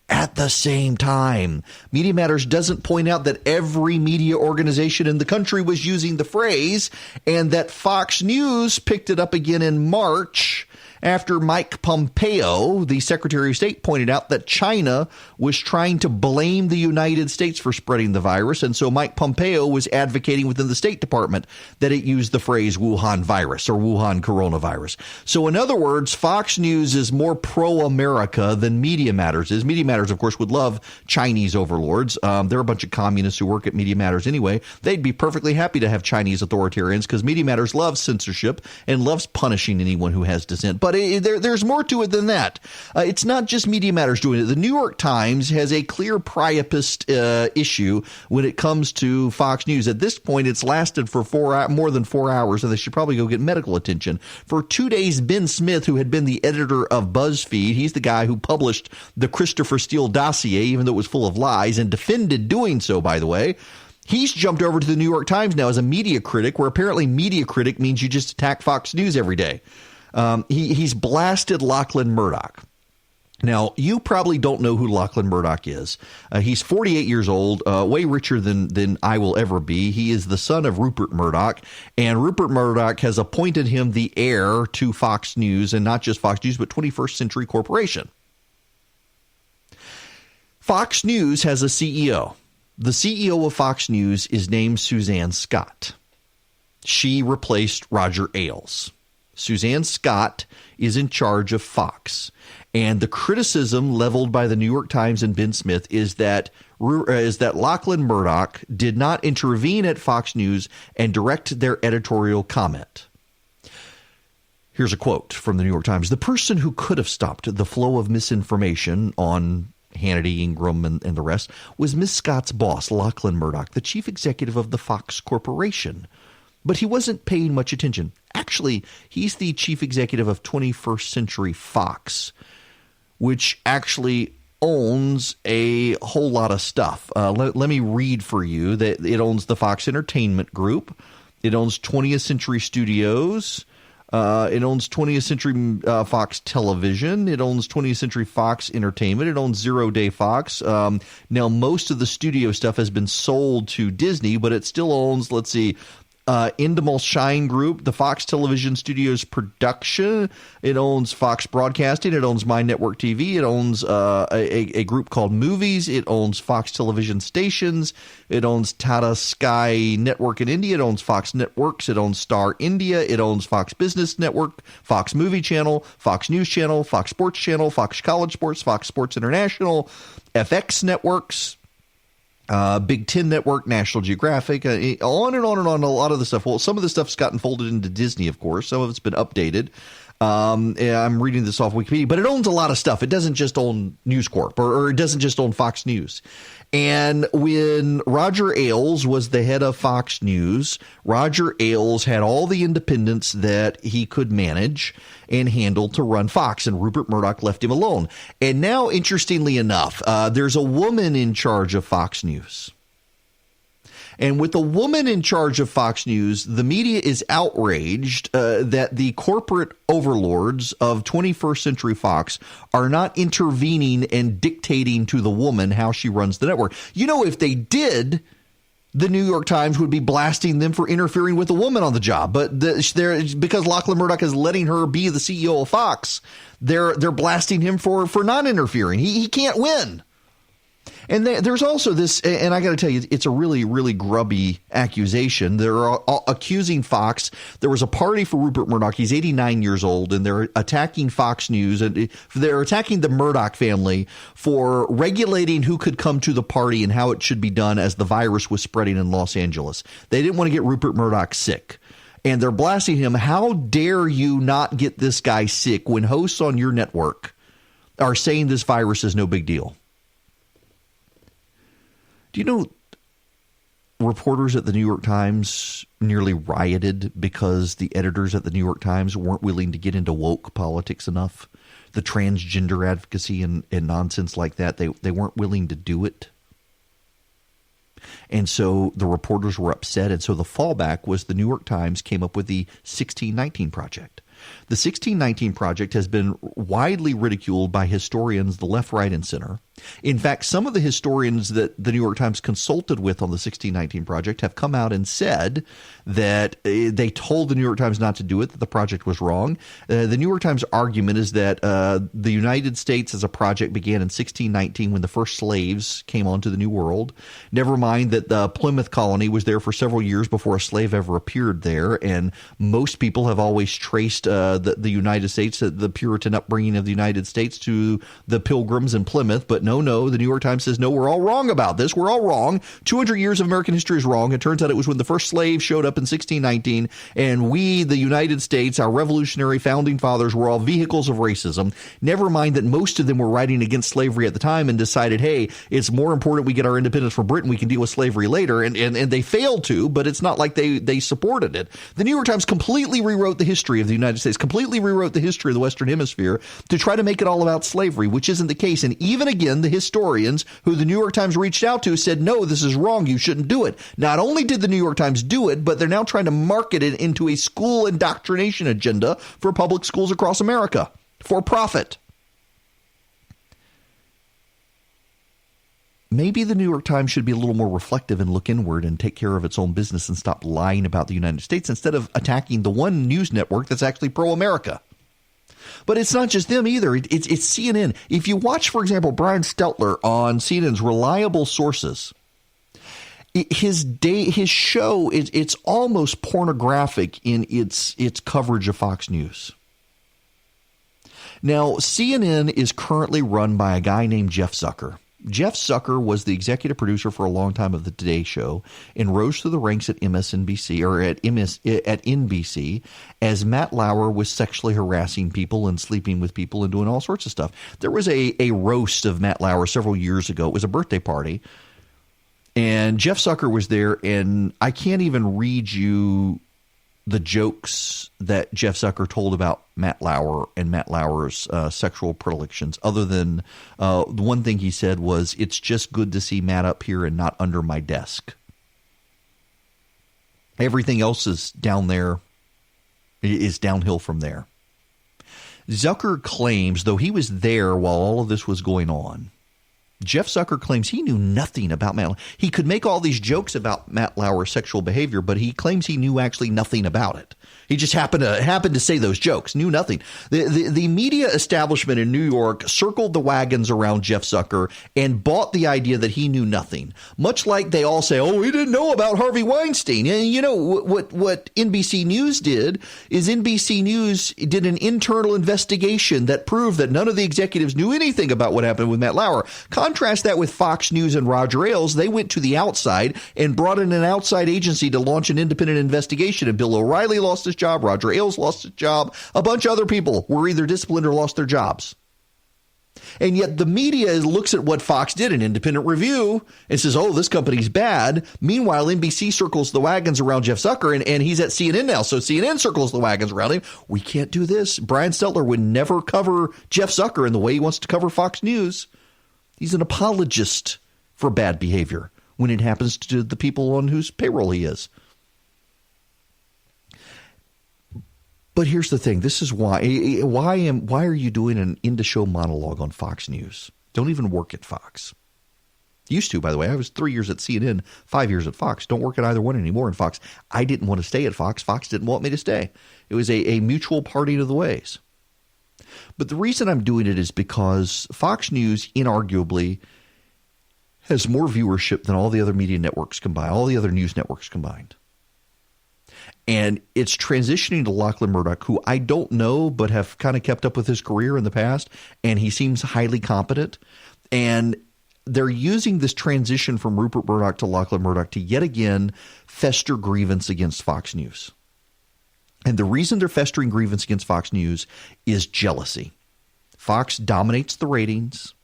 at the same time. Media Matters doesn't point out that every media organization in the country was using the phrase, and that Fox News picked it up again in March after Mike Pompeo, the Secretary of State, pointed out that China was trying to blame the United States for spreading the virus. And so Mike Pompeo was advocating within the State Department that it use the phrase Wuhan virus or Wuhan coronavirus. So in other words, Fox News is more pro-America than Media Matters is. Media Matters, of course, would love Chinese overlords. They're a bunch of communists who work at Media Matters anyway. They'd be perfectly happy to have Chinese authoritarians because Media Matters loves censorship and loves punishing anyone who has dissent. But there's more to it than that. It's not just Media Matters doing it. The New York Times has a clear priapist issue when it comes to Fox News. At this point, it's lasted for more than 4 hours, and they should probably go get medical attention. For 2 days, Ben Smith, who had been the editor of BuzzFeed, he's the guy who published the Christopher Steele dossier, even though it was full of lies, and defended doing so, by the way. He's jumped over to the New York Times now as a media critic, where apparently media critic means you just attack Fox News every day. He's blasted Lachlan Murdoch. Now, you probably don't know who Lachlan Murdoch is. He's 48 years old, way richer than I will ever be. He is the son of Rupert Murdoch, and Rupert Murdoch has appointed him the heir to Fox News, and not just Fox News, but 21st Century Corporation. Fox News has a CEO. The CEO of Fox News is named Suzanne Scott. She replaced Roger Ailes. Suzanne Scott is in charge of Fox. And the criticism leveled by the New York Times and Ben Smith is that Lachlan Murdoch did not intervene at Fox News and direct their editorial comment. Here's a quote from the New York Times. The person who could have stopped the flow of misinformation on Hannity, Ingram, and the rest was Miss Scott's boss, Lachlan Murdoch, the chief executive of the Fox Corporation. But he wasn't paying much attention. Actually, he's the chief executive of 21st Century Fox, which actually owns a whole lot of stuff. Let me read for you that it owns the Fox Entertainment Group. It owns 20th Century Studios. It owns 20th Century Fox Television. It owns 20th Century Fox Entertainment. It owns Zero Day Fox. Now, most of the studio stuff has been sold to Disney, but it still owns, let's see, Endemol Shine Group, the Fox Television Studios production. It owns Fox Broadcasting. It owns My Network TV. It owns a group called Movies. It owns Fox Television Stations. It owns Tata Sky Network in India. It owns Fox Networks. It owns Star India. It owns Fox Business Network, Fox Movie Channel, Fox News Channel, Fox Sports Channel, Fox College Sports, Fox Sports International, FX Networks, Big Ten Network, National Geographic, on and on and on, a lot of the stuff. Well, some of the stuff's gotten folded into Disney, of course. Some of it's been updated. I'm reading this off Wikipedia, but it owns a lot of stuff. It doesn't just own News Corp, or it doesn't just own Fox News. And when Roger Ailes was the head of Fox News, Roger Ailes had all the independence that he could manage and handle to run Fox, and Rupert Murdoch left him alone. And now, interestingly enough, there's a woman in charge of Fox News. And with the woman in charge of Fox News, the media is outraged that the corporate overlords of 21st Century Fox are not intervening and dictating to the woman how she runs the network. You know, if they did, the New York Times would be blasting them for interfering with a woman on the job. But because Lachlan Murdoch is letting her be the CEO of Fox, they're blasting him for not interfering. He can't win. And there's also this, and I got to tell you, it's a really, really grubby accusation. They're accusing Fox. There was a party for Rupert Murdoch. He's 89 years old, and they're attacking Fox News. And they're attacking the Murdoch family for regulating who could come to the party and how it should be done as the virus was spreading in Los Angeles. They didn't want to get Rupert Murdoch sick. And they're blasting him. How dare you not get this guy sick when hosts on your network are saying this virus is no big deal? Do you know reporters at the New York Times nearly rioted because the editors at the New York Times weren't willing to get into woke politics enough? The transgender advocacy and nonsense like that, they weren't willing to do it. And so the reporters were upset. And so the fallback was the New York Times came up with the 1619 Project. The 1619 Project has been widely ridiculed by historians, the left, right, and center. In fact, some of the historians that the New York Times consulted with on the 1619 Project have come out and said that they told the New York Times not to do it, that the project was wrong. The New York Times argument is that the United States as a project began in 1619 when the first slaves came onto the New World. Never mind that the Plymouth colony was there for several years before a slave ever appeared there, and most people have always traced the United States, the Puritan upbringing of the United States, to the Pilgrims in Plymouth. But no, the New York Times says, no, we're all wrong about this. We're all wrong. 200 years of American history is wrong. It turns out it was when the first slave showed up in 1619, and we, the United States, our revolutionary founding fathers, were all vehicles of racism. Never mind that most of them were writing against slavery at the time and decided, hey, it's more important we get our independence from Britain. We can deal with slavery later. And they failed to, but it's not like they supported it. The New York Times completely rewrote the history of the United States, completely rewrote the history of the Western Hemisphere to try to make it all about slavery, which isn't the case. And even again, the historians who the New York Times reached out to said, no, this is wrong. You shouldn't do it. Not only did the New York Times do it, but they're now trying to market it into a school indoctrination agenda for public schools across America for profit. Maybe the New York Times should be a little more reflective and look inward and take care of its own business and stop lying about the United States instead of attacking the one news network that's actually pro-America. But it's not just them either. It's CNN. If you watch, for example, Brian Stelter on CNN's Reliable Sources, his show it's almost pornographic in its coverage of Fox News. Now, CNN is currently run by a guy named Jeff Zucker. Jeff Zucker was the executive producer for a long time of the Today Show and rose through the ranks at MSNBC or at NBC as Matt Lauer was sexually harassing people and sleeping with people and doing all sorts of stuff. There was a roast of Matt Lauer several years ago. It was a birthday party, and Jeff Zucker was there, and I can't even read you the jokes that Jeff Zucker told about Matt Lauer and Matt Lauer's sexual predilections, other than the one thing he said was, it's just good to see Matt up here and not under my desk. Everything else is down there, is downhill from there. Zucker claims, though he was there while all of this was going on, Jeff Zucker claims he knew nothing about Matt Lauer. He could make all these jokes about Matt Lauer's sexual behavior, but he claims he knew actually nothing about it. He just happened to say those jokes, knew nothing. The media establishment in New York circled the wagons around Jeff Zucker and bought the idea that he knew nothing, much like they all say, oh, he didn't know about Harvey Weinstein. And you know, what NBC News did is NBC News did an internal investigation that proved that none of the executives knew anything about what happened with Matt Lauer. Contrast that with Fox News and Roger Ailes. They went to the outside and brought in an outside agency to launch an independent investigation. And Bill O'Reilly lost his job. Roger Ailes lost his job. A bunch of other people were either disciplined or lost their jobs. And yet the media looks at what Fox did, an independent review, and says, oh, this company's bad. Meanwhile, NBC circles the wagons around Jeff Zucker, and he's at CNN now. So CNN circles the wagons around him. We can't do this. Brian Stelter would never cover Jeff Zucker in the way he wants to cover Fox News. He's an apologist for bad behavior when it happens to the people on whose payroll he is. But here's the thing. This is why are you doing an in-the-show monologue on Fox News? Don't even work at Fox. Used to, by the way. I was 3 years at CNN, 5 years at Fox. Don't work at either one anymore in Fox. I didn't want to stay at Fox. Fox didn't want me to stay. It was a mutual parting of the ways. But the reason I'm doing it is because Fox News, inarguably, has more viewership than all the other media networks combined, all the other news networks combined. And it's transitioning to Lachlan Murdoch, who I don't know, but have kind of kept up with his career in the past. And he seems highly competent. And they're using this transition from Rupert Murdoch to Lachlan Murdoch to yet again fester grievance against Fox News. And the reason they're festering grievance against Fox News is jealousy. Fox dominates the ratings,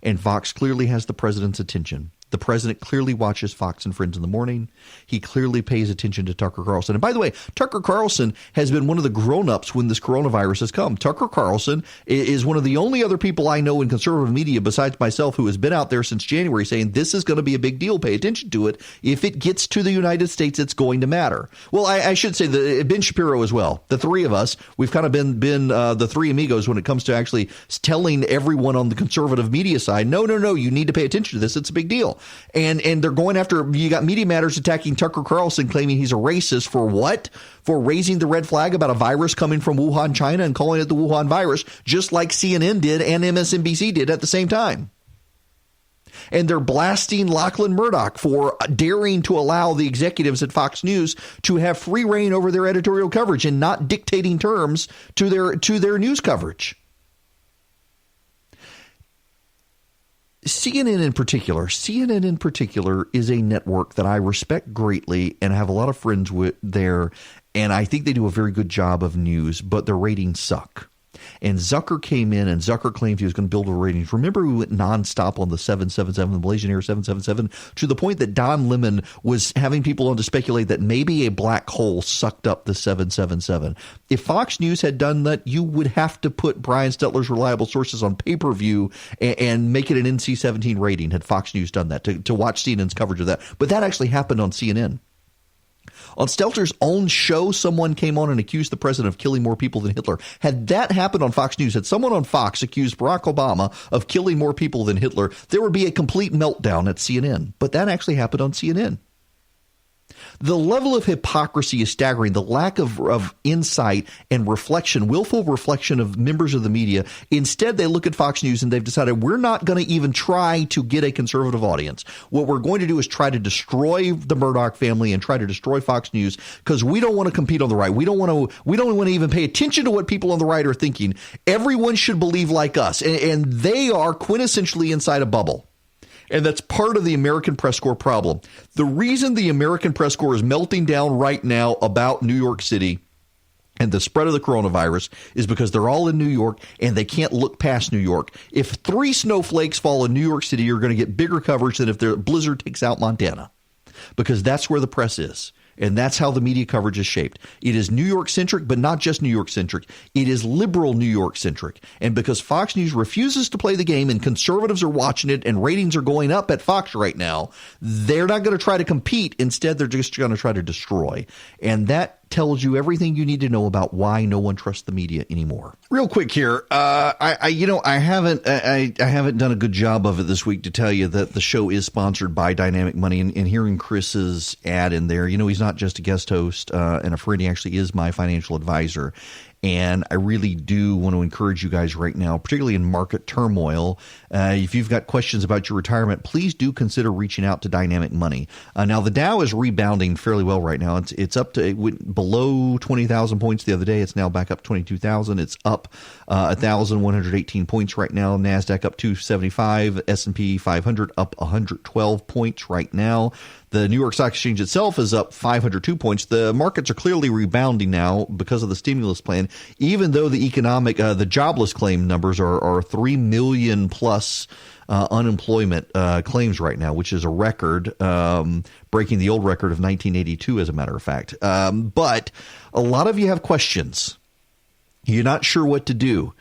and Fox clearly has the president's attention. The president clearly watches Fox and Friends in the morning. He clearly pays attention to Tucker Carlson. And by the way, Tucker Carlson has been one of the grown-ups when this coronavirus has come. Tucker Carlson is one of the only other people I know in conservative media besides myself who has been out there since January saying this is going to be a big deal. Pay attention to it. If it gets to the United States, it's going to matter. Well, I should say Ben Shapiro as well. The three of us, we've kind of been the three amigos when it comes to actually telling everyone on the conservative media side, no, you need to pay attention to this. It's a big deal. And they're going after, you got Media Matters attacking Tucker Carlson, claiming he's a racist for what? For raising the red flag about a virus coming from Wuhan, China, and calling it the Wuhan virus, just like CNN did and MSNBC did at the same time. And they're blasting Lachlan Murdoch for daring to allow the executives at Fox News to have free reign over their editorial coverage and not dictating terms to their news coverage. CNN in particular is a network that I respect greatly and have a lot of friends with there, and I think they do a very good job of news, but their ratings suck. And Zucker came in, and Zucker claimed he was going to build the ratings. Remember, we went nonstop on the 777, the Malaysian Air 777, to the point that Don Lemon was having people on to speculate that maybe a black hole sucked up the 777. If Fox News had done that, you would have to put Brian Stelter's reliable sources on pay-per-view and make it an NC-17 rating had Fox News done that, to watch CNN's coverage of that. But that actually happened on CNN. On Stelter's own show, someone came on and accused the president of killing more people than Hitler. Had that happened on Fox News, had someone on Fox accused Barack Obama of killing more people than Hitler, there would be a complete meltdown at CNN. But that actually happened on CNN. The level of hypocrisy is staggering. The lack of insight and reflection, willful reflection of members of the media. Instead, they look at Fox News and they've decided we're not going to even try to get a conservative audience. What we're going to do is try to destroy the Murdoch family and try to destroy Fox News because we don't want to compete on the right. We don't want to even pay attention to what people on the right are thinking. Everyone should believe like us, and they are quintessentially inside a bubble. And that's part of the American Press Corps problem. The reason the American Press Corps is melting down right now about New York City and the spread of the coronavirus is because they're all in New York and they can't look past New York. If 3 snowflakes fall in New York City, you're going to get bigger coverage than if the blizzard takes out Montana, because that's where the press is. And that's how the media coverage is shaped. It is New York-centric, but not just New York-centric. It is liberal New York-centric. And because Fox News refuses to play the game and conservatives are watching it and ratings are going up at Fox right now, they're not going to try to compete. Instead, they're just going to try to destroy. And that tells you everything you need to know about why no one trusts the media anymore. Real quick here, I haven't done a good job of it this week to tell you that the show is sponsored by Dynamic Money, and hearing Chris's ad in there, he's not just a guest host and a friend; he actually is my financial advisor. And I really do want to encourage you guys right now, particularly in market turmoil. If you've got questions about your retirement, please do consider reaching out to Dynamic Money. Now, the Dow is rebounding fairly well right now. It's up to it went below 20,000 points the other day. It's now back up 22,000. It's up 1,118 points right now. NASDAQ up 275. S&P 500 up 112 points right now. The New York Stock Exchange itself is up 502 points. The markets are clearly rebounding now because of the stimulus plan, even though the jobless claim numbers are 3 million plus unemployment claims right now, which is a record, breaking the old record of 1982, as a matter of fact. But a lot of you have questions. You're not sure what to do.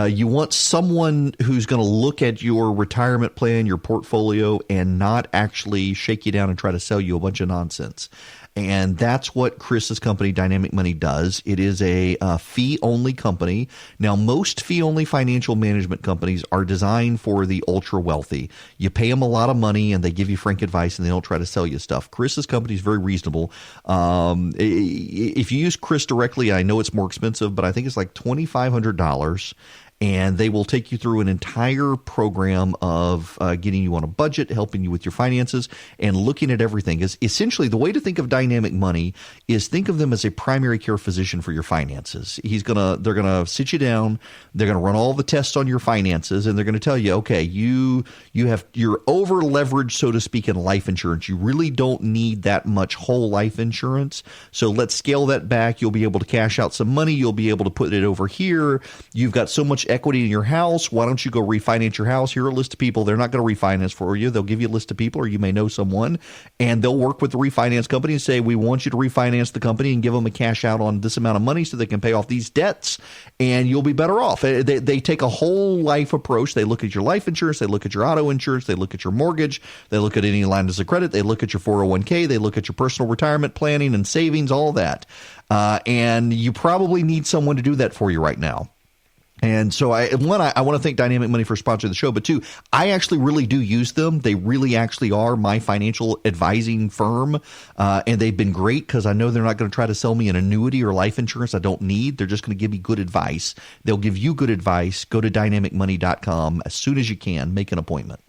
You want someone who's going to look at your retirement plan, your portfolio, and not actually shake you down and try to sell you a bunch of nonsense. And that's what Chris's company, Dynamic Money, does. It is a fee-only company. Now, most fee-only financial management companies are designed for the ultra-wealthy. You pay them a lot of money, and they give you frank advice, and they don't try to sell you stuff. Chris's company is very reasonable. If you use Chris directly, I know it's more expensive, but I think it's like $2,500. And they will take you through an entire program of getting you on a budget, helping you with your finances, and looking at everything. Is essentially the way to think of Dynamic Money is think of them as a primary care physician for your finances. They're gonna sit you down, they're gonna run all the tests on your finances, and they're gonna tell you, okay, you're over leveraged, so to speak, in life insurance. You really don't need that much whole life insurance. So let's scale that back. You'll be able to cash out some money. You'll be able to put it over here. You've got so much equity in your house. Why don't you go refinance your house? Here are a list of people. They're not going to refinance for you. They'll give you a list of people, or you may know someone, and they'll work with the refinance company and say, we want you to refinance the company and give them a cash out on this amount of money so they can pay off these debts, and you'll be better off. They take a whole life approach. They look at your life insurance. They look at your auto insurance. They look at your mortgage. They look at any lines of credit. They look at your 401k. They look at your personal retirement planning and savings, all that. And you probably need someone to do that for you right now. And so I want to thank Dynamic Money for sponsoring the show, but two, I actually really do use them. They really actually are my financial advising firm, and they've been great because I know they're not going to try to sell me an annuity or life insurance I don't need. They're just going to give me good advice. They'll give you good advice. Go to dynamicmoney.com as soon as you can. Make an appointment.